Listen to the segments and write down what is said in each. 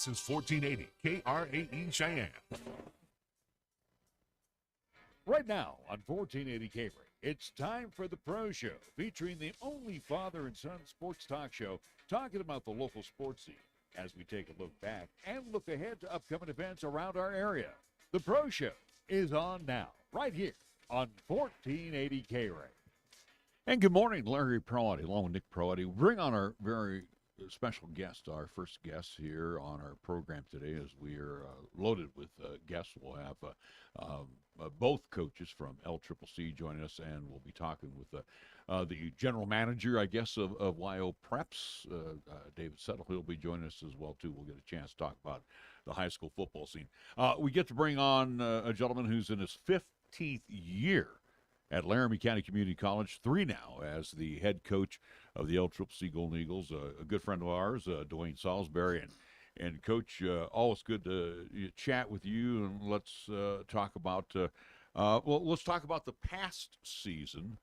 since 1480. KRAE Cheyenne. Right now on 1480 K-Ray, it's time for the Pro Show, featuring the only father and son sports talk show talking about the local sports scene as we take a look back and look ahead to upcoming events around our area. The Pro Show is on now, right here on 1480 K-Ray. And good morning, Larry Proietti, along with Nick Proietti. We bring on our very special guest, our first guest here on our program today, as we are loaded with guests. We'll have both coaches from LCCC joining us, and we'll be talking with the general manager, I guess, of YO Preps, David Settle. He'll be joining us as well, too. We'll get a chance to talk about the high school football scene. We get to bring on a gentleman who's in his 15th year at Laramie County Community College, 3 now, as the head coach of the LCCC Golden Eagles, a good friend of ours, DeWayne Saulsberry. And Coach, always good to chat with you, and let's talk about let's talk about the past season.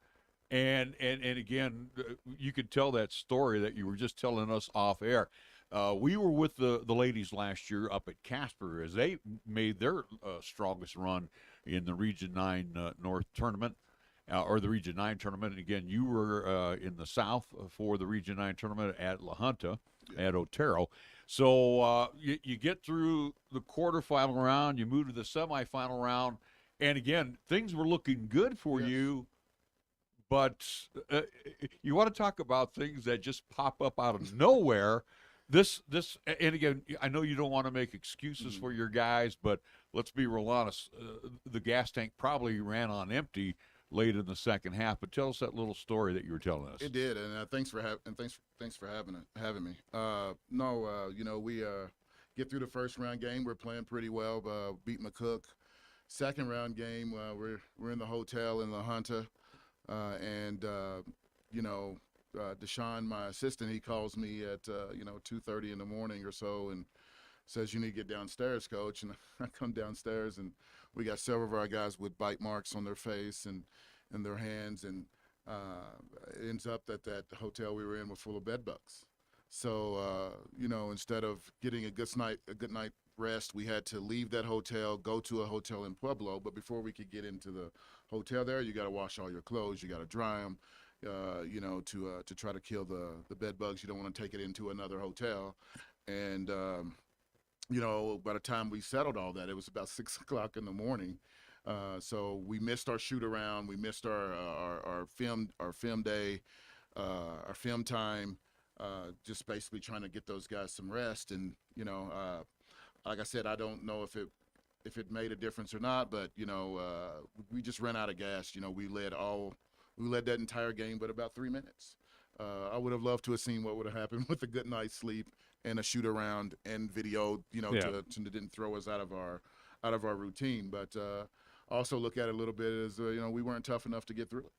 And again, you could tell that story that you were just telling us off air. We were with the ladies last year up at Casper as they made their strongest run in the Region 9 North tournament. Or the Region 9 tournament. And again, you were in the South for the Region 9 tournament at La Junta, at Otero. So you get through the quarterfinal round, you move to the semifinal round, and again, things were looking good for you, but you want to talk about things that just pop up out of nowhere. This, and again, I know you don't want to make excuses for your guys, but let's be real honest. The gas tank probably ran on empty late in the second half, but tell us that little story that you were telling us. It did, and thanks for having me. We get through the first round game. We're playing pretty well. Beat McCook. Second round game, we're in the hotel in La Junta, and Deshaun, my assistant, he calls me at 2:30 in the morning or so, and says, "You need to get downstairs, Coach." And I come downstairs, and we got several of our guys with bite marks on their face and their hands, and it ends up that hotel we were in was full of bed bugs. So instead of getting a good night rest, we had to leave that hotel, go to a hotel in Pueblo. But before we could get into the hotel there, you got to wash all your clothes, you got to dry them, to try to kill the bed bugs. You don't want to take it into another hotel, and by the time we settled all that, it was about 6 o'clock in the morning. So we missed our shoot around. We missed our film day, our film time, just basically trying to get those guys some rest. And, like I said, I don't know if it made a difference or not, but, we just ran out of gas. We led that entire game but about 3 minutes. I would have loved to have seen what would have happened with a good night's sleep and a shoot around and video, to didn't throw us out of our routine. But also look at it a little bit as we weren't tough enough to get through it.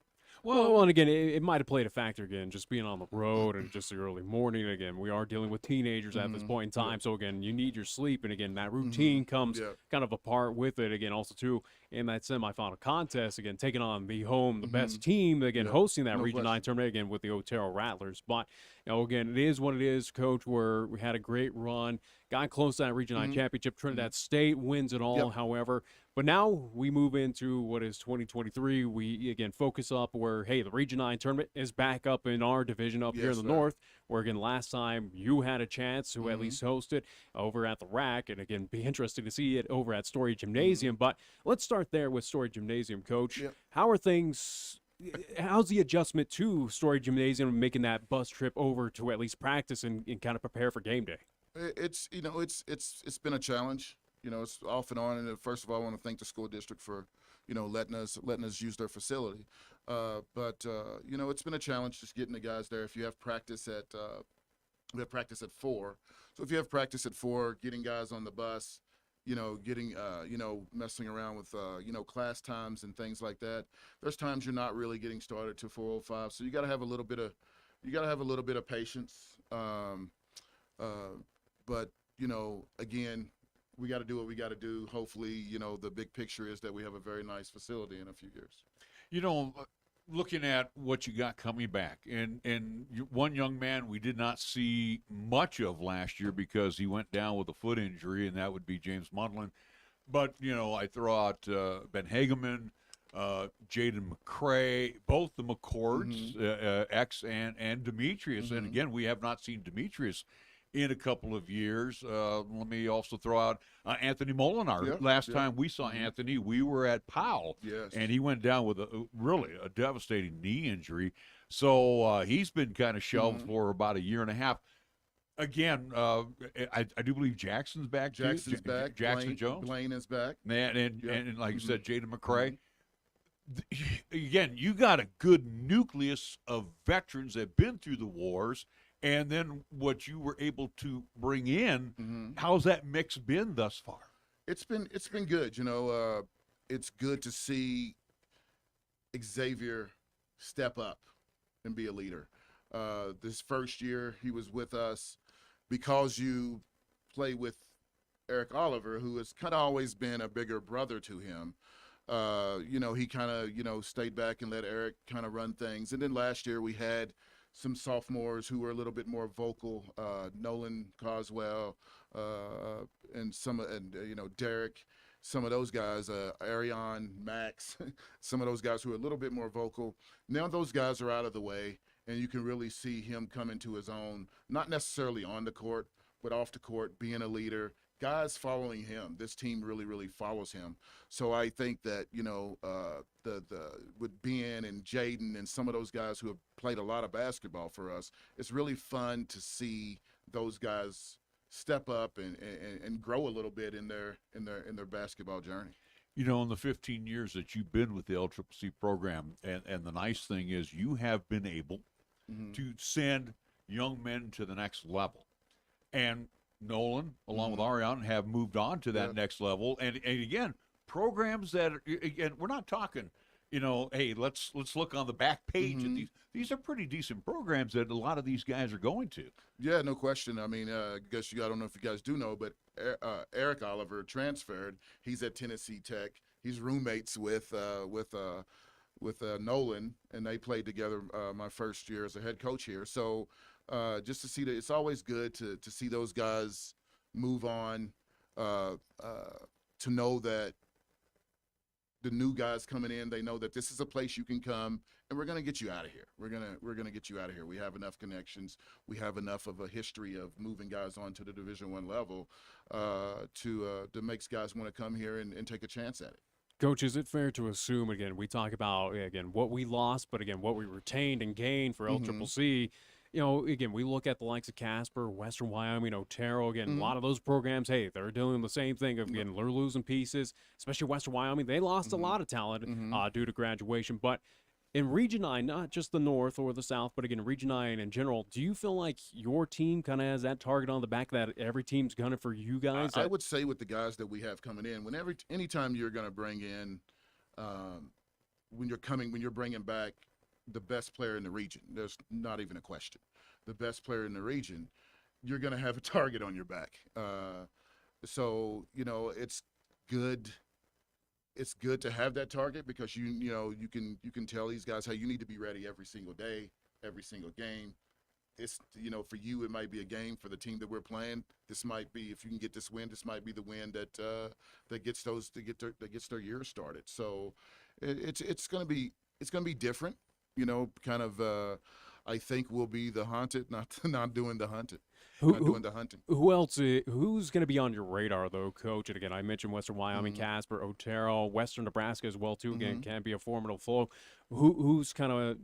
Well, and again, it might have played a factor again, just being on the road and just the early morning. Again, we are dealing with teenagers at this point in time, so again, you need your sleep, and again, that routine comes kind of apart with it. Again, also too in that semifinal contest, again, taking on the best team, again, hosting that Region 9 tournament again with the Otero Rattlers. But again, it is what it is, Coach. We had a great run, got close to that Region 9 championship. Trinidad State wins it all, however. But now we move into what is 2023. We, again, focus up where, hey, the Region 9 tournament is back up in our division up here in the north, where, again, last time you had a chance to at least host it over at the RAC. And, again, be interesting to see it over at Story Gymnasium. But let's start there with Story Gymnasium, Coach. How are things – how's the adjustment to Story Gymnasium making that bus trip over to at least practice and kind of prepare for game day? It's been a challenge. It's off and on. And first of all, I want to thank the school district for, letting us use their facility. But it's been a challenge just getting the guys there. If you have practice we have practice at 4. So if you have practice at 4, getting guys on the bus, messing around with, class times and things like that. There's times you're not really getting started till 4:05. So you got to have a little bit of patience. But again, we got to do what we got to do. Hopefully, the big picture is that we have a very nice facility in a few years. looking at what you got coming back, and one young man we did not see much of last year because he went down with a foot injury, and that would be James Mundlin. But I throw out Ben Hageman, Jaden McCray, both the McCourts, X and Demetrius. And again, we have not seen Demetrius in a couple of years. Let me also throw out Anthony Molinar. Last time we saw Anthony, we were at Powell, and he went down with a devastating knee injury. So he's been kind of shelved for about a year and a half. Again, I do believe Jackson's back. Jackson's back. Jackson Jones. Blaine is back. And like you said, Jaden McCray. Again, you got a good nucleus of veterans that have been through the wars, and then what you were able to bring in. How's that mix been thus far? It's been good. It's good to see Xavier step up and be a leader. This first year he was with us, because you play with Eric Oliver, who has kind of always been a bigger brother to him. He kind of, stayed back and let Eric kind of run things. And then last year we had some sophomores who were a little bit more vocal, Nolan Coswell, and Derek, some of those guys, Arion, Max, some of those guys who are a little bit more vocal. Now those guys are out of the way, and you can really see him come into his own, not necessarily on the court, but off the court, being a leader. Guys following him. This team really, really follows him. So I think that, with Ben and Jaden and some of those guys who have played a lot of basketball for us, it's really fun to see those guys step up and grow a little bit in their basketball journey. In the 15 years that you've been with the LCCC program, and the nice thing is you have been able to send young men to the next level. And Nolan, along with Ariane, have moved on to that next level. And again, programs that we're not talking, hey, let's look on the back page at these. These are pretty decent programs that a lot of these guys are going to. Yeah, no question. I mean, I don't know if you guys do know, but Eric Oliver transferred. He's at Tennessee Tech. He's roommates with Nolan, and they played together my first year as a head coach here. So just to see that, it's always good to see those guys move on, to know that the new guys coming in, they know that this is a place you can come, and we're going to get you out of here. We're going to get you out of here. We have enough connections. We have enough of a history of moving guys on to the Division I level to make guys want to come here and take a chance at it. Coach, is it fair to assume, again, we talk about, what we lost, but again, what we retained and gained for LCCC, again, we look at the likes of Casper, Western Wyoming, Otero, again, a lot of those programs, hey, they're doing the same thing. Again, they're losing pieces, especially Western Wyoming. They lost a lot of talent due to graduation. But in Region 9, not just the North or the South, but again, Region 9 in general, do you feel like your team kind of has that target on the back that every team's gunning for you guys? I would say with the guys that we have coming in, anytime you're going to bring in, when you're bringing back the best player in the region, there's not even a question. The best player in the region, you're going to have a target on your back. So it's good. It's good to have that target because you can tell these guys how you need to be ready every single day, every single game. It's for you it might be a game. For the team that we're playing, this might be, if you can get this win, this might be the win that gets their year started. So it's going to be different. Kind of. I think we'll be the haunted, not doing the hunted. Doing the hunting. Who else? Who's going to be on your radar, though, Coach? And again, I mentioned Western Wyoming, Casper, Otero, Western Nebraska as well, too. Again, can be a formidable foe. Who's kind of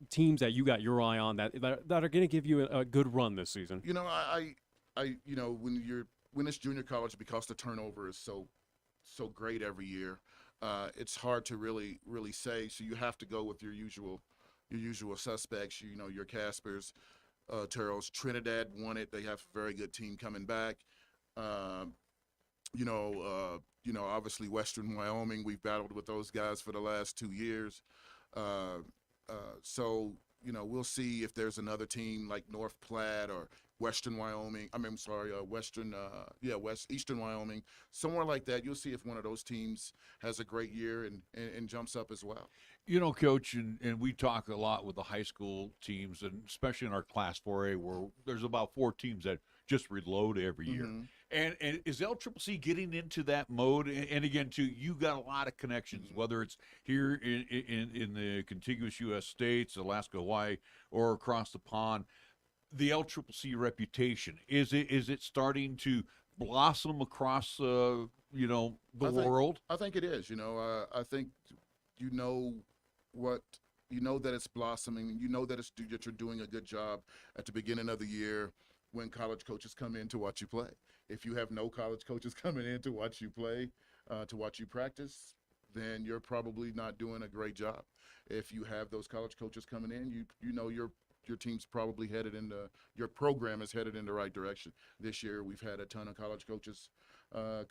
teams that you got your eye on that are going to give you a good run this season? When it's junior college, because the turnover is so great every year, it's hard to really say. So you have to go with your usual suspects. Your Caspers. Otero's. Trinidad won it. They have a very good team coming back. Obviously Western Wyoming, we've battled with those guys for the last 2 years. So we'll see if there's another team like North Platte or Western Wyoming. I'm sorry, Eastern Wyoming, somewhere like that. You'll see if one of those teams has a great year and jumps up as well. You know, Coach, and we talk a lot with the high school teams, and especially in our Class 4A, where there's about 4 teams that just reload every year. And is LCCC getting into that mode? And again, too, you got a lot of connections, whether it's here in the contiguous U.S. states, Alaska, Hawaii, or across the pond. The LCCC reputation, is it starting to blossom across the world? I think it is. I think that it's blossoming. You know that you're doing a good job at the beginning of the year when college coaches come in to watch you play. If you have no college coaches coming in to watch you play, to watch you practice, then you're probably not doing a great job. If you have those college coaches coming in, you know your team's probably your program is headed in the right direction. This year we've had a ton of college coaches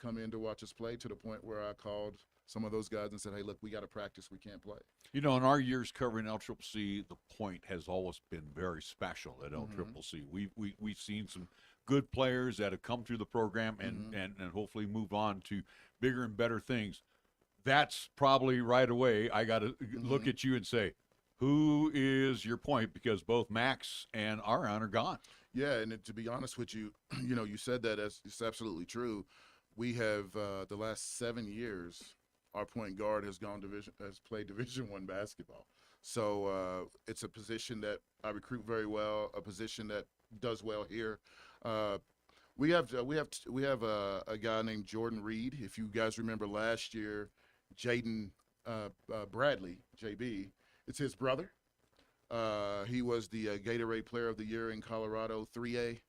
come in to watch us play, to the point where I called some of those guys and said, hey, look, we got to practice. We can't play. In our years covering LCCC, the point has always been very special at LCCC. We've seen some good players that have come through the program and hopefully move on to bigger and better things. That's probably right away I got to look at you and say, who is your point? Because both Max and Ayana are gone. Yeah, and to be honest with you, you said that it's absolutely true. We have the last 7 years, our point guard has played Division I basketball. So it's a position that I recruit very well, a position that does well here. We have a guy named Jordan Reed. If you guys remember last year, Jaden Bradley, JB, it's his brother. He was the Gatorade Player of the Year in Colorado 3A,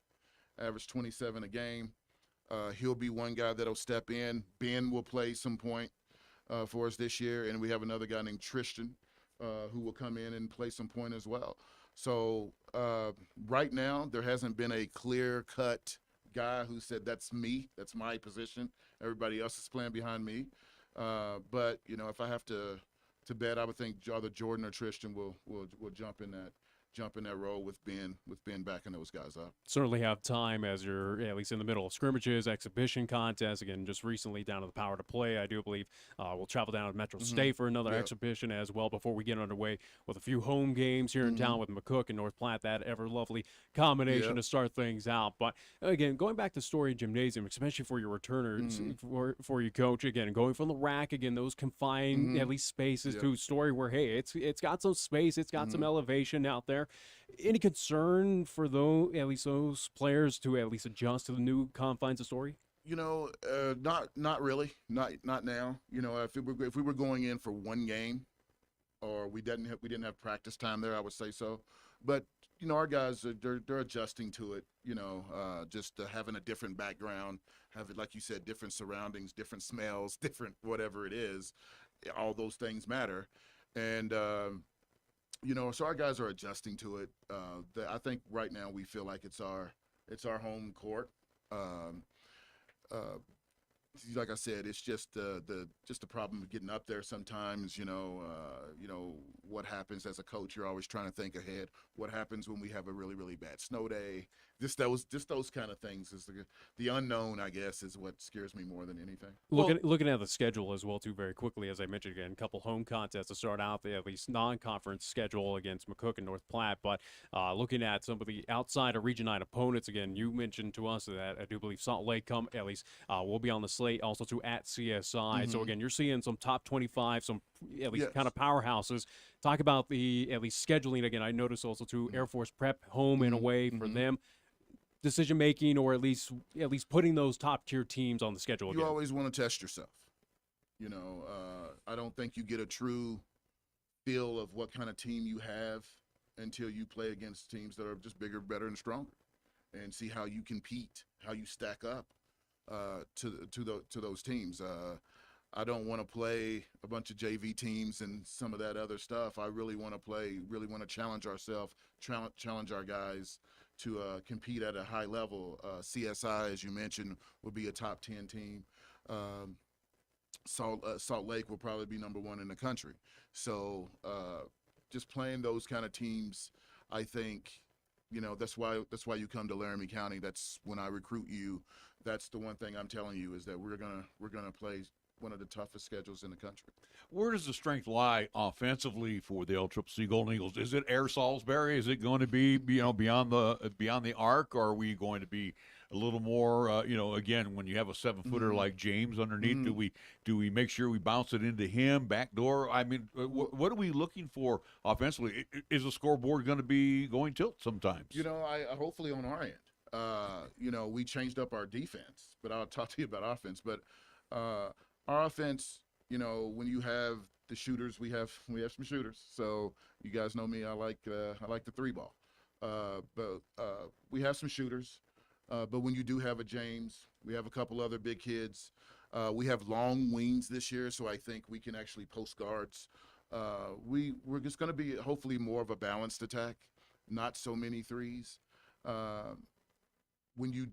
averaged 27 a game. He'll be one guy that'll step in. Ben will play some point for us this year, and we have another guy named Tristan who will come in and play some point as well. So right now, there hasn't been a clear-cut guy who said, that's me, that's my position. Everybody else is playing behind me. But, if I have to bet, I would think either Jordan or Tristan will jump in that role with Ben backing those guys up. Certainly have time as you're at least in the middle of scrimmages, exhibition contests. Again, just recently down to the Power to Play, I do believe we'll travel down to Metro State for another exhibition as well before we get underway with a few home games here in town with McCook and North Platte. That ever lovely combination to start things out. But again, going back to Story Gymnasium, especially for your returners, for you, Coach. Again, going from the rack, again, those confined at least spaces to Story where, hey, it's got some space, it's got some elevation out there. Any concern for those players to at least adjust to the new confines of Story? Not really. Not now. If we were going in for one game, or we didn't have practice time there, I would say so. But our guys they're adjusting to it. Just having a different background, having, like you said, different surroundings, different smells, different whatever it is. All those things matter, and. So our guys are adjusting to it. I think right now we feel like it's our home court. Like I said, it's just the problem of getting up there sometimes. What happens as a coach? You're always trying to think ahead. What happens when we have a really, really bad snow day? Just those kind of things is the unknown, I guess, is what scares me more than anything. Looking at the schedule as well, too, very quickly, as I mentioned again, a couple home contests to start out the at least non-conference schedule against McCook and North Platte. But looking at some of the outside of Region 9 opponents, again, you mentioned to us that I do believe Salt Lake will be on the slate, also to at CSI. So again, you're seeing some top 25, some at least kind of powerhouses. Talk about the at least scheduling again. I noticed also to Air Force Prep home and away for them. Decision making, or at least putting those top tier teams on the schedule. You always want to test yourself. I don't think you get a true feel of what kind of team you have until you play against teams that are just bigger, better, and stronger, and see how you compete, how you stack up to those teams. I don't want to play a bunch of JV teams and some of that other stuff. I really want to challenge ourselves, challenge our guys to compete at a high level. CSI, as you mentioned, will be a top 10 team. Salt Lake will probably be number 1 in the country. So just playing those kind of teams, I think, that's why you come to Laramie County. That's when I recruit you. That's the one thing I'm telling you is that we're gonna play one of the toughest schedules in the country. Where does the strength lie offensively for the LCCC Golden Eagles? Is it Air Saulsberry? Is it going to be beyond the arc, or are we going to be a little more again, when you have a 7-footer like James underneath, do we make sure we bounce it into him backdoor? I mean, what are we looking for offensively? Is the scoreboard going to be going tilt sometimes? I hopefully on our end. We changed up our defense, but I'll talk to you about offense. But our offense, when you have the shooters, we have some shooters. So you guys know me. I like the 3-ball. But we have some shooters. But when you do have a James, we have a couple other big kids. We have long wings this year, so I think we can actually post guards. We're just going to be hopefully more of a balanced attack, not so many threes. When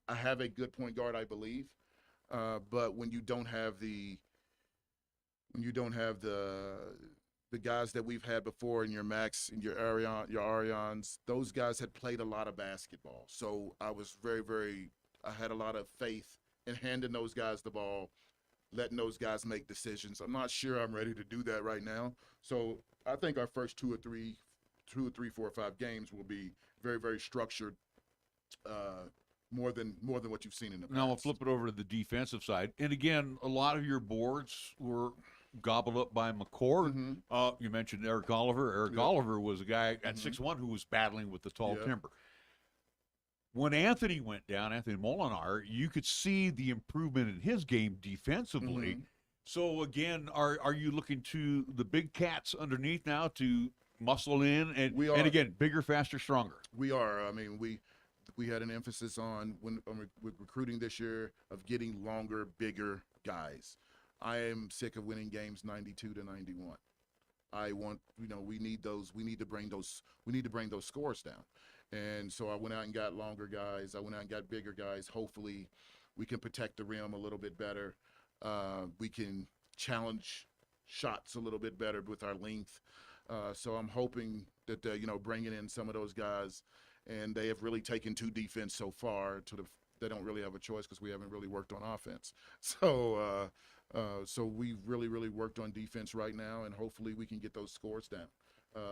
I have a good point guard, I believe. But when you don't have the guys that we've had before in your Max and your Arians, those guys had played a lot of basketball. So I was I had a lot of faith in handing those guys the ball, letting those guys make decisions. I'm not sure I'm ready to do that right now. So I think our first 2 or 3, 4 or 5 games will be very, very structured. More than what you've seen in the past. Now I'll flip it over to the defensive side. And again, a lot of your boards were gobbled up by McCord. You mentioned Eric Oliver. Eric Oliver was a guy at 6'1" who was battling with the tall timber. When Anthony went down, Anthony Molinar, you could see the improvement in his game defensively. So again, are you looking to the big cats underneath now to muscle in and again, bigger, faster, stronger? We are. I mean, we had an emphasis on with recruiting this year of getting longer, bigger guys. I am sick of winning games 92 to 91. I want, we need to bring those scores down. And so I went out and got longer guys. I went out and got bigger guys. Hopefully we can protect the rim a little bit better. We can challenge shots a little bit better with our length. So I'm hoping that, bringing in some of those guys, and they have really taken to defense so far. They don't really have a choice because we haven't really worked on offense. So we've really, really worked on defense right now, and hopefully we can get those scores down.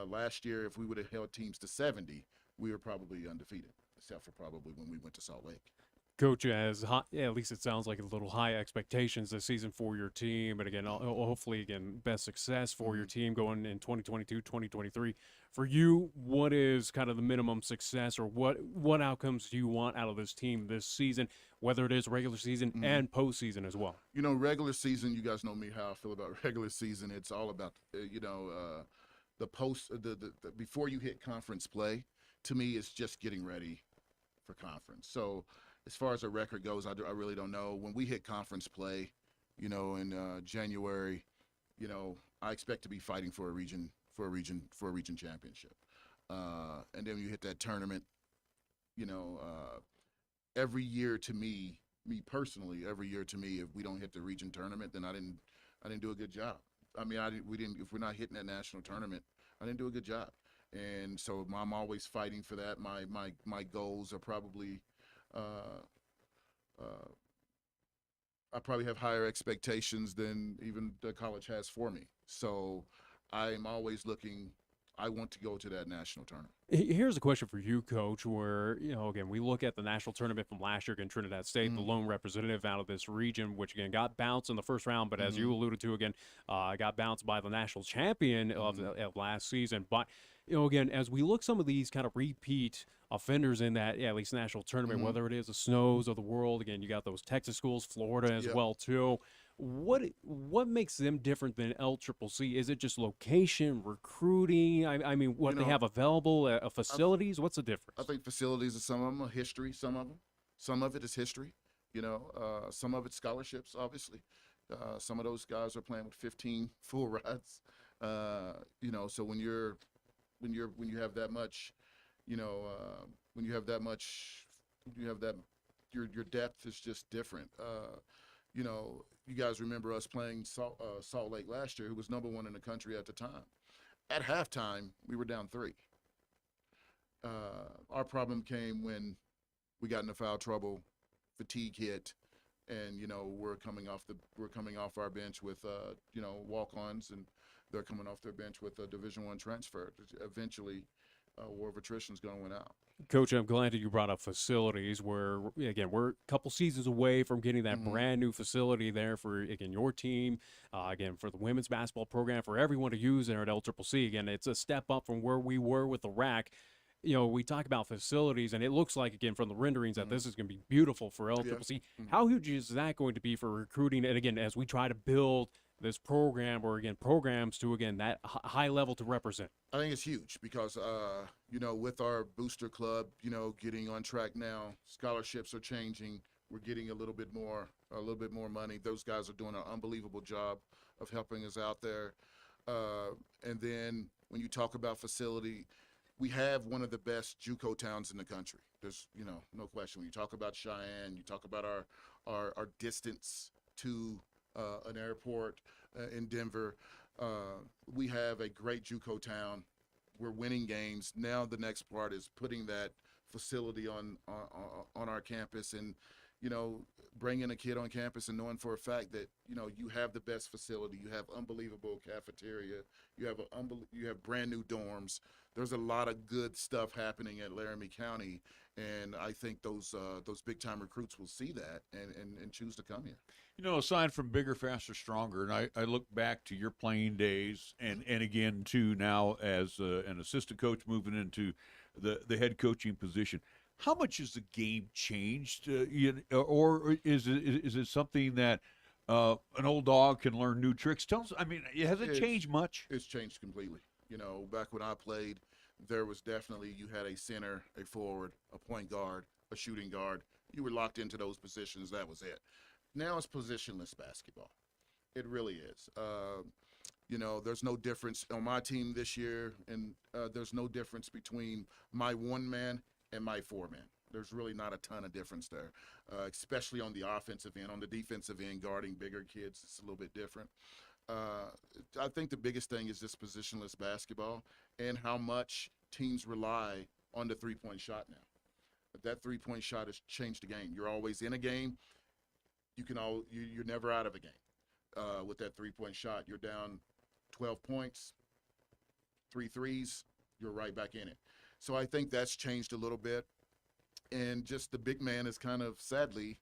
Last year, if we would have held teams to 70, we were probably undefeated, except for probably when we went to Salt Lake. Coach has at least it sounds like a little high expectations this season for your team. But again, hopefully, again, best success for your team going in 2022, 2023. For you, what is kind of the minimum success, or what outcomes do you want out of this team this season, whether it is regular season and postseason as well? Regular season, you guys know me how I feel about regular season. It's all about, the post, the before you hit conference play, to me, it's just getting ready for conference. So as far as the record goes, I really don't know. When we hit conference play, in January, I expect to be fighting for a region championship. And then you hit that tournament, every year to me personally, if we don't hit the region tournament, then I didn't do a good job. I mean, if we're not hitting that national tournament, I didn't do a good job. And so I'm always fighting for that. My goals are probably, I probably have higher expectations than even the college has for me. So I'm always looking. I want to go to that national tournament. Here's a question for you, Coach, where, again, we look at the national tournament from last year against Trinidad State, the lone representative out of this region, which, again, got bounced in the first round, but as you alluded to, again, got bounced by the national champion of last season. But, again, as we look some of these kind of repeat offenders in that, at least national tournament, whether it is the Snows of the world, again, you got those Texas schools, Florida as well, too. What makes them different than LCCC? Is it just location, recruiting? I mean, what they have available, facilities? What's the difference? I think facilities are some of them, history, some of them. Some of it is history, some of it's scholarships, obviously. Some of those guys are playing with 15 full rides. So when you have that much, your depth is just different. You guys remember us playing Salt Lake last year, who was #1 in the country at the time. At halftime, we were down 3. Our problem came when we got into foul trouble, fatigue hit, and we're coming off our bench with walk-ons, and they're coming off their bench with a Division I transfer. Eventually, war of attrition is going to win out. Coach, I'm glad that you brought up facilities where, again, we're a couple seasons away from getting that brand new facility there for, again, your team, again, for the women's basketball program, for everyone to use there at LCCC. Again, it's a step up from where we were with the RAC. We talk about facilities, and it looks like, again, from the renderings that this is going to be beautiful for LCCC. Yeah. How huge is that going to be for recruiting? And, again, as we try to build this program or, again, programs to, again, that high level to represent? I think it's huge because, with our booster club, getting on track now, scholarships are changing. We're getting a little bit more money. Those guys are doing an unbelievable job of helping us out there. And then when you talk about facility, we have one of the best JUCO towns in the country. There's, no question. When you talk about Cheyenne, you talk about our distance to an airport in Denver. We have a great JUCO town. We're winning games. Now the next part is putting that facility on our campus, and bringing a kid on campus and knowing for a fact that you have the best facility. You have unbelievable cafeteria. You have brand new dorms. There's a lot of good stuff happening at Laramie County, and I think those big time recruits will see that and choose to come here. Aside from bigger, faster, stronger, and I look back to your playing days, and again too now as an assistant coach moving into the head coaching position. How much has the game changed, or is it something that an old dog can learn new tricks? Tell us. I mean, has it changed much? It's changed completely. Back when I played, there was definitely, you had a center, a forward, a point guard, a shooting guard. You were locked into those positions. That was it. Now it's positionless basketball. It really is. There's no difference on my team this year, and there's no difference between my one man and my four man. There's really not a ton of difference there, especially on the offensive end. On the defensive end, guarding bigger kids, it's a little bit different. I think the biggest thing is just positionless basketball and how much teams rely on the three-point shot now. That three-point shot has changed the game. You're always in a game. You're never out of a game with that three-point shot. You're down 12 points, 3 threes, you're right back in it. So I think that's changed a little bit, and just the big man has kind of sadly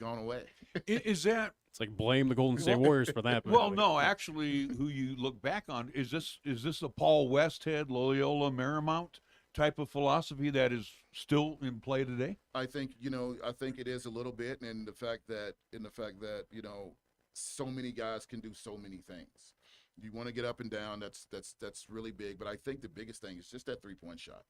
gone away. Is that? It's like blame the Golden State Warriors for that. Well, no, actually, who you look back on, is this a Paul Westhead, Loyola Marymount type of philosophy that is still in play today? I think it is a little bit, and the fact that so many guys can do so many things. You want to get up and down, that's really big, but I think the biggest thing is just that three-point shot.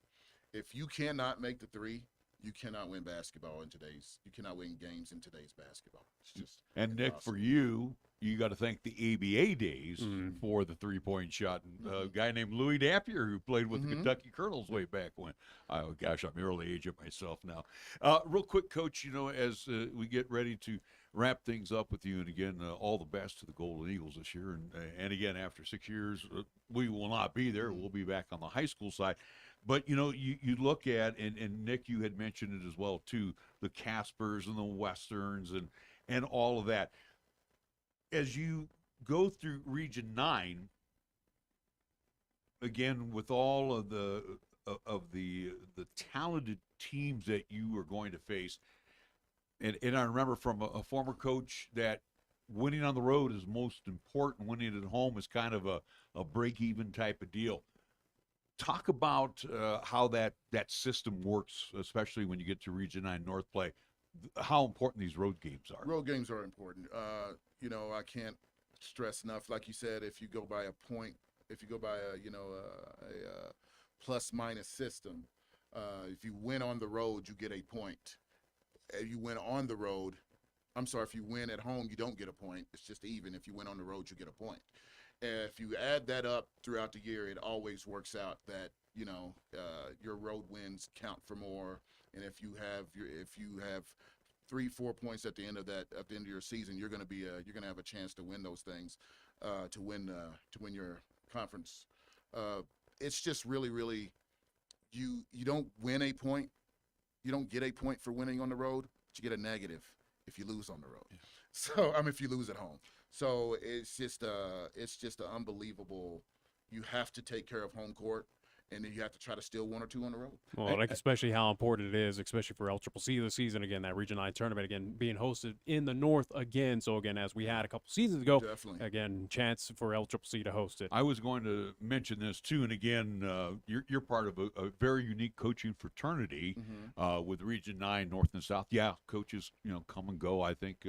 If you cannot make the three, you cannot win basketball you cannot win games in today's basketball. It's just and Nick, for you got to thank the ABA days for the three-point shot. And a guy named Louis Napier, who played with the Kentucky Colonels way back when. Oh gosh, I'm early age of myself now. Real quick, Coach, as we get ready to wrap things up with you, and again, all the best to the Golden Eagles this year. And again, after 6 years, we will not be there. We'll be back on the high school side. But, you look at, and Nick, you had mentioned it as well, too, the Caspers and the Westerns and all of that. As you go through Region 9, again, with all of the talented teams that you are going to face, and I remember from a former coach that winning on the road is most important. Winning at home is kind of a break-even type of deal. Talk about how that system works, especially when you get to Region 9 North play, how important these road games are. Road games are important. I can't stress enough, like you said, if you go by a point, if you go by a plus-minus system, if you win on the road, you get a point. If you win on the road, if you win at home, you don't get a point. It's just even. If you win on the road, you get a point. If you add that up throughout the year, it always works out that your road wins count for more. And if you have 3-4 points at the end of your season, you're going to have a chance to win those things, to win your conference. It's just really, really you don't win a point. You don't get a point for winning on the road, but you get a negative if you lose on the road. Yeah. So if you lose at home. So it's just an unbelievable. You have to take care of home court, and then you have to try to steal 1 or 2 on the road. Well, like especially how important it is, especially for LCCC this season. Again, that Region 9 tournament, again, being hosted in the North again. So, again, as we had a couple seasons ago, Definitely. Again, chance for LCCC to host it. I was going to mention this, too. And, again, you're part of a very unique coaching fraternity with Region 9, North and South. Yeah, coaches, come and go. I think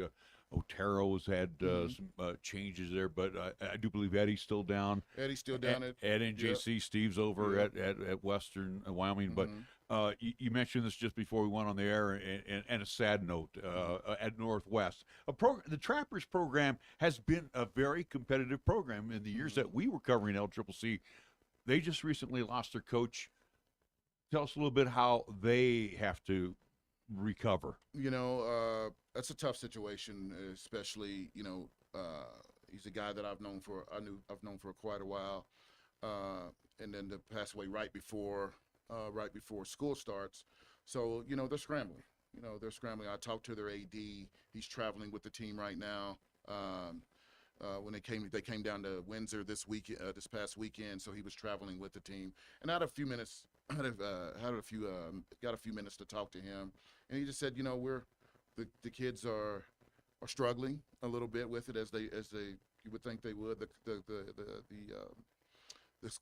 Otero's had some changes there, but I do believe Eddie's still down. Eddie's still down at NJC. Yep. Steve's over at Western Wyoming. But you mentioned this just before we went on the air, and a sad note at Northwest. The Trappers program has been a very competitive program in the years that we were covering LCCC. They just recently lost their coach. Tell us a little bit how they have to recover. That's a tough situation, especially he's a guy that I've known for quite a while, and then to pass away right before school starts. So they're scrambling. I talked to their AD. He's traveling with the team right now. When they came down to Windsor this past weekend, so he was traveling with the team. And I had a few minutes. Got a few minutes to talk to him, and he just said, the kids are struggling a little bit with it as you would think they would.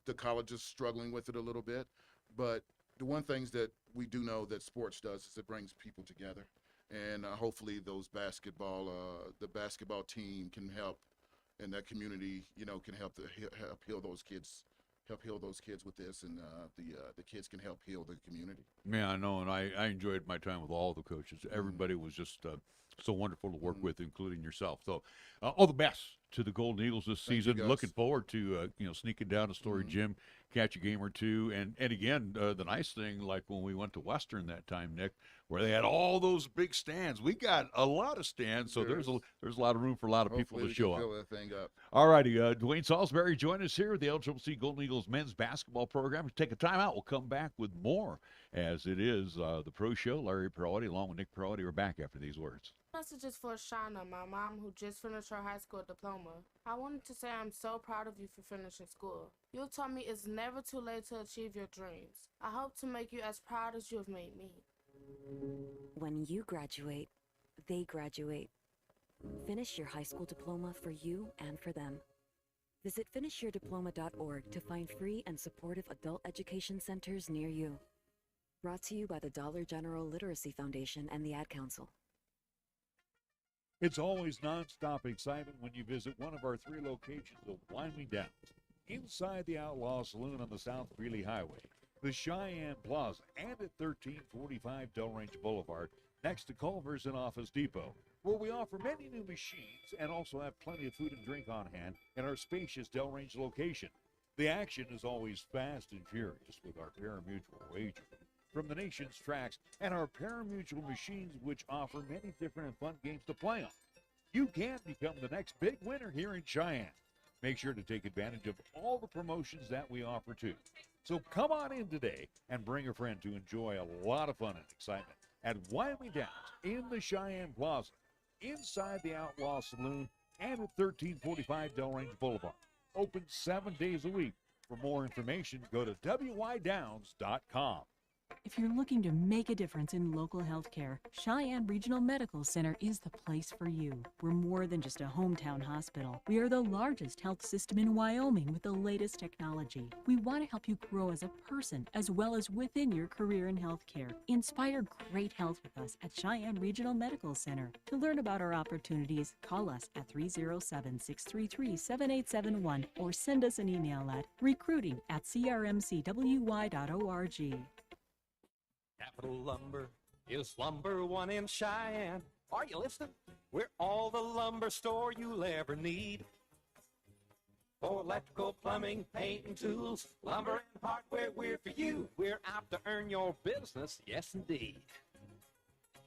The college is struggling with it a little bit, but the one things that we do know that sports does is it brings people together, and hopefully the basketball team can help, and that community can help heal those kids. Help heal those kids with this, and the kids can help heal the community. Yeah, I know, and I enjoyed my time with all the coaches. Everybody was just so wonderful to work with, including yourself. So, all the best to the Golden Eagles this season. Looking forward to sneaking down to Story Gym, catch a game or two, and again, the nice thing, like when we went to Western that time, Nick, where they had all those big stands. We got a lot of stands, so there's a lot of room for a lot of people to show up. Fill that thing up. All righty, DeWayne Saulsberry join us here with the LCCC Golden Eagles men's basketball program. Take a timeout. We'll come back with more, as it is the Pro Show. Larry Proietti along with Nick Proietti. We're back after these words. Message is for Shauna, my mom, who just finished her high school diploma. I wanted to say I'm so proud of you for finishing school. You told me it's never too late to achieve your dreams. I hope to make you as proud as you have made me. When you graduate, they graduate. Finish your high school diploma for you and for them. Visit finishyourdiploma.org to find free and supportive adult education centers near you. Brought to you by the Dollar General Literacy Foundation and the Ad Council. It's always nonstop excitement when you visit one of our 3 locations of Wyoming Downs, inside the Outlaw Saloon on the South Greeley Highway, the Cheyenne Plaza, and at 1345 Delrange Boulevard, next to Culver's and Office Depot, where we offer many new machines and also have plenty of food and drink on hand in our spacious Delrange location. The action is always fast and furious with our pari-mutuel wager from the nation's tracks and our pari-mutuel machines, which offer many different and fun games to play on. You can become the next big winner here in Cheyenne. Make sure to take advantage of all the promotions that we offer too. So come on in today and bring a friend to enjoy a lot of fun and excitement at Wyoming Downs in the Cheyenne Plaza, inside the Outlaw Saloon, and at 1345 Delrange Boulevard. Open 7 days a week. For more information, go to wydowns.com. If you're looking to make a difference in local health care, Cheyenne Regional Medical Center is the place for you. We're more than just a hometown hospital. We are the largest health system in Wyoming with the latest technology. We want to help you grow as a person as well as within your career in health care. Inspire great health with us at Cheyenne Regional Medical Center. To learn about our opportunities, call us at 307-633-7871 or send us an email at recruiting@crmcwy.org. Capital Lumber is number 1 in Cheyenne. Are you listening? We're all the lumber store you'll ever need. For electrical, plumbing, paint, and tools, lumber and hardware, we're for you. We're out to earn your business, yes indeed.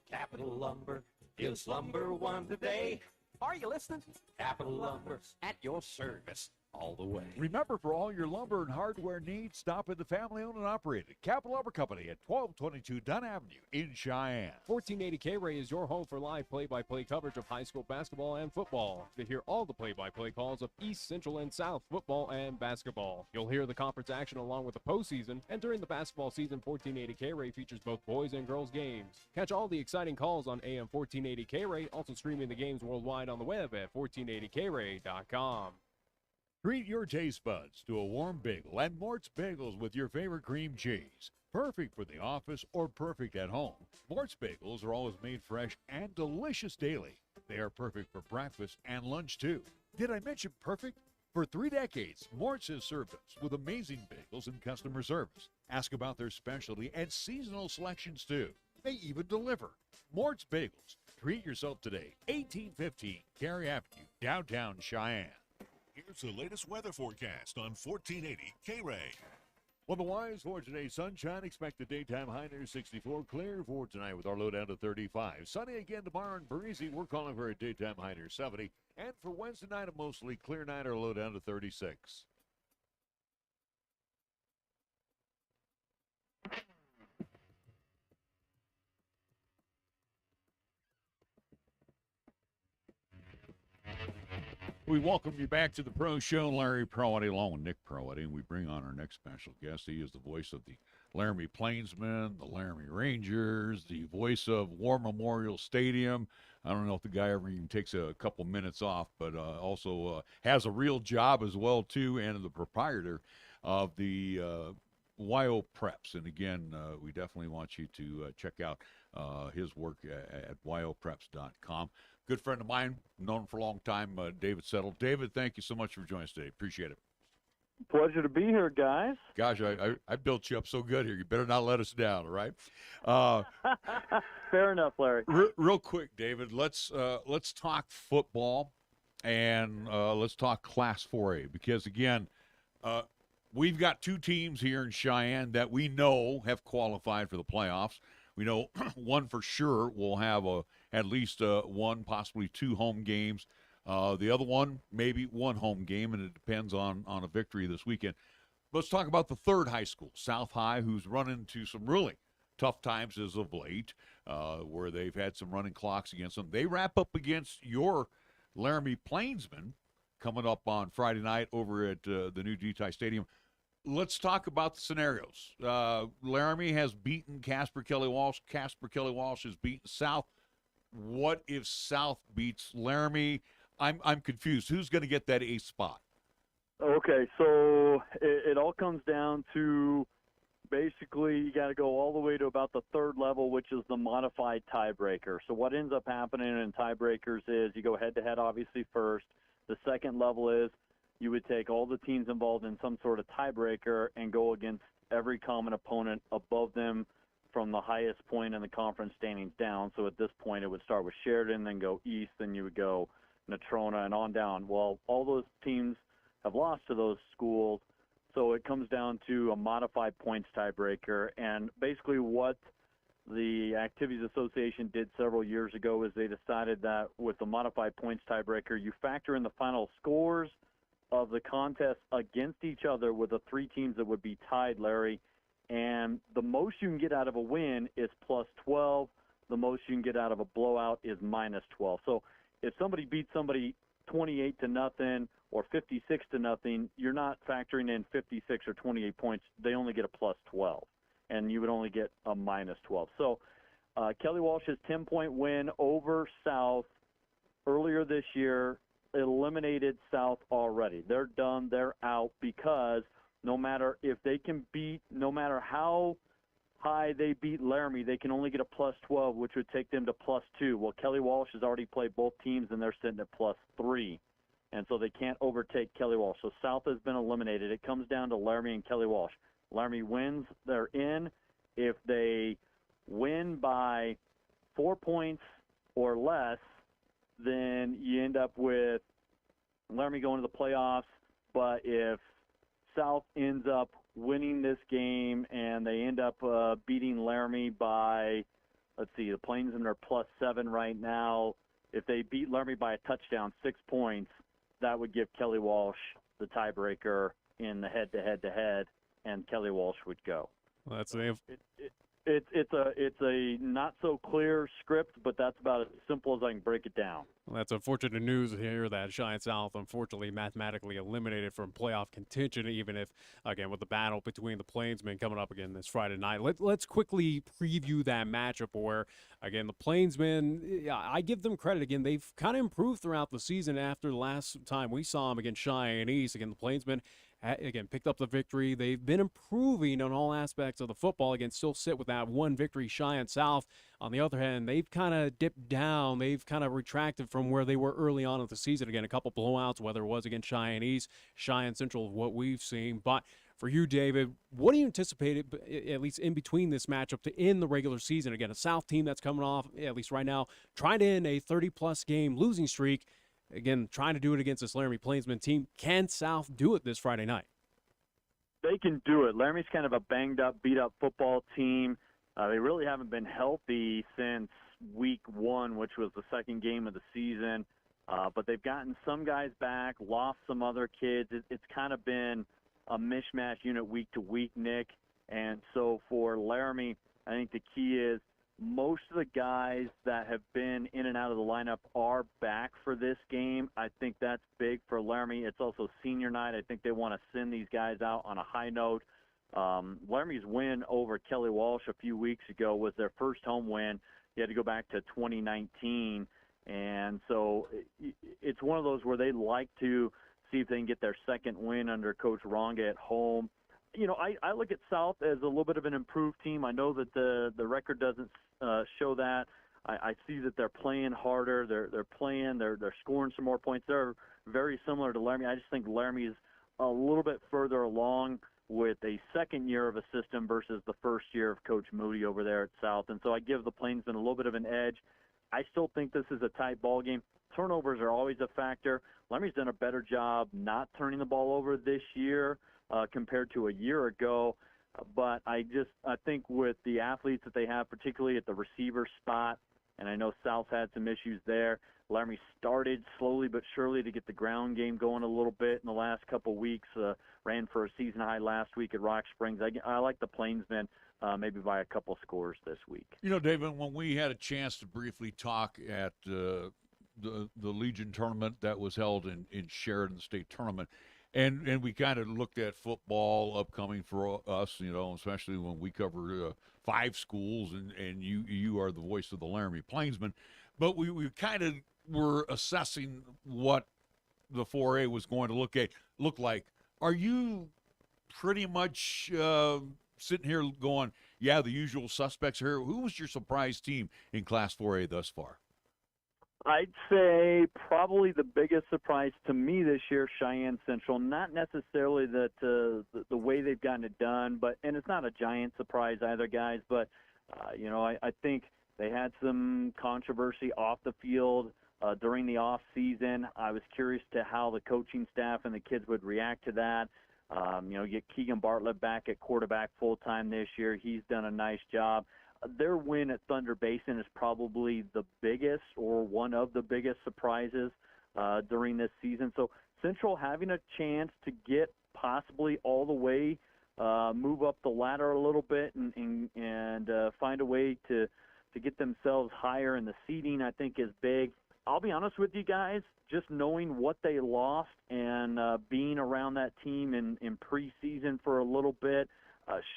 Capital Lumber is number 1 today. Are you listening? Capital Lumber's at your service. all the way. Remember, for all your lumber and hardware needs, stop at the family-owned and operated Capital Lumber Company at 1222 Dunn Avenue in Cheyenne. 1480 K-Ray is your home for live play-by-play coverage of high school basketball and football. To hear all the play-by-play calls of East, Central, and South football and basketball. You'll hear the conference action along with the postseason, and during the basketball season, 1480 K-Ray features both boys and girls games. Catch all the exciting calls on AM 1480 K-Ray, also streaming the games worldwide on the web at 1480kray.com. Treat your taste buds to a warm bagel and Mort's Bagels with your favorite cream cheese. Perfect for the office or perfect at home. Mort's Bagels are always made fresh and delicious daily. They are perfect for breakfast and lunch too. Did I mention perfect? For 3 decades, Mort's has served us with amazing bagels and customer service. Ask about their specialty and seasonal selections too. They even deliver. Mort's Bagels. Treat yourself today. 1815 Cary Avenue, downtown Cheyenne. Here's the latest weather forecast on 1480 K-Ray. Otherwise, for today, sunshine, expect a daytime high near 64. Clear for tonight with our low down to 35. Sunny again tomorrow and breezy. We're calling for a daytime high near 70. And for Wednesday night, a mostly clear night or low down to 36. We welcome you back to the Pro Show. Larry Proietti along with Nick Proietti, and we bring on our next special guest. He is the voice of the Laramie Plainsmen, the Laramie Rangers, the voice of War Memorial Stadium. I don't know if the guy ever even takes a couple minutes off, but also has a real job as well, too, and the proprietor of the YO Preps. And again, we definitely want you to check out his work at yopreps.com. Good friend of mine, known him for a long time, David Settle. David, thank you so much for joining us today. Appreciate it. Pleasure to be here, guys. Gosh, I built you up so good here. You better not let us down, all right? Fair enough, Larry. Real quick, David, let's talk football and let's talk Class 4A because, again, we've got 2 teams here in Cheyenne that we know have qualified for the playoffs. We know one for sure will have at least 1, possibly 2 home games. The other one, maybe 1 home game, and it depends on a victory this weekend. Let's talk about the 3rd high school, South High, who's run into some really tough times as of late, where they've had some running clocks against them. They wrap up against your Laramie Plainsmen coming up on Friday night over at the new GTI Stadium. Let's talk about the scenarios. Laramie has beaten Casper Kelly Walsh. Casper Kelly Walsh has beaten South. What if South beats Laramie? I'm confused. Who's going to get that 8th spot? Okay, so it all comes down to basically you got to go all the way to about the 3rd level, which is the modified tiebreaker. So what ends up happening in tiebreakers is you go head-to-head, obviously, first. The 2nd level is you would take all the teams involved in some sort of tiebreaker and go against every common opponent above them from the highest point in the conference standings down. So at this point, it would start with Sheridan, then go east, then you would go Natrona, and on down. Well, all those teams have lost to those schools, so it comes down to a modified points tiebreaker. And basically what the Activities Association did several years ago is they decided that with the modified points tiebreaker, you factor in the final scores of the contest against each other with the 3 teams that would be tied, Larry. And the most you can get out of a win is plus 12. The most you can get out of a blowout is minus 12. So if somebody beats somebody 28-0 or 56-0, you're not factoring in 56 or 28 points. They only get a plus 12, and you would only get a minus 12. So Kelly Walsh's 10-point win over South earlier this year eliminated South already. They're done. They're out because no matter if they can beat, no matter how high they beat Laramie, they can only get a plus 12, which would take them to plus 2. Well, Kelly Walsh has already played both teams, and they're sitting at plus 3. And so they can't overtake Kelly Walsh. So South has been eliminated. It comes down to Laramie and Kelly Walsh. Laramie wins, they're in. If they win by 4 points or less, then you end up with Laramie going to the playoffs. But if South ends up winning this game and they end up beating Laramie by, let's see, the Plainsmen are plus 7 right now. If they beat Laramie by a touchdown, 6 points, that would give Kelly Walsh the tiebreaker in the head-to-head, and Kelly Walsh would go. Well, that's the It's a not so clear script, but that's about as simple as I can break it down. Well, that's unfortunate news here that Cheyenne South unfortunately mathematically eliminated from playoff contention, even if, again, with the battle between the Plainsmen coming up again this Friday night. Let's quickly preview that matchup where, again, the Plainsmen, I give them credit. Again, they've kind of improved throughout the season after the last time we saw them against Cheyenne East. Again, the Plainsmen, again, picked up the victory. They've been improving on all aspects of the football. Again, still sit with that one victory. Cheyenne South, on the other hand, they've kind of dipped down. They've kind of retracted from where they were early on in the season. Again, a couple blowouts, whether it was against Cheyenne East, Cheyenne Central, what we've seen. But for you, David, what do you anticipate, at least in between this matchup, to end the regular season? Again, a South team that's coming off, at least right now, trying to end a 30-plus game losing streak. Again, trying to do it against this Laramie Plainsman team. Can South do it this Friday night? They can do it. Laramie's kind of a banged-up, beat-up football team. They really haven't been healthy since week 1, which was the second game of the season. But they've gotten some guys back, lost some other kids. It's kind of been a mishmash unit week to week, Nick. And so for Laramie, I think the key is most of the guys that have been in and out of the lineup are back for this game. I think that's big for Laramie. It's also senior night. I think they want to send these guys out on a high note. Laramie's win over Kelly Walsh a few weeks ago was their first home win. You had to go back to 2019. And so it's one of those where they like to see if they can get their second win under Coach Ronga at home. You know, I look at South as a little bit of an improved team. I know that the record doesn't show that. I see that they're playing harder. They're scoring some more points. They're very similar to Laramie. I just think Laramie is a little bit further along with a second year of a system versus the first year of Coach Moody over there at South. And so I give the Plainsmen a little bit of an edge. I still think this is a tight ball game. Turnovers are always a factor. Laramie's done a better job not turning the ball over this year compared to a year ago. But I think with the athletes that they have, particularly at the receiver spot, and I know South had some issues there, Laramie started slowly but surely to get the ground game going a little bit in the last couple weeks, ran for a season high last week at Rock Springs. I like the Plainsmen maybe by a couple scores this week. You know, David, when we had a chance to briefly talk at the Legion tournament that was held in Sheridan State Tournament, and we kind of looked at football upcoming for us, you know, especially when we cover 5 schools, and you are the voice of the Laramie Plainsmen. But we kind of were assessing what the 4A was going to look like. Are you pretty much sitting here going, yeah, the usual suspects here? Who was your surprise team in Class 4A thus far? I'd say probably the biggest surprise to me this year, Cheyenne Central. Not necessarily that the way they've gotten it done, and it's not a giant surprise either, guys. But you know, I think they had some controversy off the field during the off season. I was curious to how the coaching staff and the kids would react to that. You know, get Keegan Bartlett back at quarterback full time this year. He's done a nice job. Their win at Thunder Basin is probably the biggest or one of the biggest surprises during this season. So Central having a chance to get possibly all the way, move up the ladder a little bit and find a way to get themselves higher in the seeding, I think is big. I'll be honest with you guys, just knowing what they lost and being around that team in preseason for a little bit,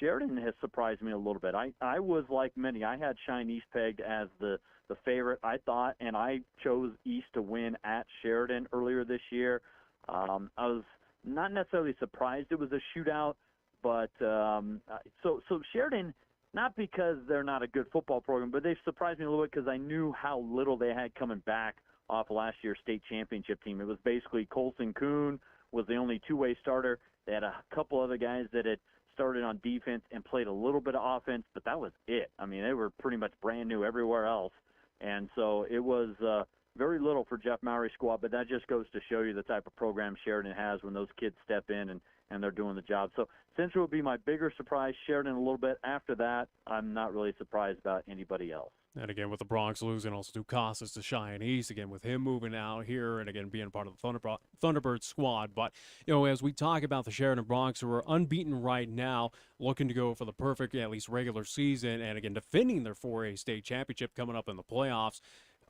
Sheridan has surprised me a little bit. I was like many. I had Cheyenne East pegged as the favorite, I thought, and I chose East to win at Sheridan earlier this year. I was not necessarily surprised it was a shootout, but so Sheridan, not because they're not a good football program, but they've surprised me a little bit because I knew how little they had coming back off last year's state championship team. It was basically Colson Kuhn was the only two-way starter. They had a couple other guys that had started on defense and played a little bit of offense, but that was it. I mean, they were pretty much brand new everywhere else. And so it was very little for Jeff Mowry's squad, but that just goes to show you the type of program Sheridan has when those kids step in and they're doing the job. So Central would be my bigger surprise, Sheridan a little bit. After that, I'm not really surprised about anybody else. And again, with the Bronx losing also to Casas to Cheyenne East, again, with him moving out here and again being part of the Thunderbird squad. But, as we talk about the Sheridan Bronx, who are unbeaten right now, looking to go for the perfect, at least regular season, and again, defending their 4A state championship coming up in the playoffs,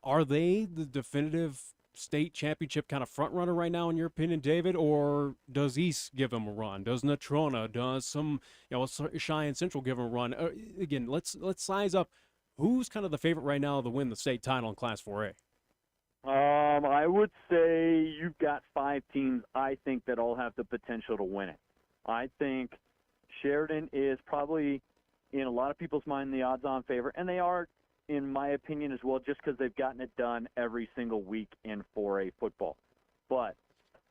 are they the definitive state championship kind of front runner right now, in your opinion, David? Or does East give them a run? Does Natrona, does some, Cheyenne Central give them a run? Again, let's size up. Who's kind of the favorite right now to win the state title in Class 4A? I would say you've got 5 teams, I think, that all have the potential to win it. I think Sheridan is probably, in a lot of people's mind, the odds-on favorite, and they are, in my opinion, as well, just because they've gotten it done every single week in 4A football. But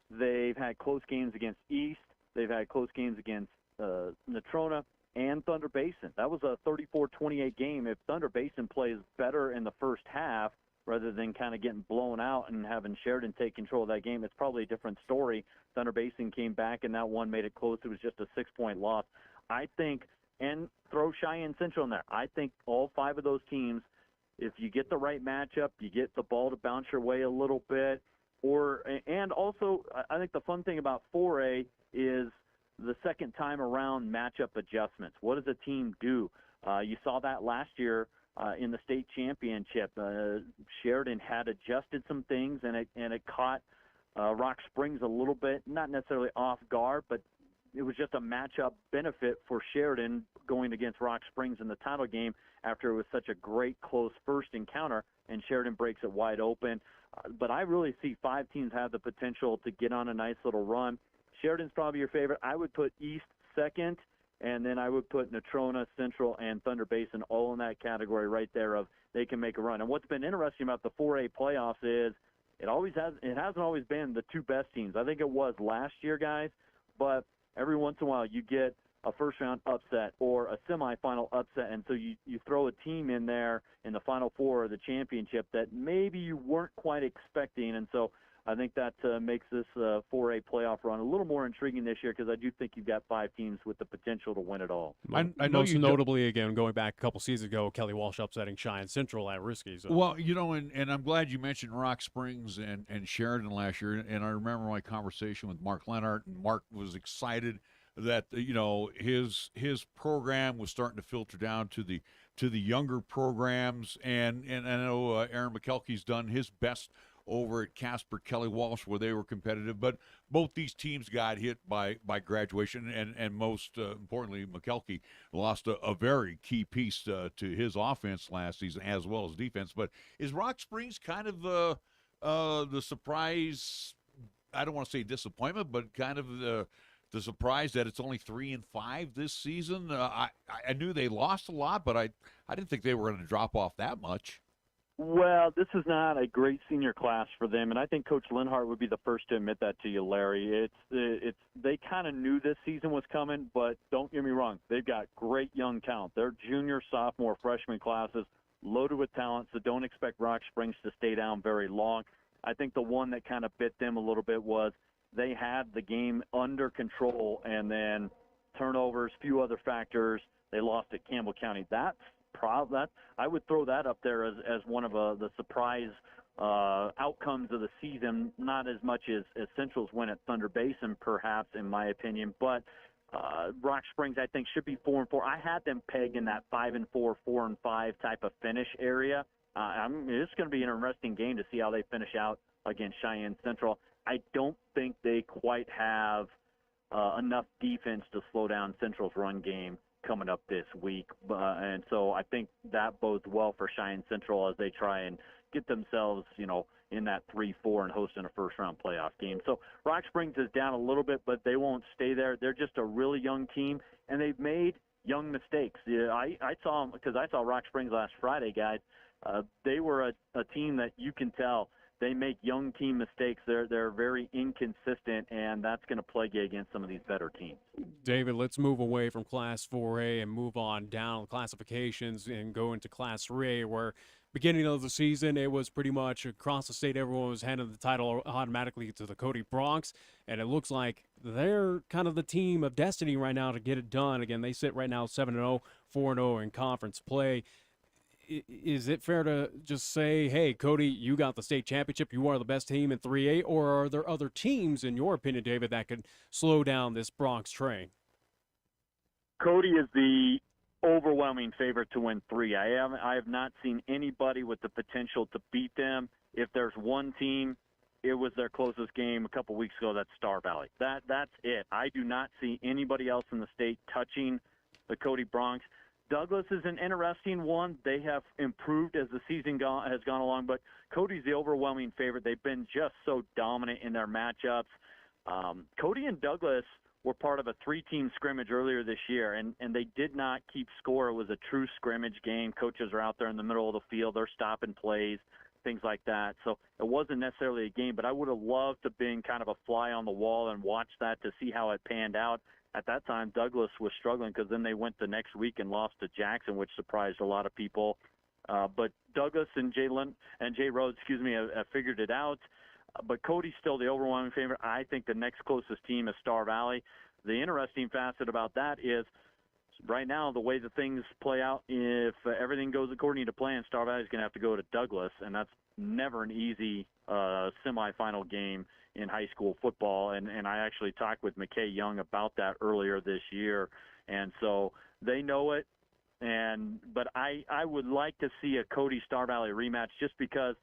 they've had close games against East. They've had close games against Natrona and Thunder Basin. That was a 34-28 game. If Thunder Basin plays better in the first half rather than kind of getting blown out and having Sheridan take control of that game, it's probably a different story. Thunder Basin came back, and that one made it close. It was just a 6-point loss. I think, and throw Cheyenne Central in there, I think all 5 of those teams, if you get the right matchup, you get the ball to bounce your way a little bit, and also I think the fun thing about 4A is the second time around matchup adjustments. What does a team do? You saw that last year in the state championship. Sheridan had adjusted some things, and it caught Rock Springs a little bit, not necessarily off guard, but it was just a matchup benefit for Sheridan going against Rock Springs in the title game after it was such a great close first encounter, and Sheridan breaks it wide open. But I really see 5 teams have the potential to get on a nice little run. Sheridan's probably your favorite. I would put East second, and then I would put Natrona, Central, and Thunder Basin all in that category right there of they can make a run. And what's been interesting about the 4A playoffs is it hasn't always been the 2 best teams. I think it was last year, guys, but every once in a while you get a first-round upset or a semifinal upset, and so you throw a team in there in the Final Four of the championship that maybe you weren't quite expecting, and so I think that makes this 4A playoff run a little more intriguing this year because I do think you've got 5 teams with the potential to win it all. I know most notably, again, going back a couple seasons ago, Kelly Walsh upsetting Cheyenne Central at Risky. So. Well, and I'm glad you mentioned Rock Springs and Sheridan last year, and I remember my conversation with Mark Leonard, and Mark was excited that his program was starting to filter down to the younger programs, and I know Aaron McKelkey's done his best over at Casper Kelly Walsh where they were competitive, but both these teams got hit by graduation, and most importantly, McKelkey lost a very key piece to his offense last season as well as defense. But is Rock Springs kind of the surprise? I don't want to say disappointment, but kind of the surprise that it's only 3-5 this season. I knew they lost a lot, but I didn't think they were going to drop off that much. Well, this is not a great senior class for them, and I think Coach Linhart would be the first to admit that to you, Larry. They kind of knew this season was coming, but don't get me wrong, they've got great young talent. Their junior, sophomore, freshman classes loaded with talent, so don't expect Rock Springs to stay down very long. I think the one that kind of bit them a little bit was they had the game under control, and then turnovers, few other factors, they lost at Campbell County. I would throw that up there as one of the surprise outcomes of the season, not as much as Central's win at Thunder Basin, perhaps, in my opinion. But Rock Springs, I think, should be 4-4. I had them pegged in that 5-4, 4-5 type of finish area. It's going to be an interesting game to see how they finish out against Cheyenne Central. I don't think they quite have enough defense to slow down Central's run game coming up this week, and so I think that bodes well for Cheyenne Central as they try and get themselves, in that 3-4 and hosting a first-round playoff game. So Rock Springs is down a little bit, but they won't stay there. They're just a really young team, and they've made young mistakes. Yeah, I saw them because I saw Rock Springs last Friday, guys. They were a team that you can tell they make young team mistakes. They're very inconsistent, and that's going to plague you against some of these better teams. David, let's move away from Class 4A and move on down classifications and go into Class 3A, where beginning of the season, it was pretty much across the state, everyone was handing the title automatically to the Cody Bronx, and it looks like they're kind of the team of destiny right now to get it done. Again, they sit right now 7-0, 4-0 in conference play. is it fair to just say, hey, Cody, you got the state championship, you are the best team in 3A, or are there other teams, in your opinion, David, that could slow down this Bronx train? Cody is the overwhelming favorite to win 3. I have not seen anybody with the potential to beat them. If there's one team, it was their closest game a couple weeks ago. That's Star Valley. That's it. I do not see anybody else in the state touching the Cody Bronx. Douglas is an interesting one. They have improved as the season has gone along, but Cody's the overwhelming favorite. They've been just so dominant in their matchups. Cody and Douglas were part of a 3-team scrimmage earlier this year, and they did not keep score. It was a true scrimmage game. Coaches are out there in the middle of the field. They're stopping plays, things like that. So it wasn't necessarily a game, but I would have loved to have been kind of a fly on the wall and watch that to see how it panned out. At that time, Douglas was struggling because then they went the next week and lost to Jackson, which surprised a lot of people. But Douglas and Jay Rhodes, have figured it out. But Cody's still the overwhelming favorite. I think the next closest team is Star Valley. The interesting facet about that is right now the way the things play out, if everything goes according to plan, Star Valley is going to have to go to Douglas, and that's never an easy semifinal game in high school football. And I actually talked with McKay Young about that earlier this year. And so they know it. But I would like to see a Cody Star Valley rematch just because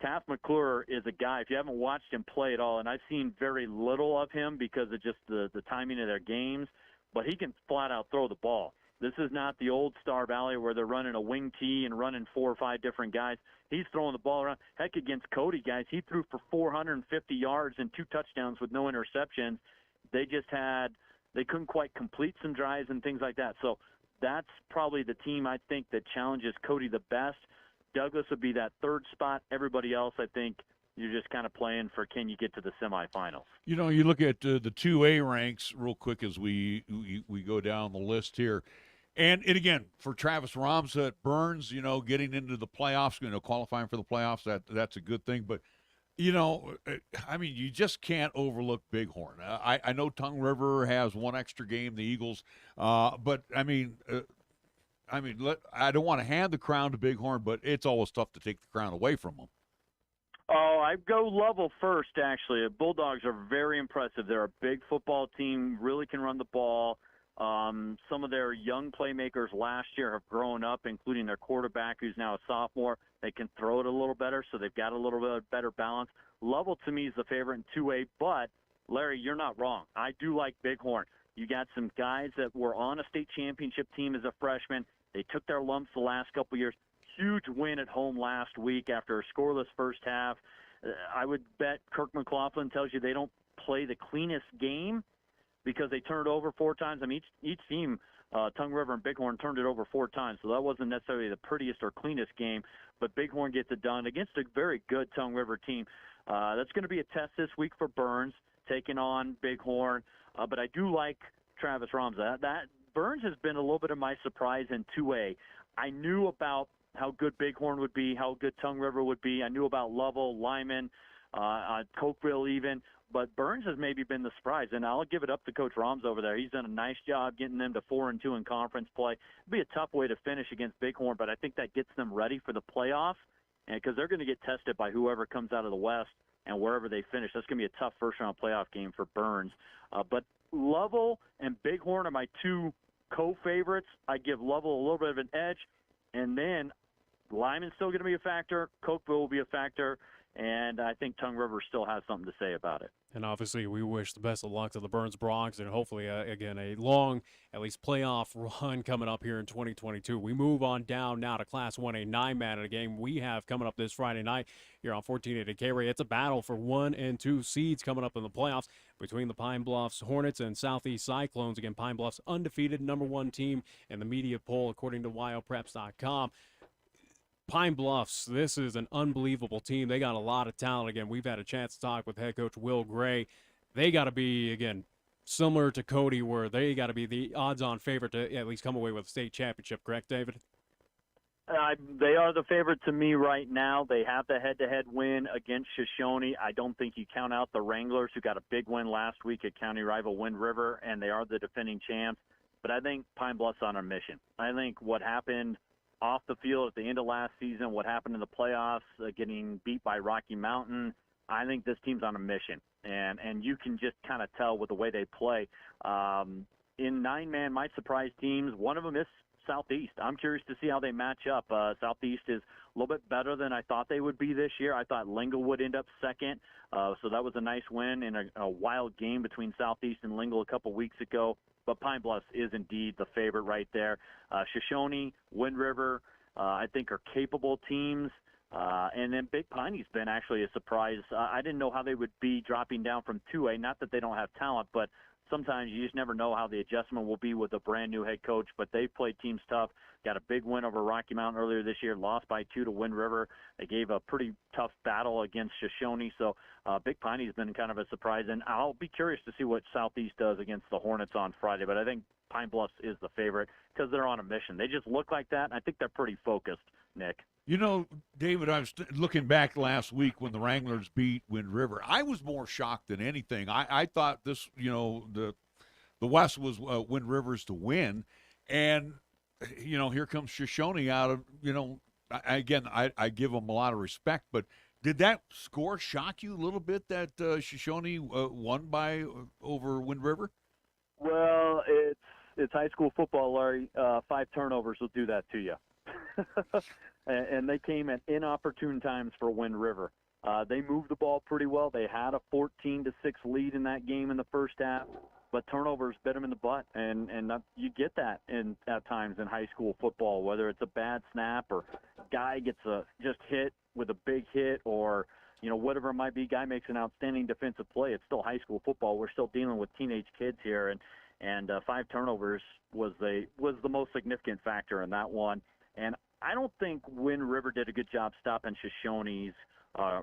Taft McClure is a guy, if you haven't watched him play at all, and I've seen very little of him because of just the timing of their games, but he can flat out throw the ball. This is not the old Star Valley where they're running a wing tee and running 4 or 5 different guys. He's throwing the ball around. Heck, against Cody, guys, he threw for 450 yards and 2 touchdowns with no interceptions. They couldn't quite complete some drives and things like that. So that's probably the team I think that challenges Cody the best. Douglas would be that 3rd spot. Everybody else, I think, you're just kind of playing for can you get to the semifinals. You know, you look at the 2A ranks real quick as we go down the list here. And again, for Travis Ramza at Burns, getting into the playoffs, qualifying for the playoffs, that's a good thing. But, you just can't overlook Bighorn. I know Tongue River has 1 extra game, the Eagles. But, I don't want to hand the crown to Bighorn, but it's always tough to take the crown away from them. Oh, I'd go Lovell first, actually. The Bulldogs are very impressive. They're a big football team, really can run the ball. Some of their young playmakers last year have grown up, including their quarterback, who's now a sophomore. They can throw it a little better, so they've got a little bit better balance. Lovell, to me, is the favorite in 2A, but, Larry, you're not wrong. I do like Bighorn. You got some guys that were on a state championship team as a freshman. They took their lumps the last couple years. Huge win at home last week after a scoreless first half. I would bet Kirk McLaughlin tells you they don't play the cleanest game because they turned it over 4 times. Each team, Tongue River and Bighorn, turned it over 4 times, so that wasn't necessarily the prettiest or cleanest game, but Bighorn gets it done against a very good Tongue River team. That's going to be a test this week for Burns, taking on Bighorn, but I do like Travis Ramza. That Burns has been a little bit of my surprise in 2A. I knew about how good Bighorn would be, how good Tongue River would be. I knew about Lovell, Lyman, Cokeville even, but Burns has maybe been the surprise, and I'll give it up to Coach Roms over there. He's done a nice job getting them to 4-2 in conference play. It'll be a tough way to finish against Bighorn, but I think that gets them ready for the playoffs, and because they're going to get tested by whoever comes out of the West and wherever they finish. That's going to be a tough first-round playoff game for Burns. But Lovell and Bighorn are my 2 co-favorites. I give Lovell a little bit of an edge, and then Lyman's still going to be a factor. Cokeville will be a factor. And I think Tongue River still has something to say about it. And obviously, we wish the best of luck to the Burns Bronx and hopefully, again, a long, at least playoff run coming up here in 2022. We move on down now to Class 1A 9-man in a game we have coming up this Friday night here on 1480 K-Ray. It's a battle for 1 and 2 seeds coming up in the playoffs between the Pine Bluffs Hornets and Southeast Cyclones. Again, Pine Bluffs undefeated, #1 team in the media poll according to WyoPreps.com. Pine Bluffs, this is an unbelievable team. They got a lot of talent. Again, we've had a chance to talk with head coach Will Gray. They got to be, again, similar to Cody, where they got to be the odds-on favorite to at least come away with a state championship. Correct, David? They are the favorite to me right now. They have the head-to-head win against Shoshone. I don't think you count out the Wranglers, who got a big win last week at county rival Wind River, and they are the defending champs. But I think Pine Bluff's on a mission. I think what happened off the field at the end of last season, what happened in the playoffs, getting beat by Rocky Mountain. I think this team's on a mission, and you can just kind of tell with the way they play. In 9-man, my surprise teams, one of them is Southeast. I'm curious to see how they match up. Southeast is a little bit better than I thought they would be this year. I thought Lingle would end up second, so that was a nice win in a wild game between Southeast and Lingle a couple weeks ago. But Pine Bluff is indeed the favorite right there. Shoshone, Wind River, I think are capable teams. And then Big Piney's been actually a surprise. I didn't know how they would be dropping down from 2A. Not that they don't have talent, but sometimes you just never know how the adjustment will be with a brand-new head coach. But they've played teams tough. Got a big win over Rocky Mountain earlier this year, lost by 2 to Wind River. They gave a pretty tough battle against Shoshone. So Big Piney's been kind of a surprise. And I'll be curious to see what Southeast does against the Hornets on Friday. But I think Pine Bluffs is the favorite because they're on a mission. They just look like that, and I think they're pretty focused, Nick. You know, David, I was looking back last week when the Wranglers beat Wind River. I was more shocked than anything. I thought this, the West was Wind River's to win. And, here comes Shoshone out of, I give them a lot of respect. But did that score shock you a little bit that Shoshone won by over Wind River? Well, it's high school football, Larry. 5 turnovers will do that to you. And they came at inopportune times for Wind River. They moved the ball pretty well. They had a 14-6 lead in that game in the first half, but turnovers bit them in the butt, and you get that at times in high school football, whether it's a bad snap or guy gets just hit with a big hit or whatever it might be. Guy makes an outstanding defensive play. It's still high school football. We're still dealing with teenage kids here, and 5 turnovers was the most significant factor in that one. And I don't think Wind River did a good job stopping Shoshone's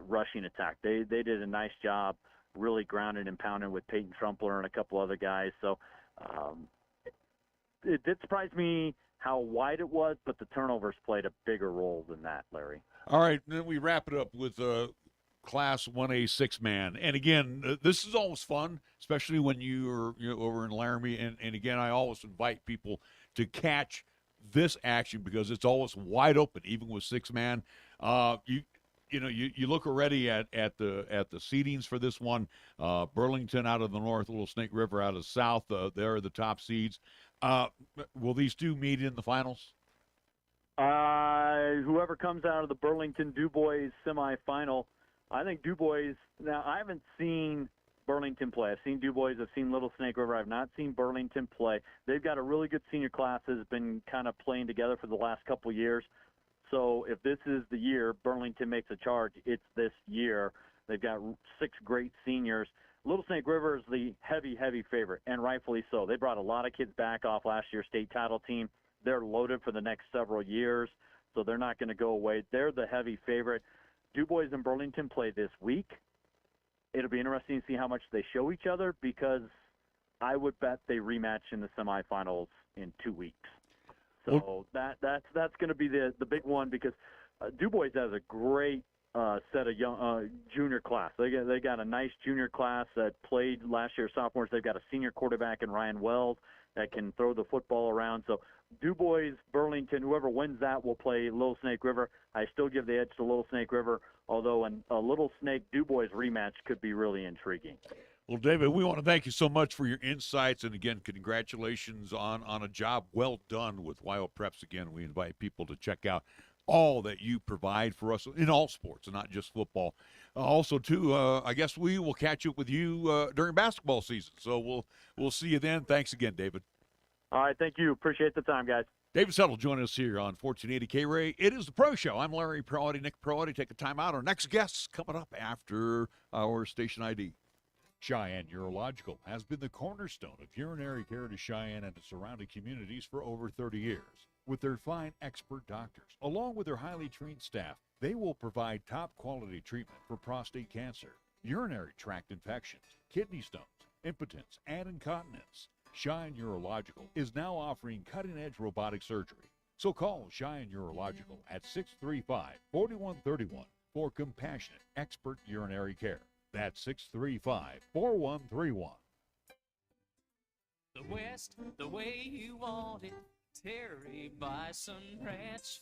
rushing attack. They did a nice job really grounded and pounding with Peyton Trumpler and a couple other guys. So it did surprise me how wide it was, but the turnovers played a bigger role than that, Larry. All right, then we wrap it up with Class 1A 6-man. And again, this is always fun, especially when you're over in Laramie. And again, I always invite people to catch this action because it's always wide open, even with 6-man. You look already at the seedings for this one. Burlington out of the north, Little Snake River out of the south. They're the top seeds. Will these two meet in the finals? Whoever comes out of the Burlington DuBois semifinal, I think DuBois. Now I haven't seen Burlington play. I've seen DuBois. I've seen Little Snake River. I've not seen Burlington play. They've got a really good senior class that has been kind of playing together for the last couple years. So if this is the year Burlington makes a charge, it's this year. They've got 6 great seniors. Little Snake River is the heavy favorite, and rightfully so. They brought a lot of kids back off last year's state title team. They're loaded for the next several years, so they're not going to go away. They're the heavy favorite. DuBois and Burlington play this week. It'll be interesting to see how much they show each other because I would bet they rematch in the semifinals in 2 weeks. So that's going to be the big one because DuBois has a great set of young junior class. They got a nice junior class that played last year sophomores. They've got a senior quarterback in Ryan Wells that can throw the football around. So DuBois, Burlington, whoever wins that will play Little Snake River. I still give the edge to Little Snake River, although a Little Snake DuBois rematch could be really intriguing. Well, David, we want to thank you so much for your insights. And, again, congratulations on a job well done with Wild Preps. Again, we invite people to check out all that you provide for us in all sports and not just football. Also, too, I guess we will catch up with you during basketball season. So we'll see you then. Thanks again, David. All right, thank you. Appreciate the time, guys. David Settle joining us here on 1480 K-Ray. It is the Pro Show. I'm Larry Proietti, Nick Proietti. Take a time out. Our next guest coming up after our station ID. Cheyenne Urological has been the cornerstone of urinary care to Cheyenne and its surrounding communities for over 30 years. With their fine expert doctors, along with their highly trained staff, they will provide top-quality treatment for prostate cancer, urinary tract infections, kidney stones, impotence, and incontinence. Cheyenne Urological is now offering cutting-edge robotic surgery. So call Cheyenne Urological at 635-4131 for compassionate expert urinary care. That's 635-4131. The West, the way you want it. Terry Bison Ranch.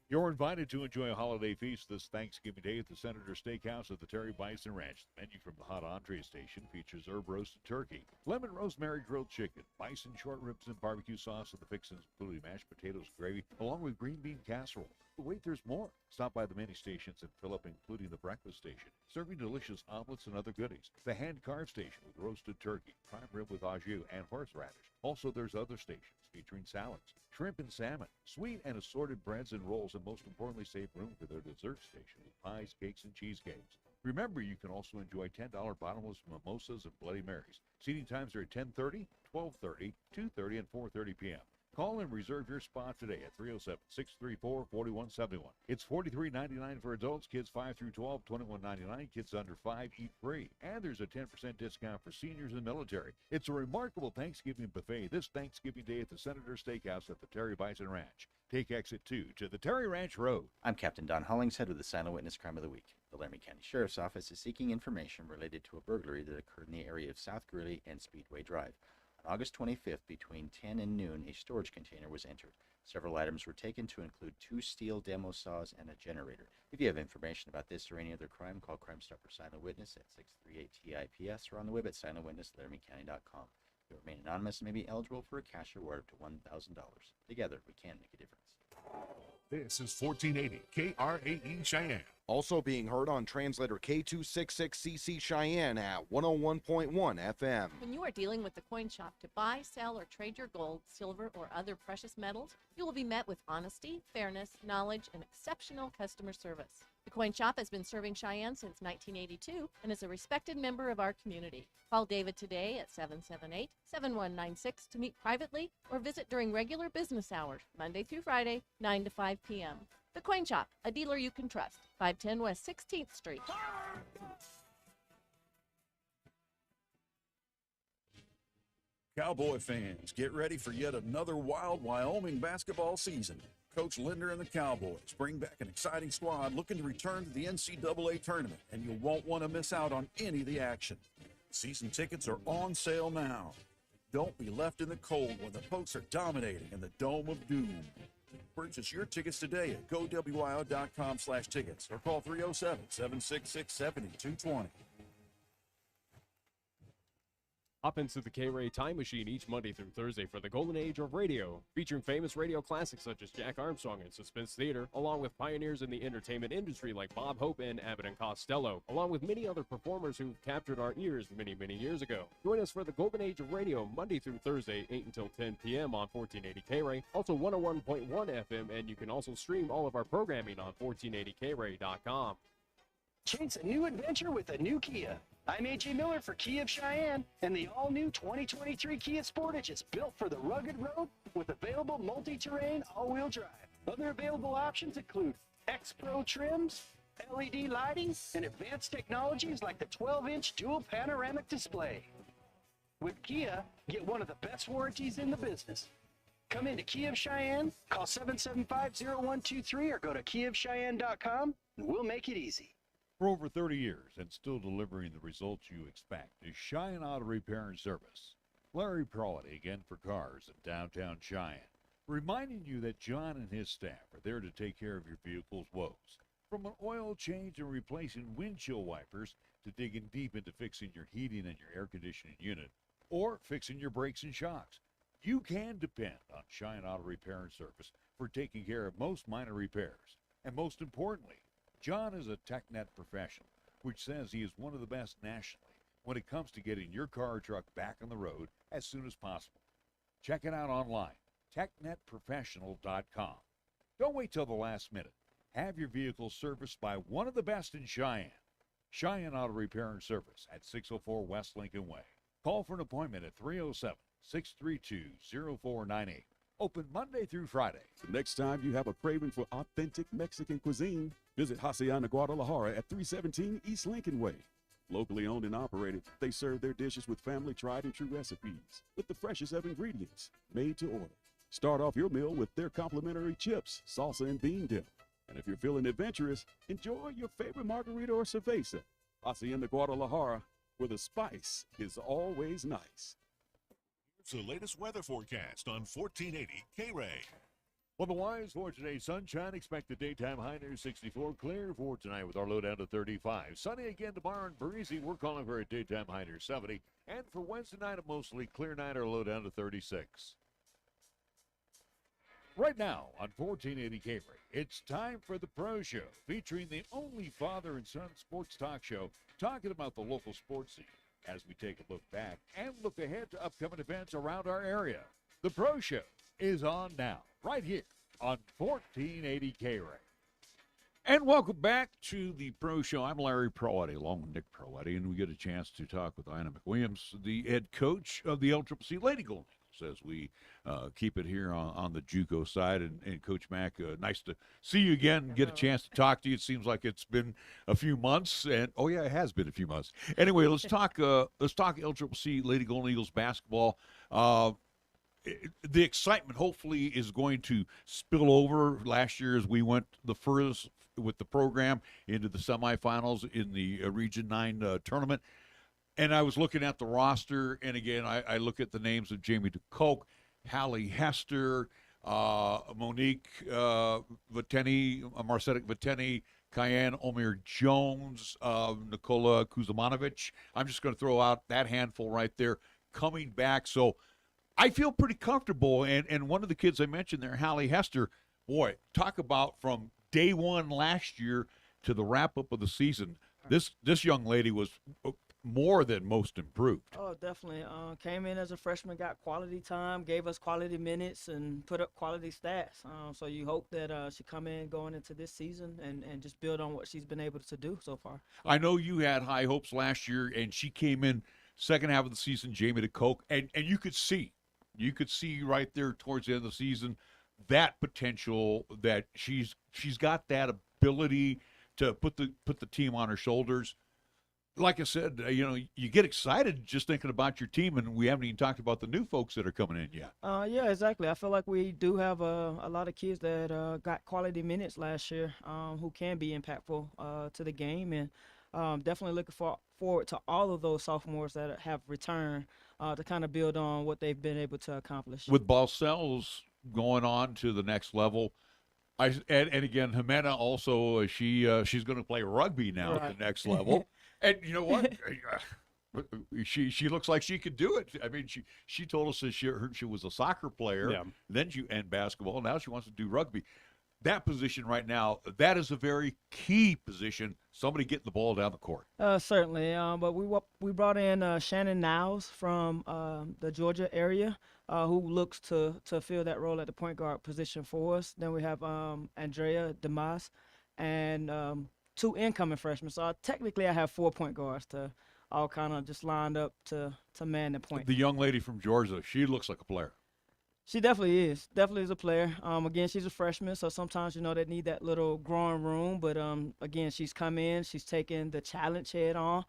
You're invited to enjoy a holiday feast this Thanksgiving Day at the Senator Steakhouse at the Terry Bison Ranch. The menu from the hot entree station features herb roasted turkey, lemon rosemary grilled chicken, bison short ribs and barbecue sauce, and the fixings including mashed potatoes, gravy, along with green bean casserole. But wait, there's more. Stop by the many stations and fill up, including the breakfast station, serving delicious omelets and other goodies. The hand-carved station with roasted turkey, prime rib with au jus, and horseradish. Also, there's other stations featuring salads, shrimp and salmon, sweet and assorted breads and rolls, and most importantly, save room for their dessert station with pies, cakes, and cheesecakes. Remember, you can also enjoy $10 bottomless mimosas and Bloody Marys. Seating times are at 10:30, 12:30, 2:30, and 4:30 p.m. Call and reserve your spot today at 307-634-4171. It's $43.99 for adults, kids 5 through 12, $21.99, kids under 5 eat free. And there's a 10% discount for seniors and military. It's a remarkable Thanksgiving buffet this Thanksgiving Day at the Senator Steakhouse at the Terry Bison Ranch. Take exit 2 to the Terry Ranch Road. I'm Captain Don Hollingshead with the Silent Witness Crime of the Week. The Laramie County Sheriff's Office is seeking information related to a burglary that occurred in the area of South Greeley and Speedway Drive. On August 25th, between 10 and noon, a storage container was entered. Several items were taken to include 2 steel demo saws and a generator. If you have information about this or any other crime, call Crime Stopper Silent Witness at 638-TIPS or on the web at silentwitnesslaramiecounty.com. You'll remain anonymous and may be eligible for a cash reward up to $1,000. Together, we can make a difference. This is 1480 KRAE Cheyenne. Also being heard on translator K266CC Cheyenne at 101.1 FM. When you are dealing with the coin shop to buy, sell, or trade your gold, silver, or other precious metals, you will be met with honesty, fairness, knowledge, and exceptional customer service. The coin shop has been serving Cheyenne since 1982 and is a respected member of our community. Call David today at 778-7196 to meet privately or visit during regular business hours, Monday through Friday, 9 to 5 p.m. The Coin Shop, a dealer you can trust. 510 West 16th Street. Cowboy fans, get ready for yet another wild Wyoming basketball season. Coach Linder and the Cowboys bring back an exciting squad looking to return to the NCAA tournament, and you won't want to miss out on any of the action. Season tickets are on sale now. Don't be left in the cold when the Pokes are dominating in the Dome of Doom. Purchase your tickets today at gowio.com/tickets or call 307-766-7220. Hop into the K-Ray Time Machine each Monday through Thursday for the golden age of radio, featuring famous radio classics such as Jack Armstrong and Suspense Theater, along with pioneers in the entertainment industry like Bob Hope and Abbott and Costello, along with many other performers who've captured our ears many, many years ago. Join us for the golden age of radio Monday through Thursday, 8 until 10 p.m. on 1480 K-Ray, also 101.1 FM, and you can also stream all of our programming on 1480kray.com. Chase a new adventure with a new Kia. I'm A.J. Miller for Kia of Cheyenne, and the all-new 2023 Kia Sportage is built for the rugged road with available multi-terrain all-wheel drive. Other available options include X-Pro trims, LED lighting, and advanced technologies like the 12-inch dual panoramic display. With Kia, get one of the best warranties in the business. Come into Kia of Cheyenne, call 775-0123 or go to kiaofcheyenne.com, and we'll make it easy. For over 30 years and still delivering the results you expect is Cheyenne Auto Repair and Service. Larry Proietti again for cars in downtown Cheyenne, reminding you that John and his staff are there to take care of your vehicle's woes. From an oil change and replacing windshield wipers to digging deep into fixing your heating and your air conditioning unit or fixing your brakes and shocks, you can depend on Cheyenne Auto Repair and Service for taking care of most minor repairs. And most importantly, John is a TechNet professional, which says he is one of the best nationally when it comes to getting your car or truck back on the road as soon as possible. Check it out online, technetprofessional.com. Don't wait till the last minute. Have your vehicle serviced by one of the best in Cheyenne. Cheyenne Auto Repair and Service at 604 West Lincoln Way. Call for an appointment at 307-632-0498. Open Monday through Friday. The next time you have a craving for authentic Mexican cuisine, visit Ayana Guadalajara at 317 East Lincoln Way. Locally owned and operated, they serve their dishes with family tried and true recipes with the freshest of ingredients, made to order. Start off your meal with their complimentary chips, salsa, and bean dip. And if you're feeling adventurous, enjoy your favorite margarita or cerveza. Hacienda Guadalajara, where the spice is always nice. It's the latest weather forecast on 1480 K-Ray. Otherwise, for today, sunshine, expect the daytime high near 64. Clear for tonight with our low down to 35. Sunny again tomorrow and breezy. We're calling for a daytime high near 70. And for Wednesday night, a mostly clear night or low down to 36. Right now on 1480 K-Ray, it's time for the Pro Show, featuring the only father and son sports talk show talking about the local sports scene as we take a look back and look ahead to upcoming events around our area. The Pro Show is on now, right here on 1480 K-Ray. And welcome back to the Pro Show. I'm Larry Proietti, along with Nick Proietti, and we get a chance to talk with Ayana McWilliams, the head coach of the LCCC Lady Golden Eagles, as we keep it here on the JUCO side. And Coach Mack, nice to see you again, get a chance to talk to you. It seems like it's been a few months, and oh yeah, it has been a few months. Anyway, let's talk LCCC Lady Golden Eagles basketball. The excitement hopefully is going to spill over. Last year, as we went the furthest with the program into the semifinals in the Region 9 tournament. And I was looking at the roster, and again, I look at the names of Jamie DeCoke, Hallie Hester, Monique Viteni, Marcetic Viteni, Cayenne Omir Jones, Nikola Kuzmanovic. I'm just going to throw out that handful right there coming back. So I feel pretty comfortable. And one of the kids I mentioned there, Hallie Hester, boy, talk about from day one last year to the wrap-up of the season. This young lady was more than most improved. Oh, definitely. Came in as a freshman, got quality time, gave us quality minutes, and put up quality stats. So you hope that she come in going into this season and just build on what she's been able to do so far. I know you had high hopes last year, and she came in second half of the season, Jamie DeCoke, and you could see right there towards the end of the season that potential, that she's got that ability to put the team on her shoulders. Like I said, you get excited just thinking about your team, and we haven't even talked about the new folks that are coming in yet. Yeah, exactly. I feel like we do have a lot of kids that got quality minutes last year who can be impactful to the game, and definitely looking forward to all of those sophomores that have returned to kind of build on what they've been able to accomplish. With Balcells going on to the next level, and again, Jimena also, she's going to play rugby now at the next level. And you know what? She looks like she could do it. I mean, she told us that she was a soccer player, then and basketball. Now she wants to do rugby. That position right now, that is a very key position. Somebody getting the ball down the court. Certainly. But we brought in Shannon Niles from the Georgia area, who looks to fill that role at the point guard position for us. Then we have Andrea Demas and two incoming freshmen. So technically I have 4 point guards to all kind of just lined up to man the point. The young lady from Georgia, she looks like a player. She definitely is. Definitely is a player. Again, she's a freshman, so sometimes, they need that little growing room. But, again, she's come in. She's taken the challenge head on.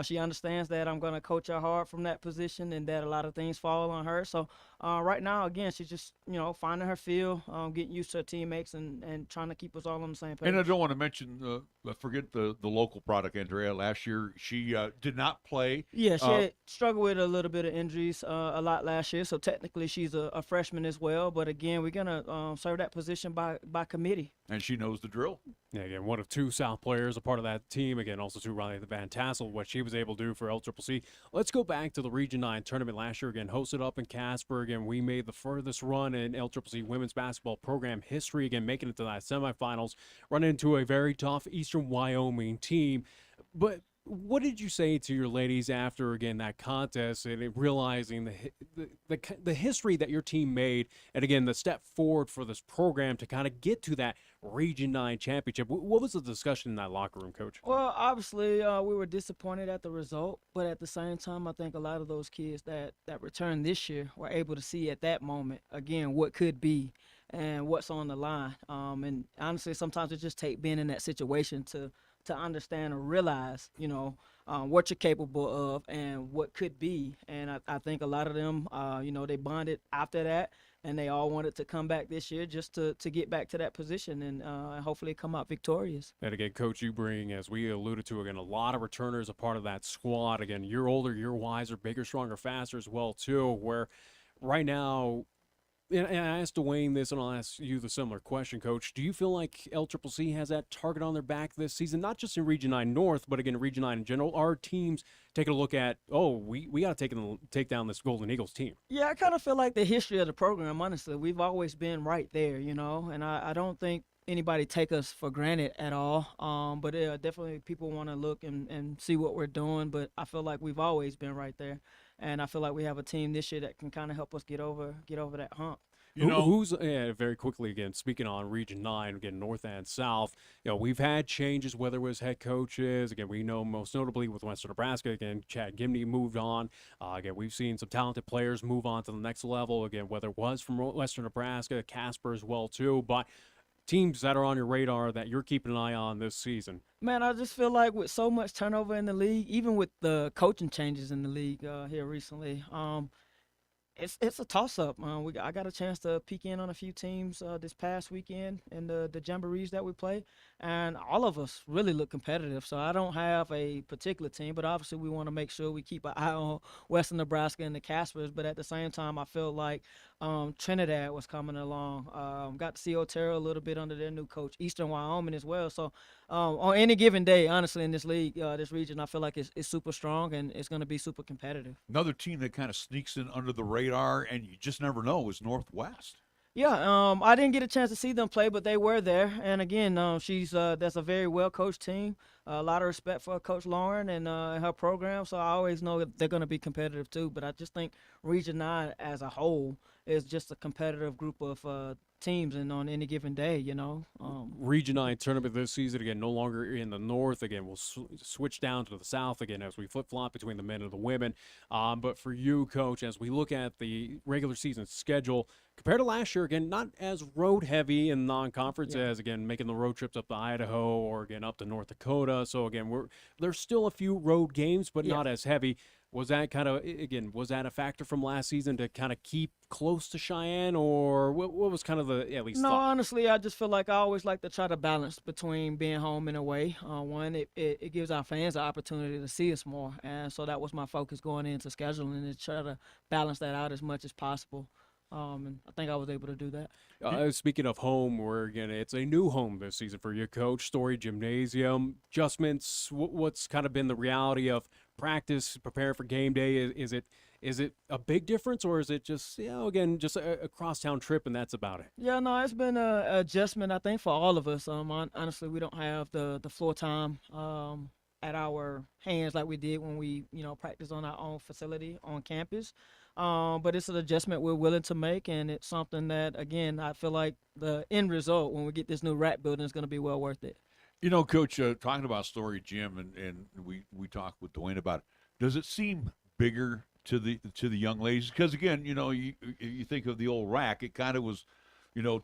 She understands that I'm going to coach her hard from that position and that a lot of things fall on her. So, right now, again, she's just, finding her feel, getting used to her teammates and trying to keep us all on the same page. And I don't want to mention, forget the local product, Andrea. Last year, she did not play. Yeah, she had struggled with a little bit of injuries a lot last year. So, technically, she's a freshman as well. But, again, we're going to serve that position by committee. And she knows the drill. Yeah, again, one of 2 South players, a part of that team. Again, also to Riley Van Tassel, what she was able to do for LCCC. Let's go back to the Region 9 tournament last year. Again, hosted up in Casper. Again, we made the furthest run in LCCC women's basketball program history. Again, making it to that semifinals, running into a very tough Eastern Wyoming team. But what did you say to your ladies after, again, that contest and realizing the history that your team made, and again, the step forward for this program to kind of get to that Region 9 championship? What was the discussion in that locker room, Coach? Well, obviously, we were disappointed at the result, but at the same time, I think a lot of those kids that returned this year were able to see at that moment, again, what could be and what's on the line. And honestly, sometimes it just takes being in that situation to understand or realize, what you're capable of and what could be. And I think a lot of them, they bonded after that, and they all wanted to come back this year just to get back to that position and hopefully come out victorious. And again, Coach, you bring, as we alluded to, again, a lot of returners a part of that squad. Again, you're older, you're wiser, bigger, stronger, faster as well, too, where right now, and I asked DeWayne this, and I'll ask you the similar question, Coach. Do you feel like LCCC has that target on their back this season, not just in Region 9 North, but again, Region 9 in general? Are teams taking a look at, we got to take down this Golden Eagles team? Yeah, I kind of feel like the history of the program, honestly, we've always been right there, you know, and I don't think anybody take us for granted at all. But definitely people want to look and see what we're doing, but I feel like we've always been right there. And I feel like we have a team this year that can kind of help us get over that hump. Who's very quickly, again, speaking on Region 9, again, North and South, we've had changes, whether it was head coaches. Again, we know most notably with Western Nebraska, again, Chad Gimney moved on. Again, we've seen some talented players move on to the next level, again, whether it was from Western Nebraska, Casper as well, too. But teams that are on your radar that you're keeping an eye on this season? Man, I just feel like with so much turnover in the league, even with the coaching changes in the league here recently, it's a toss-up. I got a chance to peek in on a few teams this past weekend in the jamborees that we play, and all of us really look competitive. So I don't have a particular team, but obviously we want to make sure we keep an eye on Western Nebraska and the Caspers. But at the same time, I feel like Trinidad was coming along. Got to see Otero a little bit under their new coach, Eastern Wyoming as well. So on any given day, honestly, in this league, this region, I feel like it's super strong and it's going to be super competitive. Another team that kind of sneaks in under the radar and you just never know is Northwest. Yeah, I didn't get a chance to see them play, but they were there. And again, that's a very well-coached team. A lot of respect for Coach Lauren and her program, so I always know that they're going to be competitive too. But I just think Region 9 as a whole is just a competitive group of teams, and on any given day, Region 9 tournament this season, again, no longer in the north. Again, we'll switch down to the south again as we flip-flop between the men and the women. But for you, Coach, as we look at the regular season schedule, compared to last year, again, not as road-heavy in non-conference as, again, making the road trips up to Idaho or, again, up to North Dakota. So, again, there's still a few road games, but not as heavy. Was that was that a factor from last season to kind of keep close to Cheyenne, or what was kind of the, at least, No, thought? honestly, I just feel like I always like to try to balance between being home and away. One, it gives our fans the opportunity to see us more, and so that was my focus going into scheduling, to try to balance that out as much as possible. And I think I was able to do that. Speaking of home, again, it's a new home this season for you, Coach. Story Gymnasium. Adjustments, what's kind of been the reality of practice, prepare for game day? Is it a big difference, or is it just, again, just a crosstown trip and that's about it? Yeah, no, it's been an adjustment, I think, for all of us. Honestly, we don't have the floor time at our hands like we did when we, practiced on our own facility on campus. But it's an adjustment we're willing to make, and it's something that, again, I feel like the end result when we get this new rack building is going to be well worth it. Coach, talking about Story Gym, and we talked with DeWayne about it. Does it seem bigger to the young ladies? Because again, you think of the old rack, it kind of was,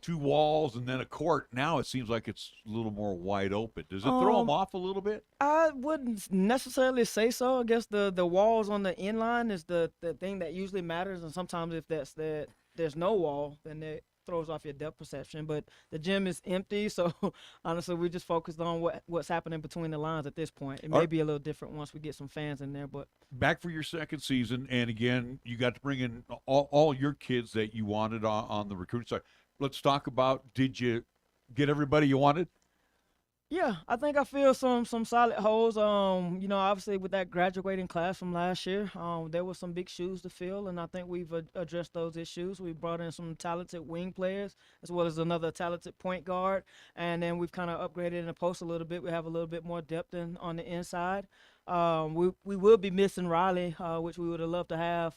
two walls and then a court. Now it seems like it's a little more wide open. Does it throw them off a little bit? I wouldn't necessarily say so. I guess the walls on the inline is the thing that usually matters, and sometimes if there's no wall, then it throws off your depth perception. But the gym is empty, so honestly, we just focused on what's happening between the lines at this point. It may be a little different once we get some fans in there. But back for your second season, and again, you got to bring in all your kids that you wanted on the recruiting side. Let's talk about, did you get everybody you wanted? Yeah, I think I feel some solid holes. Obviously with that graduating class from last year, there were some big shoes to fill, and I think we've addressed those issues. We brought in some talented wing players as well as another talented point guard, and then we've kind of upgraded in the post a little bit. We have a little bit more depth on the inside. We will be missing Riley, which we would have loved to have,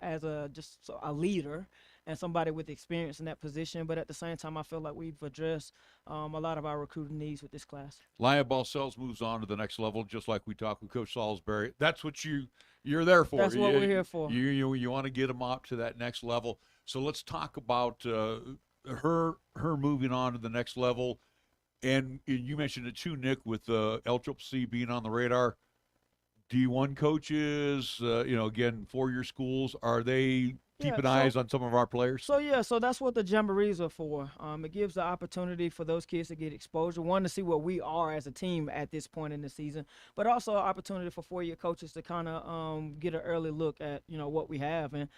as just a leader and somebody with experience in that position. But at the same time, I feel like we've addressed a lot of our recruiting needs with this class. Laya Balcells moves on to the next level, just like we talked with Coach Saulsberry. That's what you're there for. That's what we're here for. You want to get them up to that next level. So let's talk about her moving on to the next level. And you mentioned it too, Nick, with LCCC being on the radar. D1 coaches, again, 4-year schools, are they keeping eyes on some of our players? So that's what the jamborees are for. It gives the opportunity for those kids to get exposure, one, to see what we are as a team at this point in the season, but also an opportunity for four-year coaches to kind of get an early look at what we have, and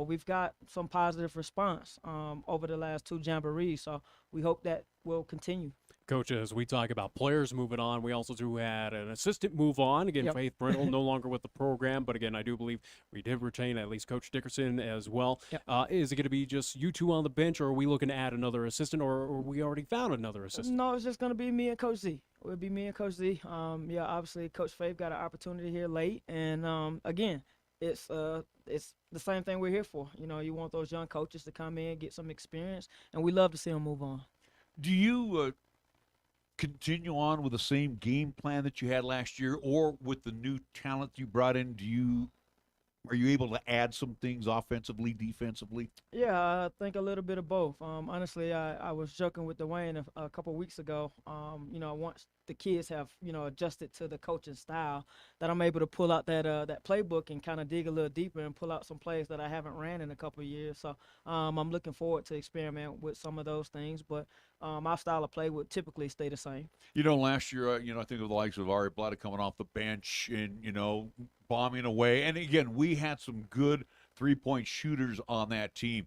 we've got some positive response over the last two jamborees. So we hope that will continue. Coach, as we talk about players moving on, we also do had an assistant move on. Again, Faith Brindle no longer with the program, but again, I do believe we did retain at least Coach Dickerson as well. Is it going to be just you two on the bench, or are we looking to add another assistant, or we already found another assistant? No, it's just going to be me and Coach Z. It'll be me and Coach Z. Obviously, Coach Faith got an opportunity here late, and again, it's the same thing we're here for. You want those young coaches to come in, get some experience, and we love to see them move on. Do you continue on with the same game plan that you had last year, or with the new talent you brought in, are you able to add some things offensively, defensively? Yeah, I think a little bit of both. Honestly, I was joking with DeWayne a couple of weeks ago. Once the kids have adjusted to the coaching style, that I'm able to pull out that playbook and kind of dig a little deeper and pull out some plays that I haven't ran in a couple of years. So I'm looking forward to experiment with some of those things, but my style of play would typically stay the same. Last year, I think of the likes of Ari Blatta coming off the bench and bombing away. And again, we had some good three-point shooters on that team.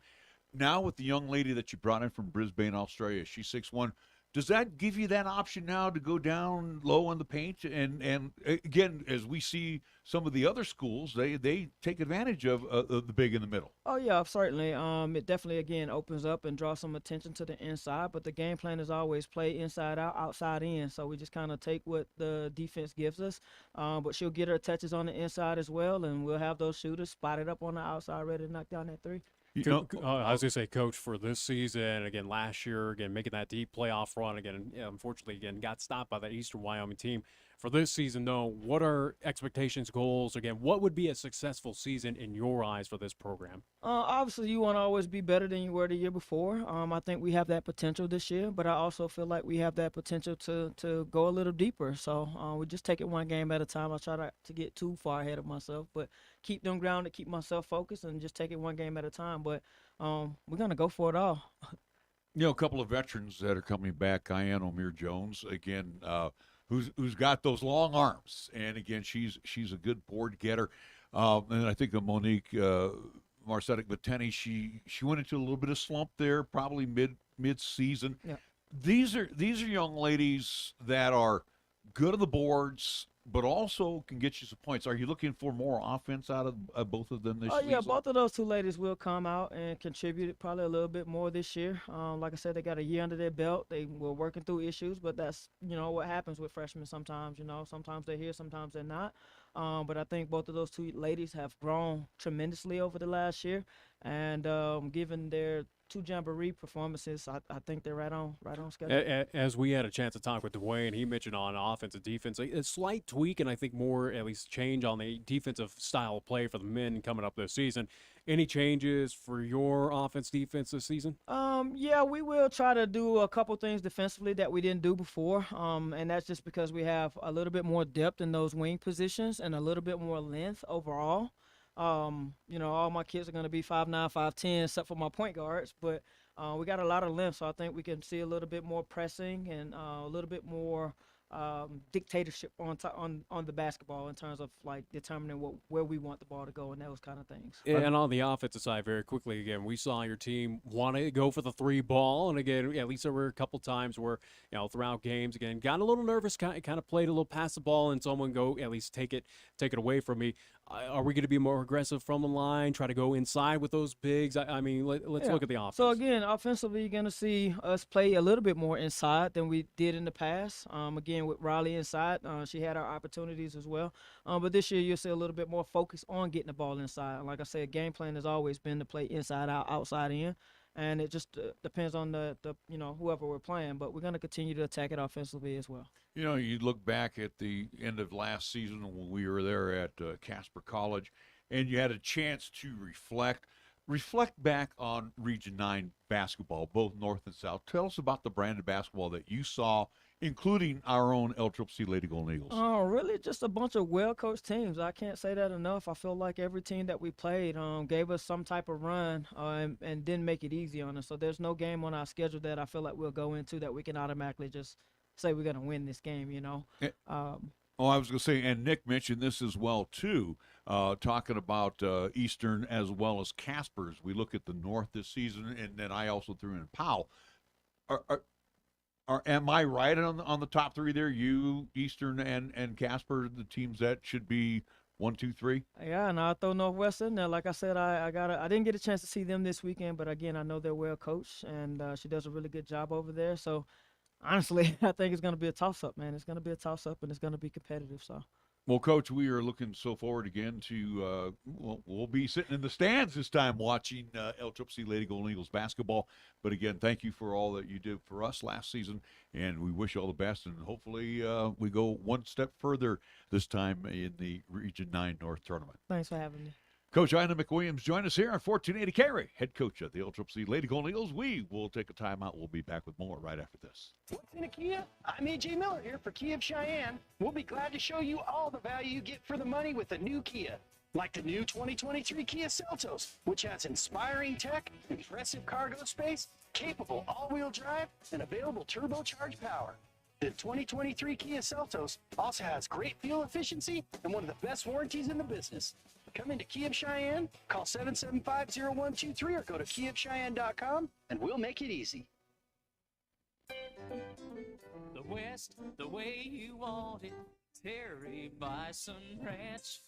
Now with the young lady that you brought in from Brisbane, Australia, she's 6'1". Does that give you that option now to go down low in the paint? And again, as we see some of the other schools, they take advantage of the big in the middle. Oh, yeah, certainly. It definitely, again, opens up and draws some attention to the inside. But the game plan is always play inside out, outside in. So we just kind of take what the defense gives us. But she'll get her touches on the inside as well, and we'll have those shooters spotted up on the outside ready to knock down that three. I was going to say, Coach, for this season, again, last year, again, making that deep playoff run, again, unfortunately, again, got stopped by that Eastern Wyoming team. For this season, though, what are expectations, goals? Again, what would be a successful season in your eyes for this program? Obviously, you want to always be better than you were the year before. I think we have that potential this year, but I also feel like we have that potential to go a little deeper. So we just take it one game at a time. I try not to get too far ahead of myself, but keep them grounded, keep myself focused, and just take it one game at a time. But we're going to go for it all. A couple of veterans that are coming back, Ayana O'Meara Jones, again, who's got those long arms, and again, she's a good board getter. And I think of Monique Marcetic-Bateni, she went into a little bit of slump there, probably mid-season. Yeah. These are young ladies that are good on the boards, but also can get you some points. Are you looking for more offense out of both of them this season? Yeah, both of those two ladies will come out and contribute probably a little bit more this year. Like I said, they got a year under their belt. They were working through issues, but that's, what happens with freshmen sometimes. Sometimes they're here, sometimes they're not. But I think both of those two ladies have grown tremendously over the last year. And given their two jamboree performances, I think they're right on schedule. As we had a chance to talk with DeWayne, he mentioned on offense and defense a slight tweak, and I think more at least change on the defensive style of play for the men coming up this season. Any changes for your offense defense this season? Yeah, we will try to do a couple things defensively that we didn't do before, and that's just because we have a little bit more depth in those wing positions and a little bit more length overall. All my kids are going to be 5'9", 5'10", except for my point guards, but we got a lot of length, so I think we can see a little bit more pressing and a little bit more dictatorship on the basketball in terms of like determining where we want the ball to go and those kind of things. And on the offensive side, very quickly, again, we saw your team want to go for the three ball, and again, at least there were a couple times where throughout games, again, got a little nervous, kind of played a little pass the ball, and someone go at least take it away from me. Are we going to be more aggressive from the line, try to go inside with those bigs? I mean, let's look at the offense. So, again, offensively, you're going to see us play a little bit more inside than we did in the past. Again, with Riley inside, she had our opportunities as well. But this year, you'll see a little bit more focus on getting the ball inside. Like I said, game plan has always been to play inside out, outside in. And it just depends on the whoever we're playing. But we're going to continue to attack it offensively as well. You look back at the end of last season when we were there at Casper College, and you had a chance to reflect back on Region 9 basketball, both North and South. Tell us about the brand of basketball that you saw including our own LCCC Lady Golden Eagles? Oh, really? Just a bunch of well-coached teams. I can't say that enough. I feel like every team that we played gave us some type of run and didn't make it easy on us. So there's no game on our schedule that I feel like we'll go into that we can automatically just say we're going to win this game, you know. I was going to say, and Nick mentioned this as well, too, talking about Eastern as well as Casper's. We look at the North this season, and then I also threw in Powell. Am I right on the top three there? You, Eastern, and Casper, the teams that should be 1, 2, 3? Yeah, and I'll throw Northwest in there. Like I said, I didn't get a chance to see them this weekend, but again, I know they're well coached, and she does a really good job over there. So honestly, I think it's going to be a toss-up, man. It's going to be a toss-up, and it's going to be competitive. So. Well, Coach, we are looking so forward again to we'll be sitting in the stands this time watching LCCC Lady Golden Eagles basketball. But again, thank you for all that you did for us last season, and we wish you all the best. And hopefully we go one step further this time in the Region 9 North Tournament. Thanks for having me. Coach Ayana McWilliams join us here on 1480 K-Ray, head coach of the LCCC Lady Golden Eagles. We will take a timeout. We'll be back with more right after this. What's in a Kia? I'm A.J. Miller here for Kia of Cheyenne. We'll be glad to show you all the value you get for the money with a new Kia. Like the new 2023 Kia Seltos, which has inspiring tech, impressive cargo space, capable all-wheel drive, and available turbocharged power. The 2023 Kia Seltos also has great fuel efficiency and one of the best warranties in the business. Come into Kia of Cheyenne, call 775-0123 or go to KiaofCheyenne.com, and we'll make it easy. The West, the way you want it, Terry Bison Ranch.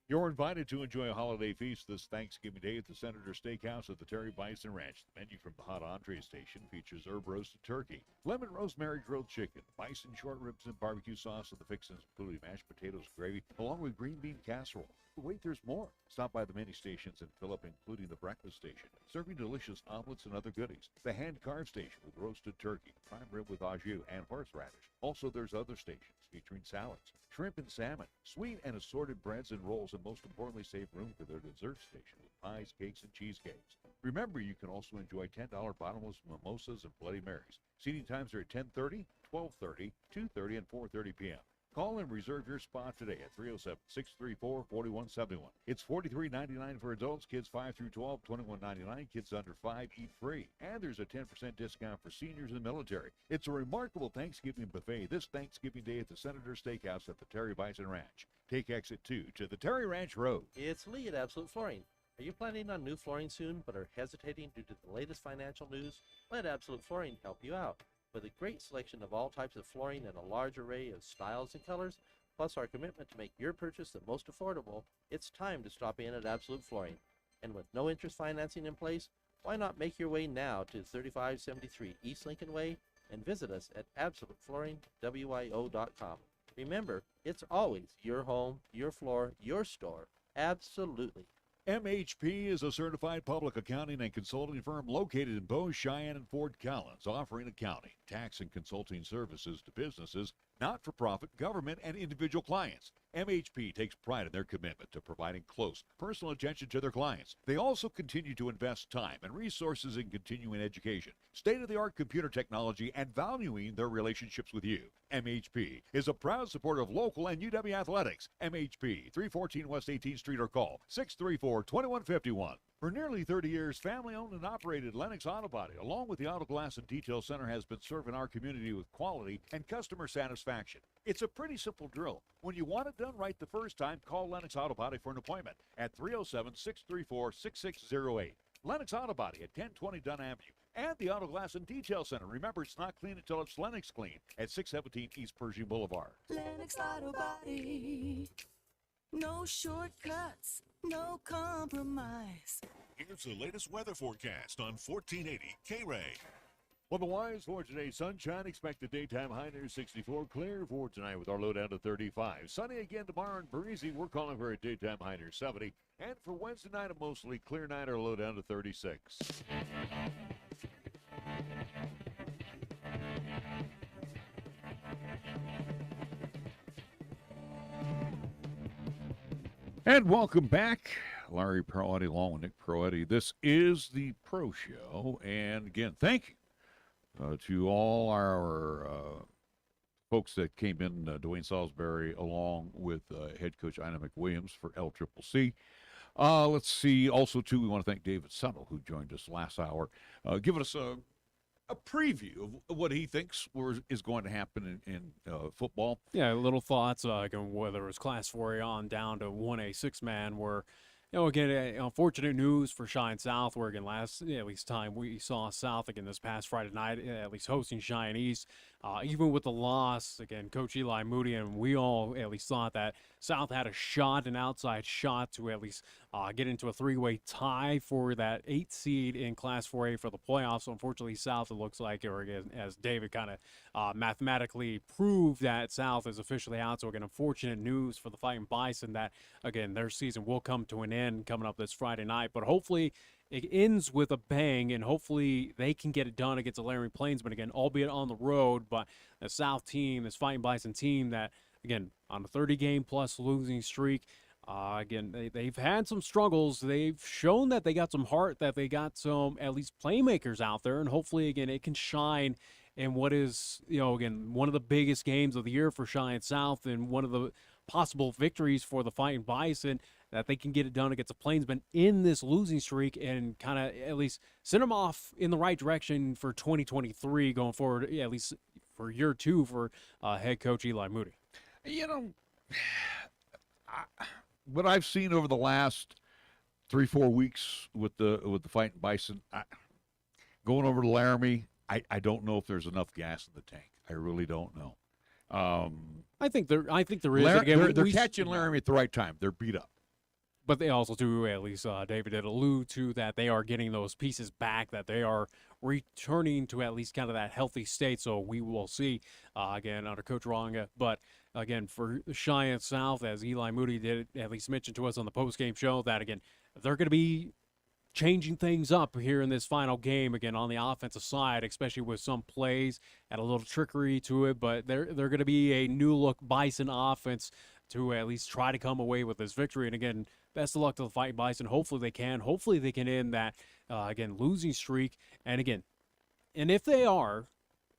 You're invited to enjoy a holiday feast this Thanksgiving Day at the Senator Steakhouse at the Terry Bison Ranch. The menu from the hot entree station features herb roasted turkey, lemon rosemary grilled chicken, bison short ribs and barbecue sauce with the fixings including mashed potatoes, gravy, along with green bean casserole. But wait, there's more. Stop by the many stations and fill up, including the breakfast station, serving delicious omelets and other goodies. The hand-carved station with roasted turkey, prime rib with au jus, and horseradish. Also, there's other stations featuring salads, shrimp and salmon, sweet and assorted breads and rolls, and most importantly, save room for their dessert station with pies, cakes, and cheesecakes. Remember, you can also enjoy $10 bottomless mimosas and Bloody Marys. Seating times are at 10:30, 12:30, 2:30, and 4:30 p.m. Call and reserve your spot today at 307-634-4171. It's $43.99 for adults, kids 5 through 12, $21.99, kids under 5 eat free. And there's a 10% discount for seniors in the military. It's a remarkable Thanksgiving buffet this Thanksgiving Day at the Senator Steakhouse at the Terry Bison Ranch. Take exit 2 to the Terry Ranch Road. It's Lee at Absolute Flooring. Are you planning on new flooring soon but are hesitating due to the latest financial news? Let Absolute Flooring help you out. With a great selection of all types of flooring and a large array of styles and colors, plus our commitment to make your purchase the most affordable, it's time to stop in at Absolute Flooring. And with no interest financing in place, why not make your way now to 3573 East Lincoln Way and visit us at AbsoluteFlooringWIO.com. Remember, it's always your home, your floor, your store. Absolutely. MHP is a certified public accounting and consulting firm located in Bow, Cheyenne, and Fort Collins, offering accounting, tax, and consulting services to businesses, not-for-profit, government, and individual clients. MHP takes pride in their commitment to providing close, personal attention to their clients. They also continue to invest time and resources in continuing education, state-of-the-art computer technology, and valuing their relationships with you. MHP is a proud supporter of local and UW athletics. MHP, 314 West 18th Street, or call 634-2151. For nearly 30 years, family-owned and operated Lennox Auto Body, along with the Auto Glass and Detail Center, has been serving our community with quality and customer satisfaction. It's a pretty simple drill. When you want it done right the first time, call Lennox Auto Body for an appointment at 307-634-6608. Lennox Auto Body at 1020 Dunn Avenue. And the Auto Glass and Detail Center. Remember, it's not clean until it's Lennox clean at 617 East Pershing Boulevard. Lennox Auto Body. No shortcuts, no compromise. Here's the latest weather forecast on 1480 K-Ray. Weather-wise for today, sunshine, expect a daytime high near 64. Clear for tonight with our low down to 35. Sunny again tomorrow and breezy. We're calling for a daytime high near 70. And for Wednesday night, a mostly clear night, or low down to 36. And welcome back. Larry Proietti along with Nick Proietti. This is the Pro Show. And again, thank you to all our folks that came in, DeWayne Saulsberry, along with head coach Ayana McWilliams for LCCC. Let's see. Also, too, we want to thank David Settle, who joined us last hour, giving us a preview of what he thinks is going to happen in football. Yeah, little thoughts, whether it was Class 4A on down to 1A 6-man, where, again, unfortunate news for Cheyenne South, where, again, at least time we saw South, again, this past Friday night, at least hosting Cheyenne East. Even with the loss, again, Coach Eli Moody and we all at least thought that South had a shot, an outside shot to at least get into a three-way tie for that 8th seed in Class 4A for the playoffs. So unfortunately, South, it looks like, or again, as David kind of mathematically proved, that South is officially out. So again, unfortunate news for the Fighting Bison that, again, their season will come to an end coming up this Friday night. But hopefully it ends with a bang, and hopefully they can get it done against the Laramie Plainsmen again, albeit on the road. But the South team, this Fighting Bison team that, again, on a 30-game-plus losing streak, again, they've had some struggles. They've shown that they got some heart, that they got some, at least, playmakers out there, and hopefully, again, it can shine in what is, again, one of the biggest games of the year for Cheyenne South and one of the possible victories for the Fighting Bison, that they can get it done against the Plainsmen in this losing streak and kind of at least send them off in the right direction for 2023 going forward, at least for year 2 for head coach Eli Moody. What I've seen over the last 3-4 weeks with the Fighting Bison, going over to Laramie, I don't know if there's enough gas in the tank. I really don't know. I think there is. Again, they're catching Laramie at the right time. They're beat up. But they also do, at least David did allude to, that they are getting those pieces back, that they are returning to at least kind of that healthy state. So we will see, again, under Coach Ronga. But, again, for Cheyenne South, as Eli Moody did at least mention to us on the postgame show, that, again, they're going to be changing things up here in this final game, again, on the offensive side, especially with some plays, add a little trickery to it. But they're going to be a new-look Bison offense to at least try to come away with this victory. And, again, best of luck to the Fighting Bison. Hopefully they can. Hopefully they can end that, again, losing streak. And, again, and if they are,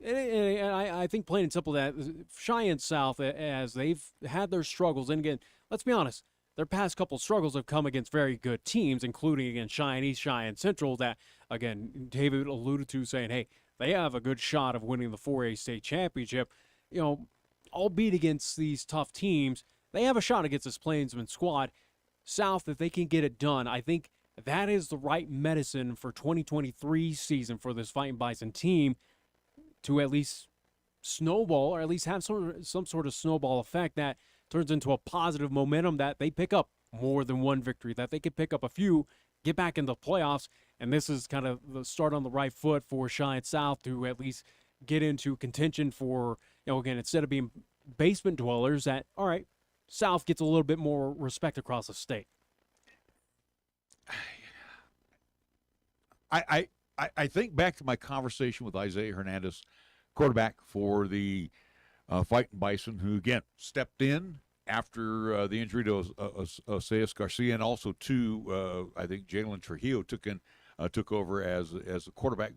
and I think plain and simple that Cheyenne South, as they've had their struggles, and, again, let's be honest, their past couple struggles have come against very good teams, including against Cheyenne East, Cheyenne Central, that, again, David alluded to, saying, hey, they have a good shot of winning the 4A state championship. Albeit against these tough teams, they have a shot against this Plainsman squad. South, if they can get it done, I think that is the right medicine for 2023 season for this Fighting Bison team to at least snowball, or at least have some sort of snowball effect that turns into a positive momentum, that they pick up more than one victory, that they could pick up a few, get back in the playoffs, and this is kind of the start on the right foot for Cheyenne South to at least get into contention for, again, instead of being basement dwellers, that, all right, South gets a little bit more respect across the state. I think back to my conversation with Isaiah Hernandez, quarterback for the Fighting Bison, who, again, stepped in after the injury to Oseas Garcia, and also, too, I think Jalen Trujillo took over as a quarterback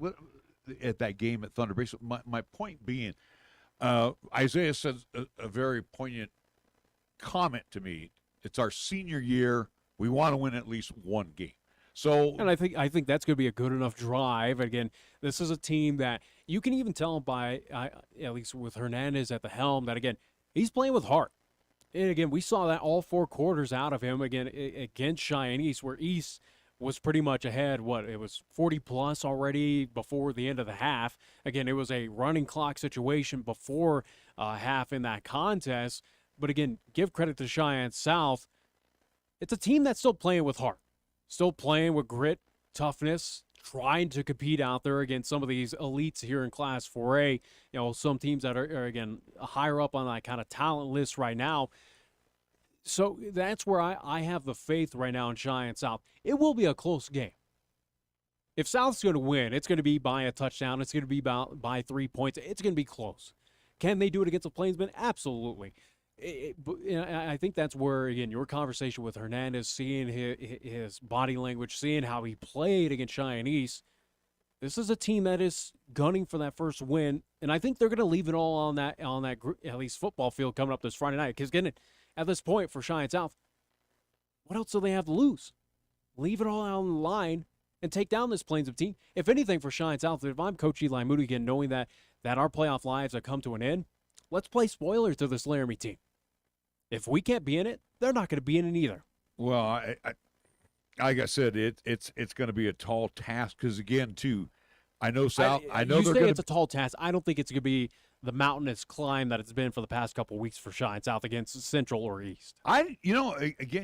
at that game at Thunder Bay. So my point being, Isaiah says a very poignant comment to me. It's our senior year. We want to win at least one game. So, and I think that's going to be a good enough drive. Again, this is a team that you can even tell by, at least with Hernandez at the helm, that, again, he's playing with heart. And, again, we saw that all 4 quarters out of him, again, against Cheyenne East, where East was pretty much ahead. It was 40-plus already before the end of the half. Again, it was a running clock situation before half in that contest. But, again, give credit to Cheyenne South. It's a team that's still playing with heart, still playing with grit, toughness, trying to compete out there against some of these elites here in Class 4A. Some teams that are again, higher up on that kind of talent list right now. So that's where I have the faith right now in Cheyenne South. It will be a close game. If South's going to win, it's going to be by a touchdown. It's going to be by 3 points. It's going to be close. Can they do it against the Plainsmen? Absolutely. I think that's where, again, your conversation with Hernandez, seeing his body language, seeing how he played against Cheyenne East, This is a team that is gunning for that first win, and I think they're going to leave it all on that at least football field coming up this Friday night. Because again, at this point for Cheyenne South, what else do they have to lose? Leave it all out on the line and take down this Plains of team. If anything, for Cheyenne South, if I'm Coach Eli Moody again, knowing that our playoff lives have come to an end, let's play spoilers to this Laramie team. If we can't be in it, they're not going to be in it either. Well, I like I said, it's going to be a tall task because again, too, I know South. I know they're going it's a tall task. I don't think it's going to be the mountainous climb that it's been for the past couple of weeks for Cheyenne South against Central or East. Again,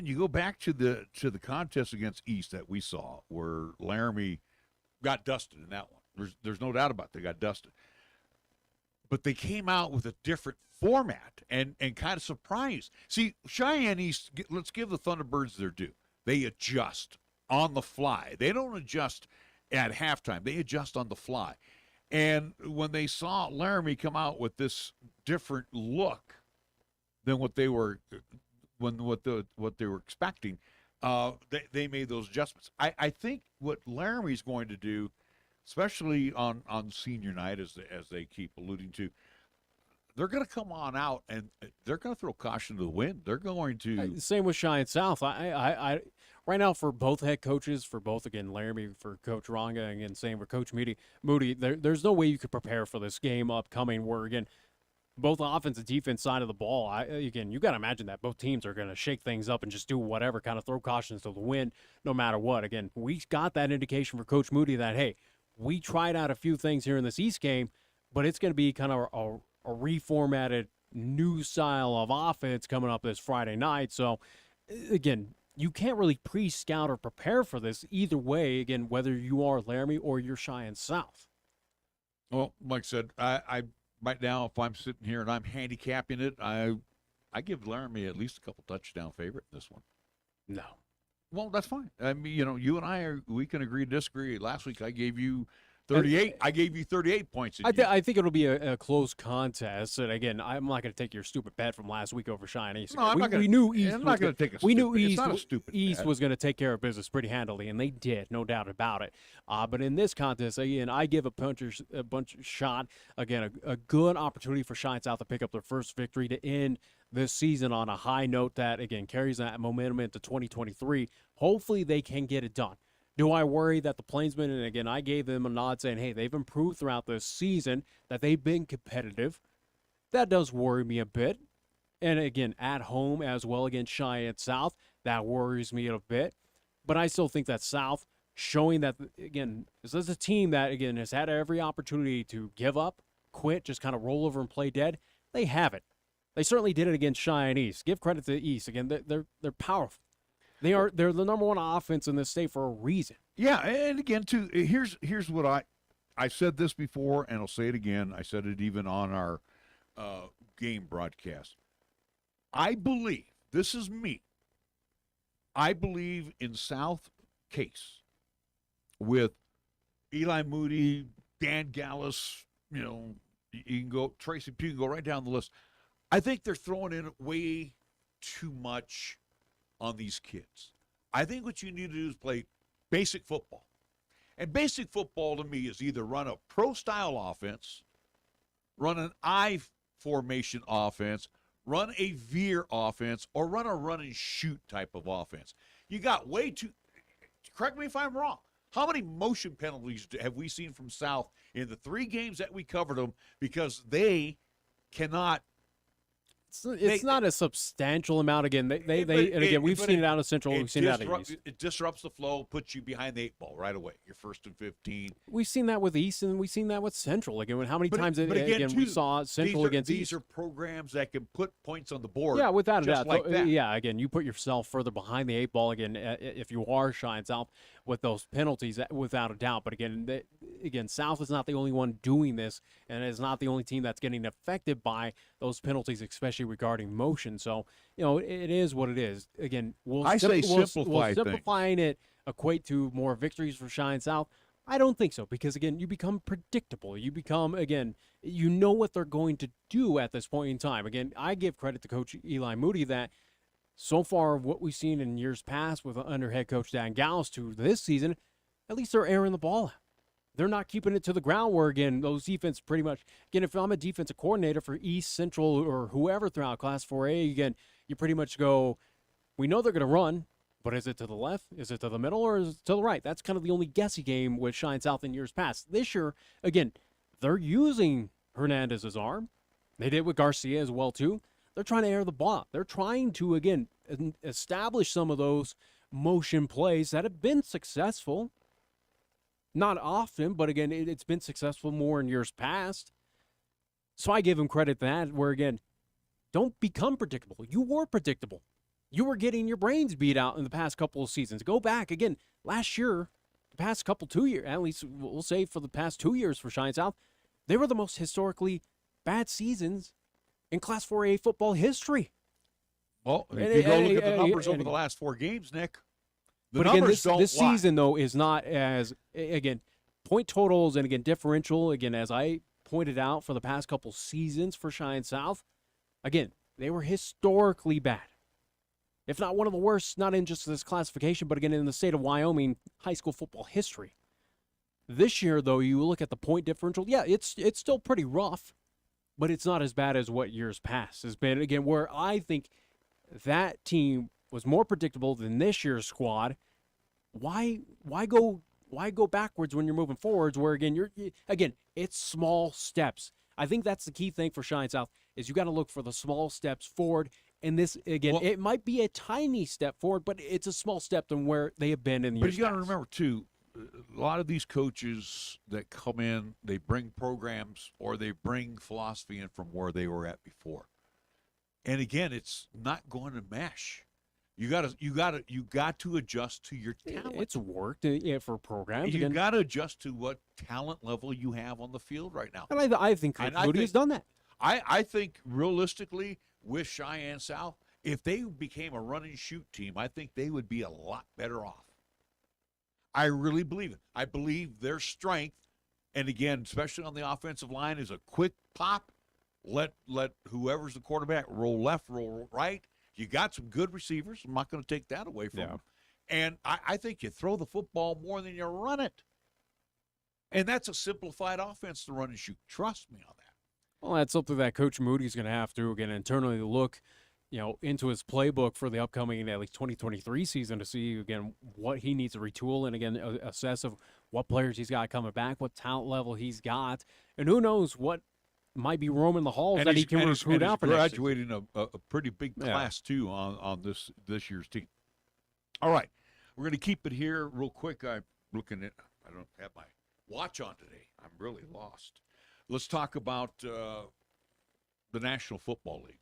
you go back to the contest against East that we saw where Laramie got dusted in that one. There's no doubt about it. They got dusted. But they came out with a different format and kind of surprised. See, Cheyenne East, let's give the Thunderbirds their due. They adjust on the fly. They don't adjust at halftime. They adjust on the fly. And when they saw Laramie come out with this different look than what they were what they were expecting, they made those adjustments. I think what Laramie's going to do, especially on senior night, as they keep alluding to, they're going to come on out and they're going to throw caution to the wind. They're going to same with Cheyenne South. I right now for both head coaches, for both again Laramie, for Coach Ronga, and again same with Coach Moody. There's no way you could prepare for this game upcoming. Where again, both offense and defense side of the ball. You got to imagine that both teams are going to shake things up and just do whatever, kind of throw cautions to the wind, no matter what. Again, we got that indication for Coach Moody that hey, we tried out a few things here in this East game, but it's going to be kind of a reformatted new style of offense coming up this Friday night. So, again, you can't really pre-scout or prepare for this either way, again, whether you are Laramie or you're Cheyenne South. Well, like I said, I right now, if I'm sitting here and I'm handicapping it, I give Laramie at least a couple touchdown favorite in this one. No. Well, that's fine. I mean, you and we can agree to disagree. Last week I gave you 38. I gave you 38 points. I think it'll be a close contest. And again, I'm not going to take your stupid bet from last week over Cheyenne East. No, we knew East. I'm not going to take a stupid. We knew It's not a stupid East bet. was going to take care of business pretty handily, and they did, no doubt about it. But in this contest, again, I give a bunch shot. Again, a good opportunity for Cheyenne South to pick up their first victory to end this season on a high note that again carries that momentum into 2023. Hopefully, they can get it done. Do I worry that the Plainsmen, and again, I gave them a nod saying, hey, they've improved throughout this season, that they've been competitive. That does worry me a bit. And again, at home as well against Cheyenne South, that worries me a bit. But I still think that South, showing that, again, this is a team that, again, has had every opportunity to give up, quit, just kind of roll over and play dead. They have it. They certainly did it against Cheyenne East. Give credit to the East. Again, they're powerful. They're the number one offense in this state for a reason. Yeah, and again, too, here's what I said this before, and I'll say it again. I said it even on our game broadcast. I believe, this is me, I believe in South case with Eli Moody, Dan Gallus, you can go, Tracy Pugh, you can go right down the list. I think they're throwing in way too much on these kids. I think what you need to do is play basic football. And basic football to me is either run a pro-style offense, run an I formation offense, run a veer offense, or run a run-and-shoot type of offense. You got way too – correct me if I'm wrong. How many motion penalties have we seen from South in the 3 games that we covered them because they cannot – It's not a substantial amount. Again, we've seen it out of Central. We've seen it out of East. It disrupts the flow, puts you behind the 8 ball right away. You're 1st and 15. We've seen that with East, and we've seen that with Central. Again, how many times we saw Central against East? These are programs that can put points on the board. Yeah, without a doubt. Like that. Yeah, again, you put yourself further behind the 8 ball. Again, if you are Cheyenne South with those penalties, without a doubt. But again, South is not the only one doing this, and it's not the only team that's getting affected by those penalties, especially regarding motion. So, it is what it is. Again, will simplifying it equate to more victories for Cheyenne South? I don't think so, because again, you become predictable. You become, again, you know what they're going to do at this point in time. Again, I give credit to Coach Eli Moody that so far what we've seen in years past with under head coach Dan Gallus to this season, at least they're airing the ball out. they're not keeping it to the ground where, again, those defense pretty much, again, if I'm a defensive coordinator for East, Central, or whoever throughout Class 4A, again, you pretty much go, we know they're going to run, but is it to the left? Is it to the middle? Or is it to the right? That's kind of the only guessing game with Cheyenne South in years past. This year, again, they're using Hernandez's arm. They did with Garcia as well, too. They're trying to air the ball. They're trying to, again, establish some of those motion plays that have been successful. Not often, but again, it's been successful more in years past. So I give him credit to that, where, again, don't become predictable. You were predictable. You were getting your brains beat out in the past couple of seasons. Go back, again, last year, the past 2 years, at least we'll say for the past 2 years for Cheyenne South, they were the most historically bad seasons in Class 4A football history. Well, if you go look at the numbers over the last 4 games, Nick, the numbers don't lie. This season, though, is not as, again, point totals and, again, differential, again, as I pointed out for the past couple seasons for Cheyenne South, again, they were historically bad. If not one of the worst, not in just this classification, but, again, in the state of Wyoming high school football history. This year, though, you look at the point differential, yeah, it's still pretty rough, but it's not as bad as what years past has been. Again, where I think that team was more predictable than this year's squad. Why go backwards when you're moving forwards? Where again, it's small steps. I think that's the key thing for Cheyenne South is you got to look for the small steps forward. And this again, it might be a tiny step forward, but it's a small step than where they have been in the years But you got to remember too, a lot of these coaches that come in, they bring programs or they bring philosophy in from where they were at before. And again, it's not going to mesh. You got to adjust to your talent. It's worked for programs. You got to adjust to what talent level you have on the field right now. And I think Moody has done that. I think realistically with Cheyenne South, if they became a run and shoot team, I think they would be a lot better off. I really believe it. I believe their strength, and again, especially on the offensive line, is a quick pop. Let whoever's the quarterback roll left, roll right. You got some good receivers. I'm not going to take that away from them. And I think you throw the football more than you run it. And that's a simplified offense to run and shoot. Trust me on that. Well, that's something that Coach Moody's going to have to, again, internally look, into his playbook for the upcoming, at least 2023 season to see, again, what he needs to retool and, again, assess of what players he's got coming back, what talent level he's got, and who knows what might be roaming the halls that he can recruit out for next season. Graduating a pretty big class, too, on this year's team. All right. We're going to keep it here real quick. I'm looking at – I don't have my watch on today. I'm really lost. Let's talk about the National Football League.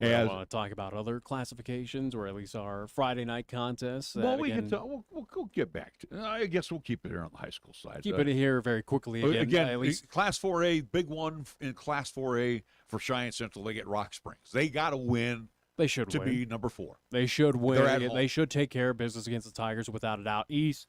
We want to talk about other classifications, or at least our Friday night contests. Well, we'll get back to. I guess we'll keep it here on the high school side. Keep it here very quickly again. At least Class 4A, big one in Class 4A for Cheyenne Central. They get Rock Springs. They got to win. They should to be number 4. They should win. They should take care of business against the Tigers without a doubt. East,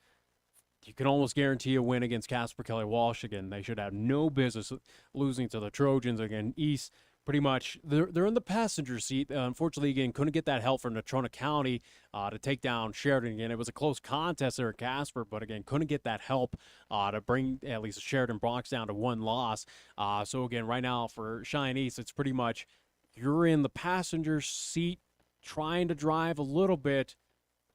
you can almost guarantee a win against Casper Kelly Walsh. Again, they should have no business losing to the Trojans. Again, East. Pretty much, they're in the passenger seat. Unfortunately, again, couldn't get that help from Natrona County to take down Sheridan. Again, it was a close contest there at Casper, but again, couldn't get that help to bring at least Sheridan Bronx down to 1 loss. So again, right now for Cheyenne East, it's pretty much you're in the passenger seat trying to drive a little bit.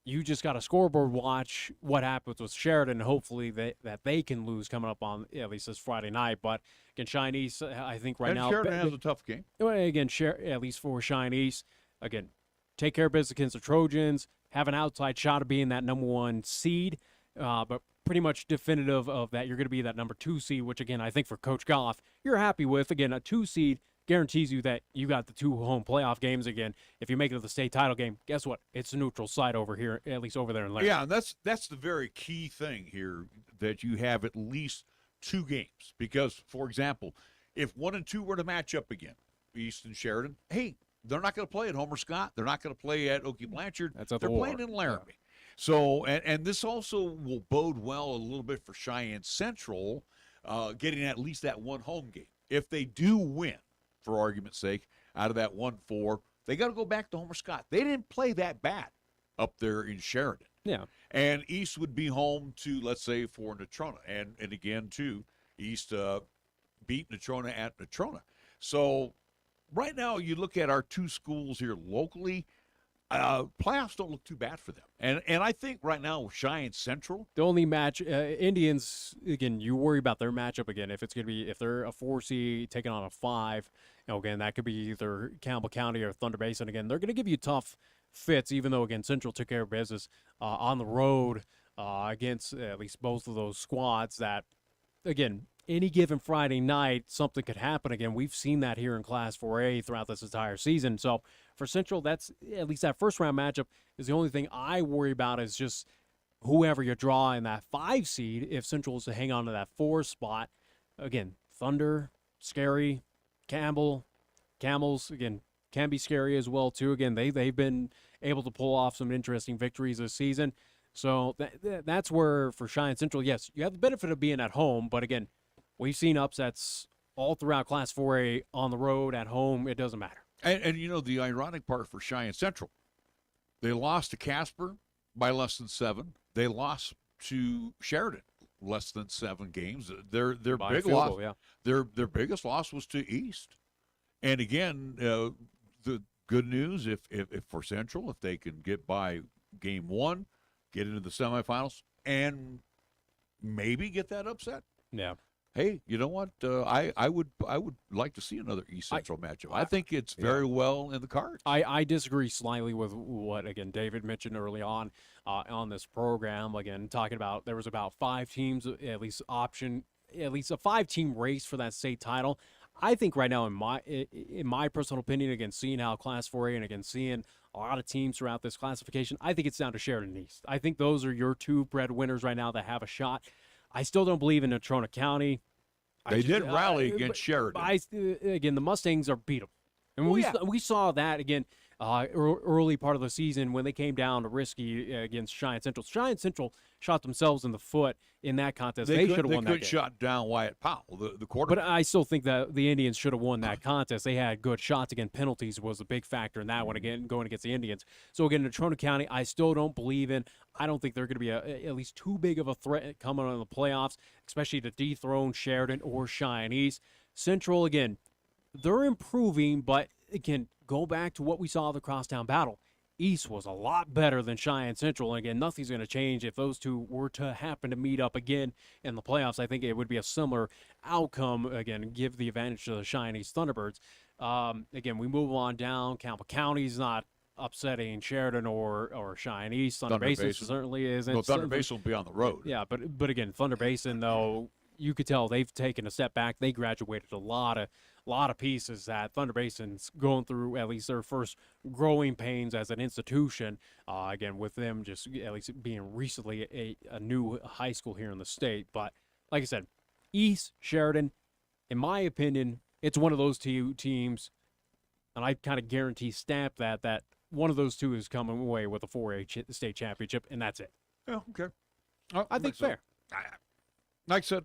You just got a scoreboard watch what happens with Sheridan. Hopefully that they can lose coming up on at least this Friday night. But again, Cheyenne East, I think now Sheridan has a tough game. Again, at least for Cheyenne East, again, take care of business against the Trojans. Have an outside shot of being that number 1 seed, but pretty much definitive of that you're going to be that number 2 seed. Which again, I think for Coach Goff, you're happy with. Again, a 2 seed. Guarantees you that you got the 2 home playoff games again. If you make it to the state title game, guess what? It's a neutral site over here, at least over there in Laramie. Yeah, and that's the very key thing here, that you have at least 2 games. Because, for example, if 1 and 2 were to match up again, East and Sheridan, hey, they're not going to play at Homer Scott. They're not going to play at Okie Blanchard. They're playing in Laramie. Yeah. So, and this also will bode well a little bit for Cheyenne Central, getting at least that 1 home game. If they do win, for argument's sake, out of that 1-4, they got to go back to Homer Scott. They didn't play that bad up there in Sheridan. Yeah. And East would be home to, let's say, for Natrona. And again, too, East beat Natrona at Natrona. So right now, you look at our two schools here locally, playoffs don't look too bad for them. And I think right now, Cheyenne Central. The only match, Indians, again, you worry about their matchup again. If it's going to be, if they're a 4 seed taking on a 5, again, that could be either Campbell County or Thunder Basin. Again, they're going to give you tough fits, even though, again, Central took care of business on the road against at least both of those squads that, again, any given Friday night, something could happen again. We've seen that here in Class 4A throughout this entire season. So for Central, that's at least that first round matchup is the only thing I worry about is just whoever you draw in that 5 seed. If Central is to hang on to that 4 spot, again, Thunder, scary, Camels, again, can be scary as well too. Again, they've been able to pull off some interesting victories this season. So that's where for Cheyenne Central, yes, you have the benefit of being at home, but again, we've seen upsets all throughout Class 4A on the road, at home. It doesn't matter. And the ironic part for Cheyenne Central, they lost to Casper by less than 7. They lost to Sheridan less than 7 games. Their big loss, yeah. Their biggest loss was to East. And again, the good news if for Central, if they can get by game 1, get into the semifinals, and maybe get that upset. Yeah. Hey, you know what? I would like to see another East Central matchup. I think it's very well in the cards. I disagree slightly with what, again, David mentioned early on this program. Again, talking about there was about 5 teams, at least a 5-team race for that state title. I think right now, in my personal opinion, again, seeing how Class 4A and again seeing a lot of teams throughout this classification, I think it's down to Sheridan East. I think those are your 2 breadwinners right now that have a shot. I still don't believe in Natrona County. They did rally against Sheridan. Again, the Mustangs are beatable. And we saw that, again, early part of the season when they came down to Risky against Cheyenne Central. Cheyenne Central shot themselves in the foot in that contest. They should have won that game. They could shot down Wyatt Powell, the quarterback. But I still think that the Indians should have won that contest. They had good shots. Again, penalties was a big factor in that one, again, going against the Indians. So, again, Natrona County, I still don't believe in. I don't think they're going to be at least too big of a threat coming on the playoffs, especially to dethrone Sheridan or Cheyenne East. Central, again, they're improving, but, again, go back to what we saw the crosstown battle. East was a lot better than Cheyenne Central. And again, nothing's going to change if those two were to happen to meet up again in the playoffs. I think it would be a similar outcome, again, give the advantage to the Cheyenne East Thunderbirds. Again, we move on down. Campbell County's not upsetting Sheridan or Cheyenne East. Thunder Basin certainly isn't. No, Thunder Basin will be on the road. Yeah, but again, Thunder Basin, though, you could tell they've taken a step back. They graduated a lot of pieces that Thunder Basin's going through, at least their first growing pains as an institution. Again, with them just at least being recently a new high school here in the state. But like I said, East, Sheridan, in my opinion, it's one of those 2 teams, and I kind of guarantee stamp that one of those 2 is coming away with a 4A state championship, and that's it. Yeah, okay. I think fair. Like I said,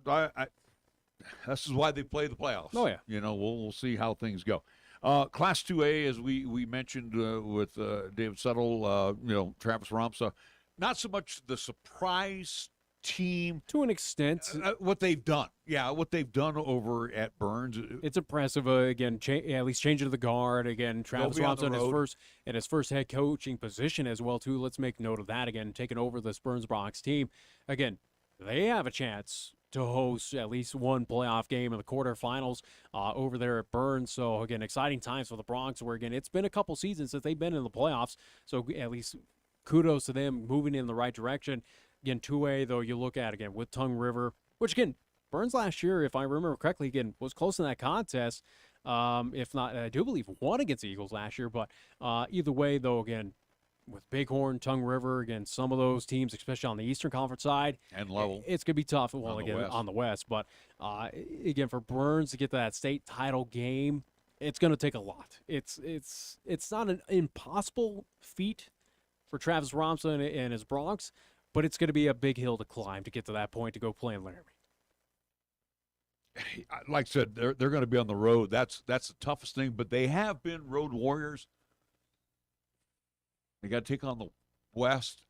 this is why they play the playoffs. Oh, yeah. We'll see how things go. Class 2A, as we mentioned with David Settle, Travis Ramsa, not so much the surprise team. To an extent. What they've done. Yeah, what they've done over at Burns. It's impressive. Again, at least changing the guard. Again, Travis Ramsa in his first head coaching position as well, too. Let's make note of that. Again, taking over this Burns Bronx team. Again, they have a chance to host at least one playoff game in the quarterfinals over there at Burns. So, again, exciting times for the Bronx, where, again, it's been a couple seasons since they've been in the playoffs. So, at least kudos to them moving in the right direction. Again, 2A, though, you look at, again, with Tongue River, which, again, Burns last year, if I remember correctly, again, was close in that contest. If not, I do believe won against the Eagles last year. But either way, though, again, with Bighorn, Tongue River, again, some of those teams, especially on the Eastern Conference side, and Lovell, it's going to be tough. Well, again, on the West, but again, for Burns to get to that state title game, it's going to take a lot. It's not an impossible feat for Travis Ramsa and his Bronx, but it's going to be a big hill to climb to get to that point to go play in Laramie. Like I said, they're going to be on the road. That's the toughest thing, but they have been road warriors. They got to take on the West.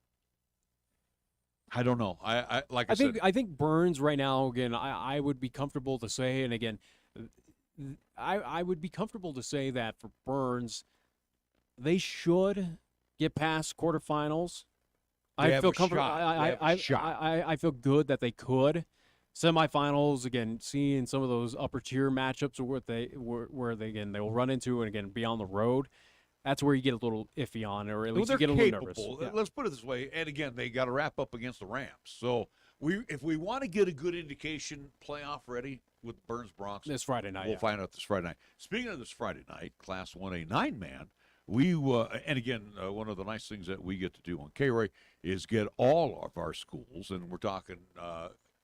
I don't know. I I think Burns right now, again, I would be comfortable to say, and again, I would be comfortable to say that for Burns, they should get past quarterfinals. I feel comfortable. I feel good that they could. Semifinals, again, seeing some of those upper tier matchups where they again they will run into and again be on the road. That's where you get a little iffy on, or at least you get a little nervous. Yeah. Let's put it this way. And again, they got to wrap up against the Rams. So if we want to get a good indication, playoff ready with Burns Bronx this Friday night, we'll find out this Friday night. Speaking of this Friday night, Class 1A 9-man, we and again, one of the nice things that we get to do on K-Ray is get all of our schools, and we're talking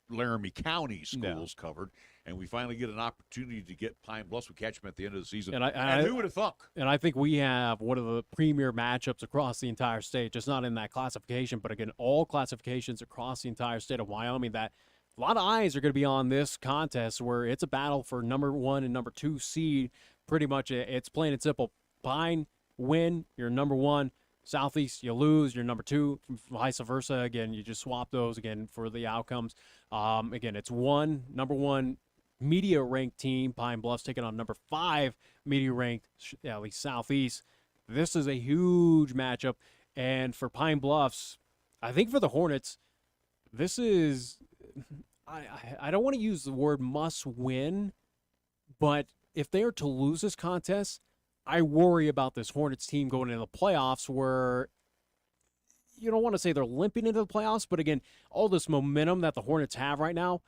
Laramie County schools covered, and we finally get an opportunity to get Pine Bluffs. We catch them at the end of the season. And who would have thought? And I think we have one of the premier matchups across the entire state, just not in that classification, but again, all classifications across the entire state of Wyoming. That a lot of eyes are going to be on this contest, where it's a battle for number 1 and number 2 seed. Pretty much, it's plain and simple. Pine win, you're number 1. Southeast, you lose, you're number 2, vice versa. Again, you just swap those again for the outcomes. Again, it's number 1 media ranked team, Pine Bluffs, taking on number 5 media ranked, at least Southeast. This is a huge matchup. And for Pine Bluffs, I think for the Hornets, this is, I don't want to use the word must win, but if they are to lose this contest, I worry about this Hornets team going into the playoffs, where you don't want to say they're limping into the playoffs, but again, all this momentum that the Hornets have right now,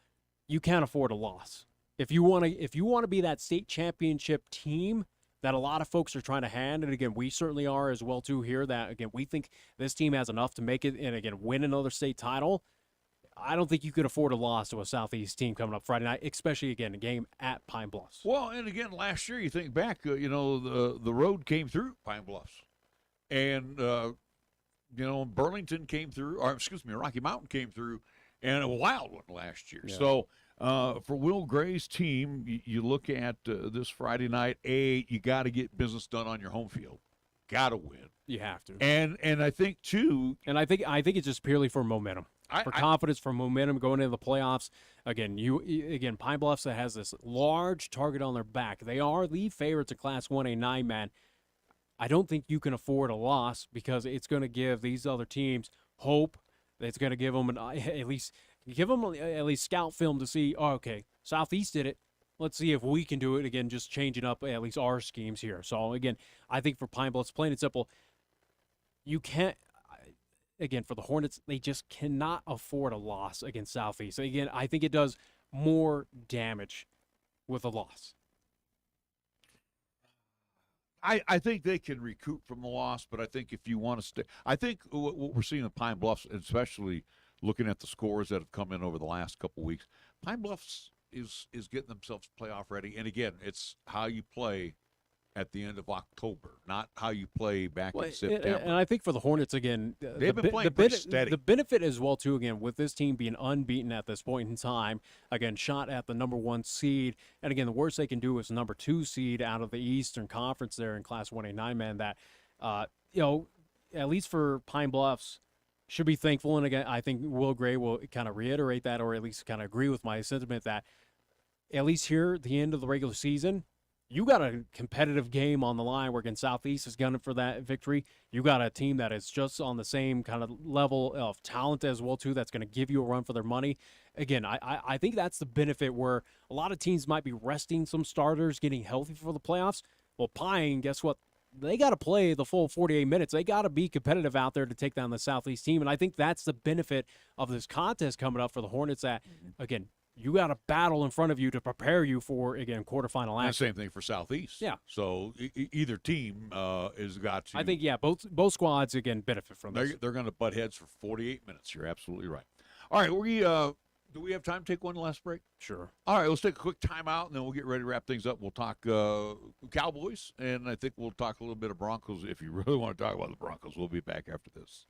you can't afford a loss. If you want to be that state championship team that a lot of folks are trying to hand, and again, we certainly are as well too here, that again, we think this team has enough to make it and again win another state title. I don't think you could afford a loss to a Southeast team coming up Friday night, especially, again, a game at Pine Bluffs. Well, and again, last year, you think back, the road came through Pine Bluffs. And, Burlington came through, or excuse me, Rocky Mountain came through, and a wild one last year. Yeah. So for Will Gray's team, you look at this Friday night, you got to get business done on your home field. Got to win. You have to. And I think, too. And I think it's just purely for momentum. Confidence, for momentum going into the playoffs. Again, Pine Bluffs that has this large target on their back. They are the favorites of Class 1A 9-man. I don't think you can afford a loss, because it's going to give these other teams hope. It's going to give them at least scout film to see, okay, Southeast did it. Let's see if we can do it again, just changing up at least our schemes here. So, again, I think for Pine Bluffs, plain and simple, you can't. Again, for the Hornets, they just cannot afford a loss against Southeast. Again, I think it does more damage with a loss. I think they can recoup from the loss, but I think if you want to stay, I think what we're seeing in Pine Bluffs, especially looking at the scores that have come in over the last couple of weeks, Pine Bluffs is getting themselves playoff ready. And again, it's how you play at the end of October, not how you play back in September. And I think for the Hornets, again, they've been playing pretty steady. The benefit as well, too, again, with this team being unbeaten at this point in time, again, shot at the number 1 seed. And again, the worst they can do is number 2 seed out of the Eastern Conference there in Class 1A 9-man. That, at least for Pine Bluffs, should be thankful. And again, I think Will Gray will kind of reiterate that, or at least kind of agree with my sentiment that at least here at the end of the regular season, you got a competitive game on the line where again Southeast is gunning for that victory. You got a team that is just on the same kind of level of talent as well too, that's going to give you a run for their money. Again, I think that's the benefit, where a lot of teams might be resting some starters, getting healthy for the playoffs. Well, Pine, guess what? They got to play the full 48 minutes. They got to be competitive out there to take down the Southeast team. And I think that's the benefit of this contest coming up for the Hornets, that, again, you got a battle in front of you to prepare you for, again, quarterfinal action. And same thing for Southeast. Yeah. So either team has got to. I think, both squads, again, benefit from this. They're going to butt heads for 48 minutes. You're absolutely right. All right, do we have time to take one last break? Sure. All right, let's take a quick timeout, and then we'll get ready to wrap things up. We'll talk Cowboys, and I think we'll talk a little bit of Broncos. If you really want to talk about the Broncos, we'll be back after this.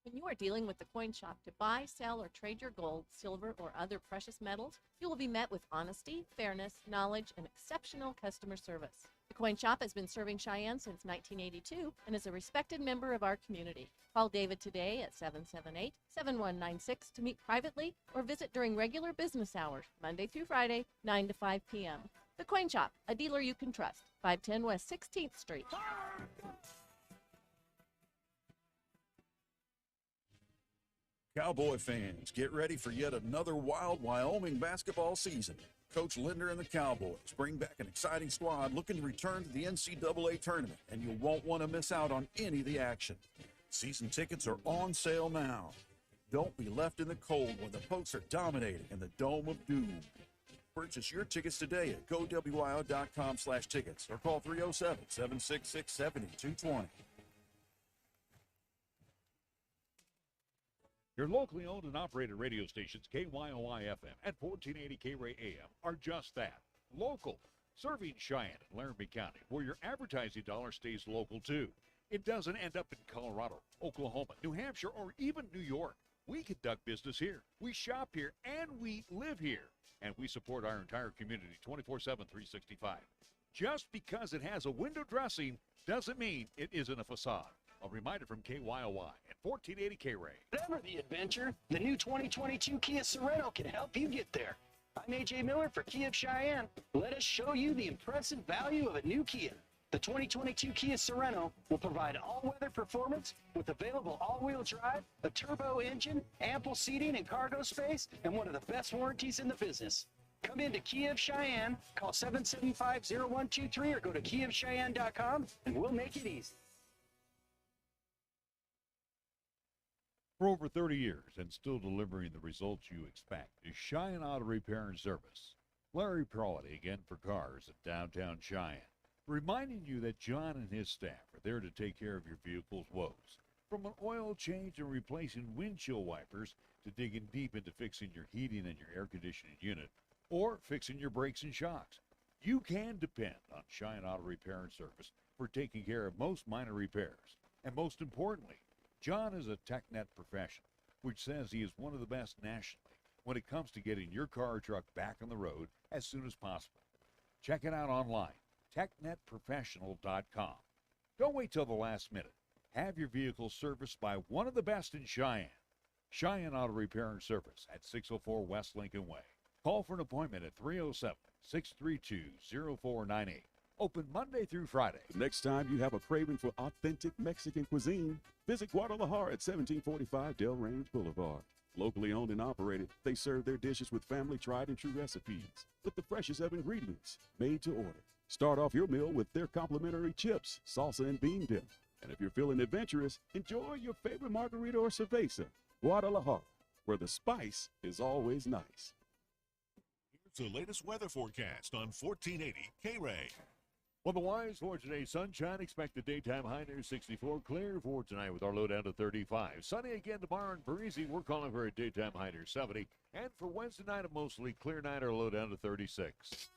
When you are dealing with the coin shop to buy, sell, or trade your gold, silver, or other precious metals, you will be met with honesty, fairness, knowledge, and exceptional customer service. The Coin Shop has been serving Cheyenne since 1982 and is a respected member of our community. Call David today at 778-7196 to meet privately or visit during regular business hours, Monday through Friday, 9 to 5 p.m. The Coin Shop, a dealer you can trust, 510 West 16th Street. Cowboy fans, get ready for yet another wild Wyoming basketball season. Coach Linder and the Cowboys bring back an exciting squad looking to return to the NCAA tournament, and you won't want to miss out on any of the action. Season tickets are on sale now. Don't be left in the cold when the Pokes are dominating in the Dome of Doom. Purchase your tickets today at gowyo.com/tickets or call 307-766-7220. Your locally owned and operated radio stations, KYOI-FM and 1480 K-Ray AM, are just that, local, serving Cheyenne and Laramie County, where your advertising dollar stays local too. It doesn't end up in Colorado, Oklahoma, New Hampshire, or even New York. We conduct business here. We shop here, and we live here. And we support our entire community 24/7, 365. Just because it has a window dressing doesn't mean it isn't a facade. A reminder from KYOI at 1480 K-Ray. Whatever the adventure, the new 2022 Kia Sorento can help you get there. I'm AJ Miller for Kia of Cheyenne. Let us show you the impressive value of a new Kia. The 2022 Kia Sorento will provide all-weather performance with available all-wheel drive, a turbo engine, ample seating and cargo space, and one of the best warranties in the business. Come into Kia of Cheyenne, call 775-0123 or go to kiaofcheyenne.com, and we'll make it easy. For over 30 years and still delivering the results you expect is Cheyenne Auto Repair and Service. Larry Proietti again for cars at downtown Cheyenne, reminding you that John and his staff are there to take care of your vehicle's woes. From an oil change and replacing windshield wipers to digging deep into fixing your heating and your air conditioning unit or fixing your brakes and shocks. You can depend on Cheyenne Auto Repair and Service for taking care of most minor repairs. And most importantly, John is a TechNet professional, which says he is one of the best nationally when it comes to getting your car or truck back on the road as soon as possible. Check it out online, technetprofessional.com. Don't wait till the last minute. Have your vehicle serviced by one of the best in Cheyenne. Cheyenne Auto Repair and Service at 604 West Lincoln Way. Call for an appointment at 307-632-0498. Open Monday through Friday. The next time you have a craving for authentic Mexican cuisine, visit Guadalajara at 1745 Del Range Boulevard. Locally owned and operated, they serve their dishes with family tried and true recipes with the freshest of ingredients, made to order. Start off your meal with their complimentary chips, salsa, and bean dip. And if you're feeling adventurous, enjoy your favorite margarita or cerveza. Guadalajara, where the spice is always nice. Here's the latest weather forecast on 1480 K-Ray. Well, the wise for today, sunshine, expect the daytime high near 64, clear for tonight with our low down to 35. Sunny again tomorrow and breezy, we're calling for a daytime high near 70. And for Wednesday night, a mostly clear night or low down to 36.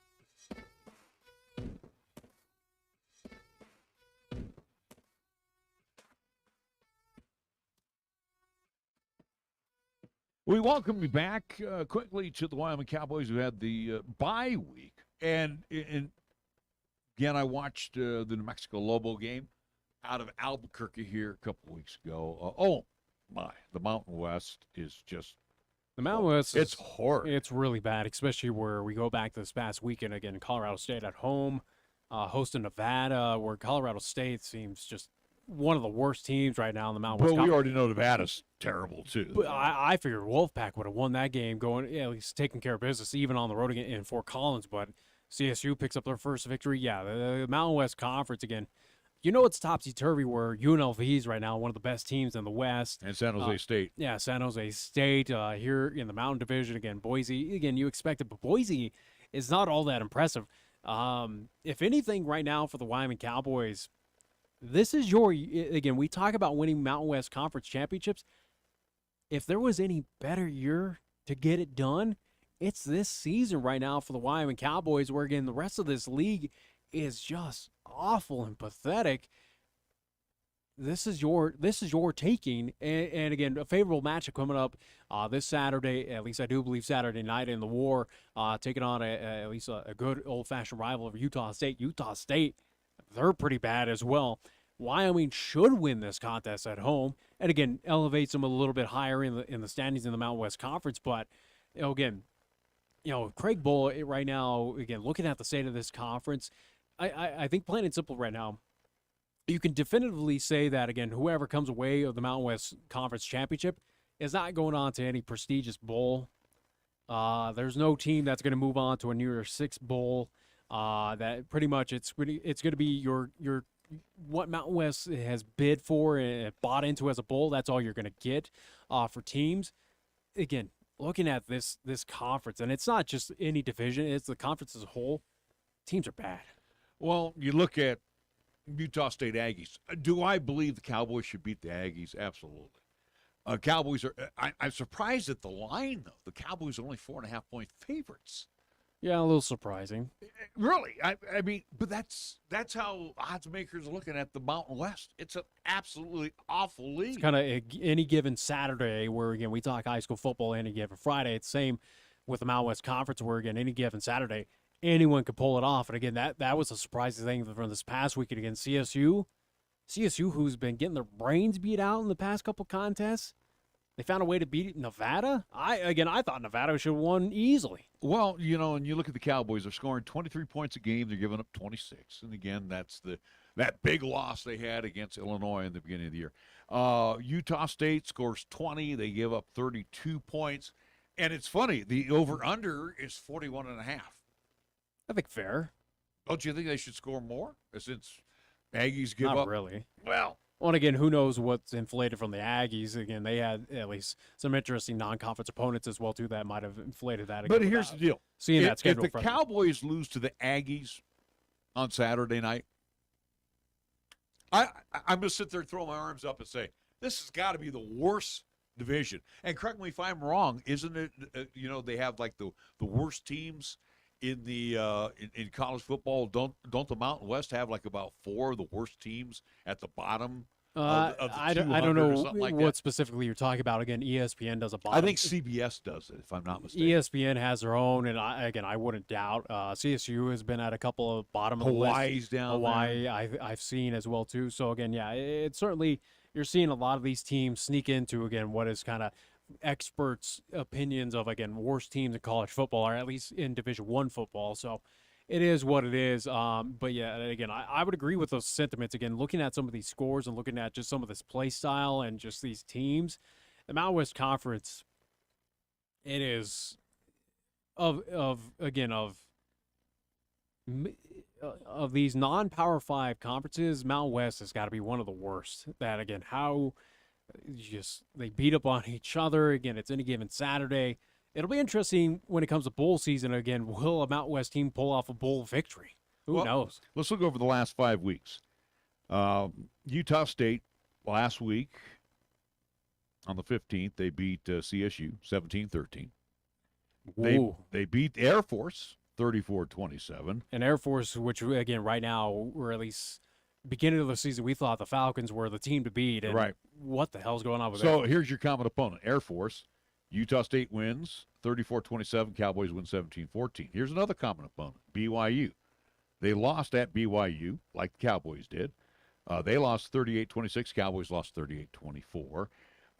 We welcome you back quickly to the Wyoming Cowboys who had the bye week. And again, I watched the New Mexico Lobo game out of Albuquerque here a couple weeks ago. Oh, my. The Mountain West is just... The Mountain West it's horrid. It's really bad, especially where we go back this past weekend. Again, Colorado State at home, hosting Nevada, where Colorado State seems just one of the worst teams right now in the Mountain West. Well, we already know Nevada's terrible, too. But I figured Wolfpack would have won that game, going at least taking care of business, even on the road again in Fort Collins. But CSU picks up their first victory. Yeah, the Mountain West Conference again. You know it's topsy-turvy where UNLV is right now, one of the best teams in the West. And San Jose State. Yeah, San Jose State here in the Mountain Division. Again, Boise. Again, you expect it, but Boise is not all that impressive. If anything right now for the Wyoming Cowboys, this is again, we talk about winning Mountain West Conference championships. If there was any better year to get it done, it's this season right now for the Wyoming Cowboys, where, again, the rest of this league is just awful and pathetic. This is your taking. And again, a favorable matchup coming up this Saturday, at least I do believe Saturday night in the War, taking on at least a good old-fashioned rival of Utah State. Utah State they're pretty bad as well. Wyoming should win this contest at home, and again, elevates them a little bit higher in the standings in the Mountain West Conference. But again, Craig Bull right now, again, looking at the state of this conference, I think plain and simple right now, you can definitively say that, again, whoever comes away of the Mountain West Conference Championship is not going on to any prestigious bowl. There's no team that's going to move on to a New Year's Six bowl. That pretty much it's going to be your what Mountain West has bid for and bought into as a bowl. That's all you're going to get for teams. Again, looking at this conference, and it's not just any division; it's the conference as a whole. Teams are bad. Well, you look at Utah State Aggies. Do I believe the Cowboys should beat the Aggies? Absolutely. Cowboys are. I'm surprised at the line, though. The Cowboys are only 4.5-point favorites. Yeah, a little surprising. Really, I mean, but that's how odds makers are looking at the Mountain West. It's an absolutely awful league. It's kind of any given Saturday, where again we talk high school football, any given Friday. It's same with the Mountain West Conference, where again any given Saturday anyone could pull it off. And again, that was a surprising thing from this past weekend against CSU, who's been getting their brains beat out in the past couple contests. They found a way to beat Nevada. I thought Nevada should have won easily. Well, and you look at the Cowboys, they're scoring 23 points a game. They're giving up 26. And again, that's that big loss they had against Illinois in the beginning of the year. Utah State scores 20. They give up 32 points. And it's funny, the over-under is 41.5. I think fair. Don't you think they should score more? Since Aggies give up. Not really. Well, and again, who knows what's inflated from the Aggies? Again, they had at least some interesting non-conference opponents as well, too, that might have inflated that. But here's the deal. Seeing that schedule. If the Cowboys lose to the Aggies on Saturday night, I'm going to sit there and throw my arms up and say, this has got to be the worst division. And correct me if I'm wrong, isn't it, they have like the worst teams in the in college football? Don't the Mountain West have like about 4 of the worst teams at the bottom? Of the I don't know like what that? specifically you're talking about. Again, ESPN does a bottom. I think CBS does it, if I'm not mistaken. ESPN has their own, and I wouldn't doubt. CSU has been at a couple of bottom of the list. Hawaii's down Hawaii, there. I've seen as well too. So again, yeah, it's certainly you're seeing a lot of these teams sneak into again what is kind of experts' opinions of again worst teams in college football, or at least in Division I football. So it is what it is. But yeah, again, I would agree with those sentiments. Again, looking at some of these scores and looking at just some of this play style and just these teams, the Mountain West Conference, it is of these non-Power 5 conferences, Mountain West has got to be one of the worst. That again, how they beat up on each other. Again, it's any given Saturday. It'll be interesting when it comes to bowl season. Again, will a Mountain West team pull off a bowl victory? Who knows? Let's look over the last 5 weeks. Utah State last week on the 15th, they beat CSU 17-13. They beat Air Force 34-27. And Air Force, which again right now, or at least beginning of the season, we thought the Falcons were the team to beat. And right. What the hell's going on with that? So here's your common opponent, Air Force. Utah State wins 34-27. Cowboys win 17-14. Here's another common opponent, BYU. They lost at BYU like the Cowboys did. They lost 38-26. Cowboys lost 38-24.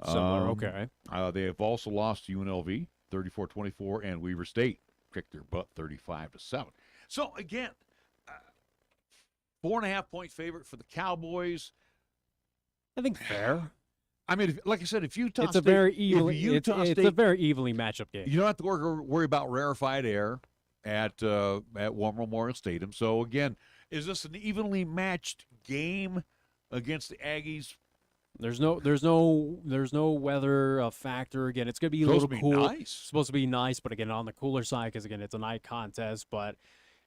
Similar, okay. They have also lost to UNLV 34-24, and Weaver State kicked their butt 35-7. So again, 4.5-point favorite for the Cowboys. I think fair. I mean, like I said, if Utah it's State, a very evenly, it's a very evenly matchup game. You don't have to worry about rarefied air at War Memorial Stadium. So again, is this an evenly matched game against the Aggies? There's no weather factor. Again, it's going to be a little cool. Nice. It's supposed to be nice, but again, on the cooler side, because again, it's a night contest. But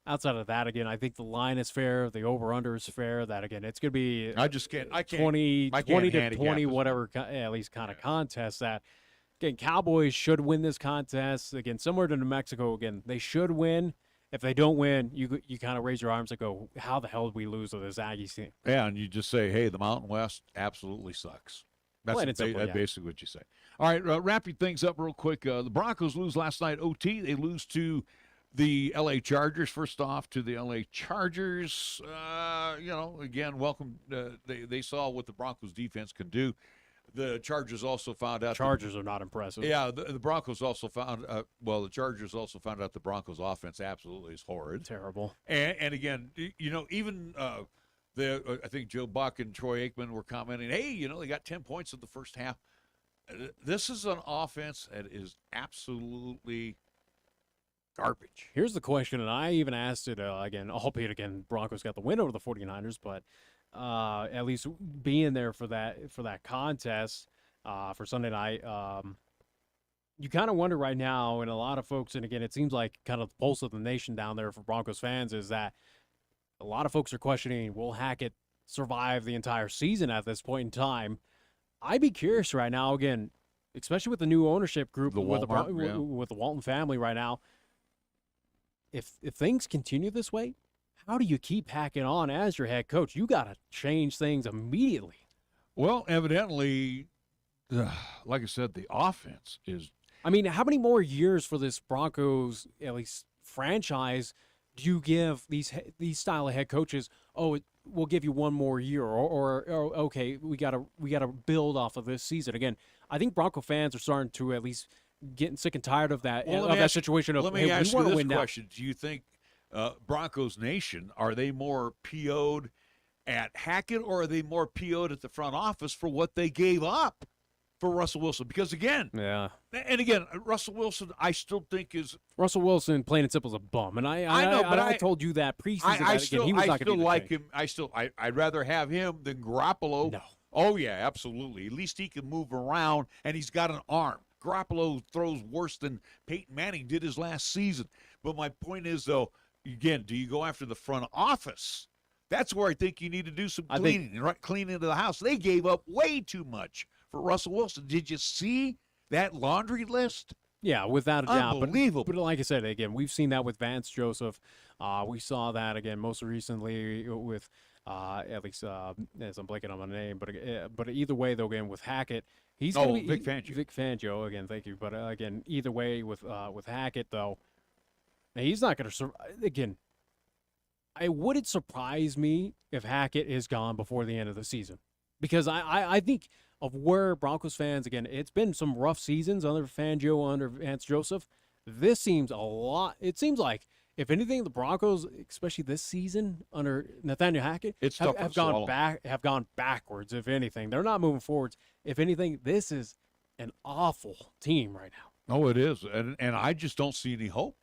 outside of that, again, I think the line is fair. The over/under is fair. That again, it's going to be. I can't. 20 to 20, whatever, at least kind of contest. That again, Cowboys should win this contest. Again, similar to New Mexico. Again, they should win. If they don't win, you kind of raise your arms and go, how the hell did we lose to this Aggies team? Yeah, and you just say, hey, the Mountain West absolutely sucks. That's basically what you say. All right, wrapping things up real quick. The Broncos lose last night OT. They lose to The L.A. Chargers, first off, to the L.A. Chargers, again, welcome. They saw what the Broncos defense can do. The Chargers also found out. Chargers are not impressive. Yeah, the Broncos also found. The Chargers also found out the Broncos' offense absolutely is horrid, terrible. And again, even I think Joe Buck and Troy Aikman were commenting, hey, they got 10 points in the first half. This is an offense that is absolutely garbage. Here's the question, and I even asked it again, albeit Broncos got the win over the 49ers, but at least being there for that contest for Sunday night, you kind of wonder right now, and a lot of folks, and again, it seems like kind of the pulse of the nation down there for Broncos fans is that a lot of folks are questioning, will Hackett survive the entire season at this point in time? I'd be curious right now, again, especially with the new ownership group, with the Walton family right now, if things continue this way, how do you keep Hackett on as your head coach? You got to change things immediately. Well, evidently, like I said, the offense is. I mean, how many more years for this Broncos, at least franchise, do you give these style of head coaches? Oh, we'll give you one more year, or okay, we gotta build off of this season. Again, I think Bronco fans are starting to at least getting sick and tired of that situation. Let me ask you this question: do you think Broncos Nation, are they more PO'd at Hackett, or are they more PO'd at the front office for what they gave up for Russell Wilson? Because again, Russell Wilson, I still think is Russell Wilson, plain and simple, is a bum. And I know, but I told you that preseason. I still like him. I'd rather have him than Garoppolo. No. Oh yeah, absolutely. At least he can move around, and he's got an arm. Garoppolo throws worse than Peyton Manning did his last season. But my point is, though, again, do you go after the front office? That's where I think you need to do some cleaning, cleaning into the house. They gave up way too much for Russell Wilson. Did you see that laundry list? Yeah, without a doubt. Unbelievable. But like I said, again, we've seen that with Vance Joseph. We saw that, again, most recently with at least, as I'm blanking on my name. But either way, though, again, with Hackett, he's going to be Vic Fangio. Vic Fangio, again, thank you. But, again, either way with Hackett, though, he's not going to survive. Again, it wouldn't surprise me if Hackett is gone before the end of the season. Because I think of where Broncos fans, again, it's been some rough seasons under Fangio, under Vance Joseph. This seems a lot. It seems like, if anything, the Broncos, especially this season under Nathaniel Hackett, have gone backwards, if anything. They're not moving forwards. If anything, this is an awful team right now. Oh, it is. And I just don't see any hope.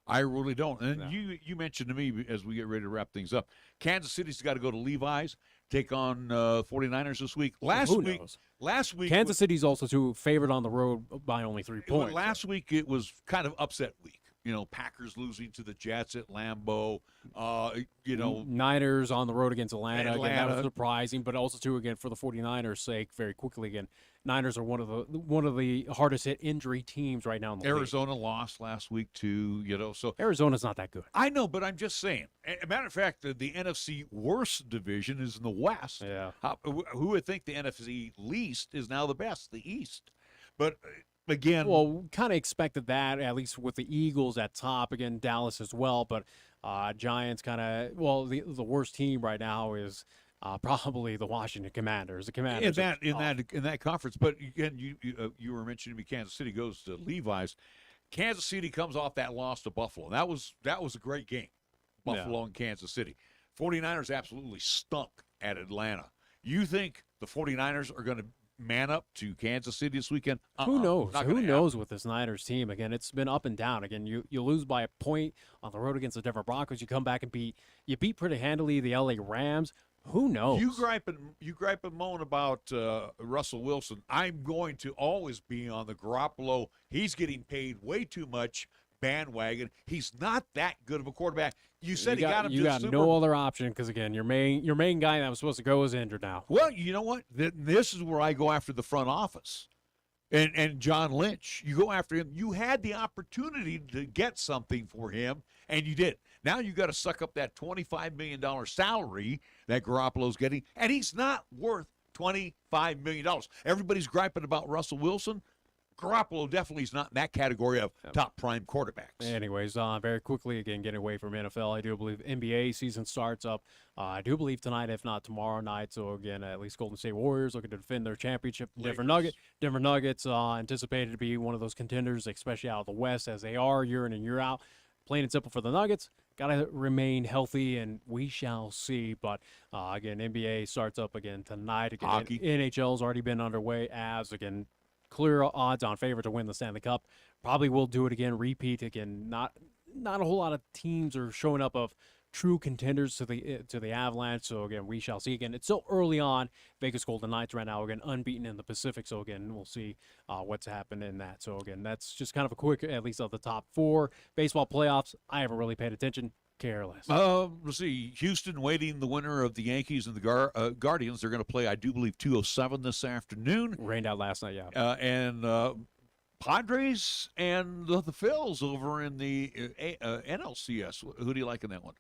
I really don't. And you mentioned to me as we get ready to wrap things up, Kansas City's got to go to Levi's, take on 49ers this week. Last week, Kansas City's also favored on the road by only 3 points. Last week it was kind of upset week. Packers losing to the Jets at Lambeau. Niners on the road against Atlanta. Again, that was surprising, but also too, again, for the 49ers' sake, very quickly again, Niners are one of the hardest hit injury teams right now in the Arizona lost last week too. So Arizona's not that good. I know, but I'm just saying. As a matter of fact, the NFC worst division is in the West. Yeah. Who would think the NFC least is now the best, the East? But again, well, kind of expected that, at least with the Eagles at top. Again, Dallas as well, but Giants kind of, the worst team right now is probably the Washington Commanders. The Commanders in that conference. But again, you were mentioning me, Kansas City goes to Levi's. Kansas City comes off that loss to Buffalo. That was a great game. Buffalo and Kansas City. 49ers absolutely stunk at Atlanta. You think the 49ers are going to man up to Kansas City this weekend? Who knows? Who knows with this Niners team? Again, it's been up and down. Again, you lose by a point on the road against the Denver Broncos. You come back and beat pretty handily the LA Rams. Who knows? You gripe and moan about Russell Wilson. I'm going to always be on the Garoppolo. He's getting paid way too much bandwagon. He's not that good of a quarterback. You said he got him. You got no other option because, again, your main guy that was supposed to go is injured now. Well, you know what? This is where I go after the front office. And John Lynch, you go after him. You had the opportunity to get something for him, and you did. Now you got to suck up that $25 million salary that Garoppolo's getting, and he's not worth $25 million. Everybody's griping about Russell Wilson. Garoppolo definitely is not in that category of top prime quarterbacks. Anyways, very quickly, again, getting away from NFL, I do believe NBA season starts up. I do believe tonight, if not tomorrow night. So, again, at least Golden State Warriors looking to defend their championship. Denver Nuggets anticipated to be one of those contenders, especially out of the West, as they are year in and year out. Plain and simple for the Nuggets. Got to remain healthy, and we shall see. But, again, NBA starts up again tonight. Again, Hockey. NHL's already been underway as, again, clear odds-on favorite to win the Stanley Cup. Probably will do it again, repeat again. Not a whole lot of teams are showing up of true contenders to the Avalanche. So again, we shall see. Again, it's still early on. Vegas Golden Knights right now, again, unbeaten in the Pacific. So again, we'll see what's happened in that. So again, that's just kind of a quick, at least of the top four. Baseball playoffs, I haven't really paid attention. Careless. Let's see. Houston waiting the winner of the Yankees and the Guardians. They're going to play, I do believe, 2:07 this afternoon. Rained out last night, yeah. And Padres and the Phils over in the NLCS. Who do you like in that one?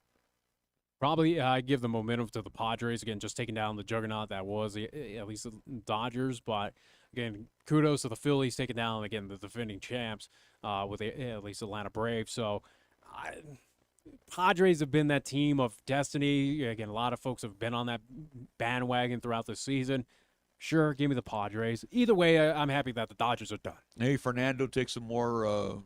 Probably I give the momentum to the Padres, again, just taking down the juggernaut that was at least the Dodgers. But, again, kudos to the Phillies taking down, again, the defending champs with at least Atlanta Braves. So, Padres have been that team of destiny. Again, a lot of folks have been on that bandwagon throughout the season. Sure, give me the Padres. Either way, I'm happy that the Dodgers are done. Hey, Fernando, take some more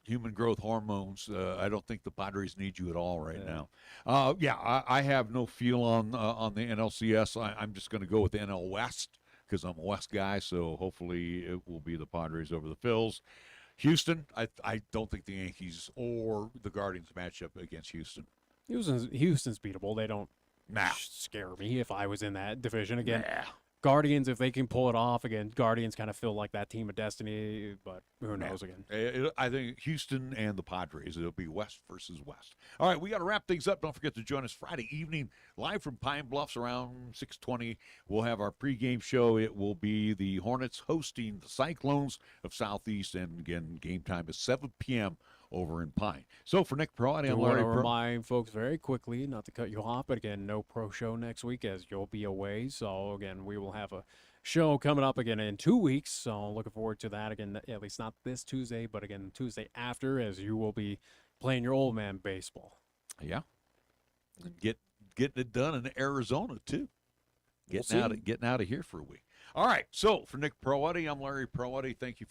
human growth hormones. I don't think the Padres need you at all right now. I have no feel on the NLCS. I'm just going to go with the NL West because I'm a West guy, so hopefully it will be the Padres over the Phils. Houston, I don't think the Yankees or the Guardians match up against Houston. Houston's beatable. They don't scare me if I was in that division. Again, Nah. Guardians, if they can pull it off, again, Guardians kind of feel like that team of destiny, but who knows again. I think Houston and the Padres, it'll be West versus West. All right, we got to wrap things up. Don't forget to join us Friday evening live from Pine Bluffs around 6:20. We'll have our pregame show. It will be the Hornets hosting the Cyclones of Southeast, and again, game time is 7 p.m. over in Pine. So for Nick Proietti, I I'm want Larry to Pro. remind folks very quickly, not to cut you off, but again, no pro show next week as you'll be away. So again, we will have a show coming up again in 2 weeks. So looking forward to that again, at least not this Tuesday, but again, Tuesday after, as you will be playing your old man baseball. Yeah. Getting it done in Arizona too. Getting out of here for a week. All right. So for Nick Proietti, I'm Larry Proietti. Thank you for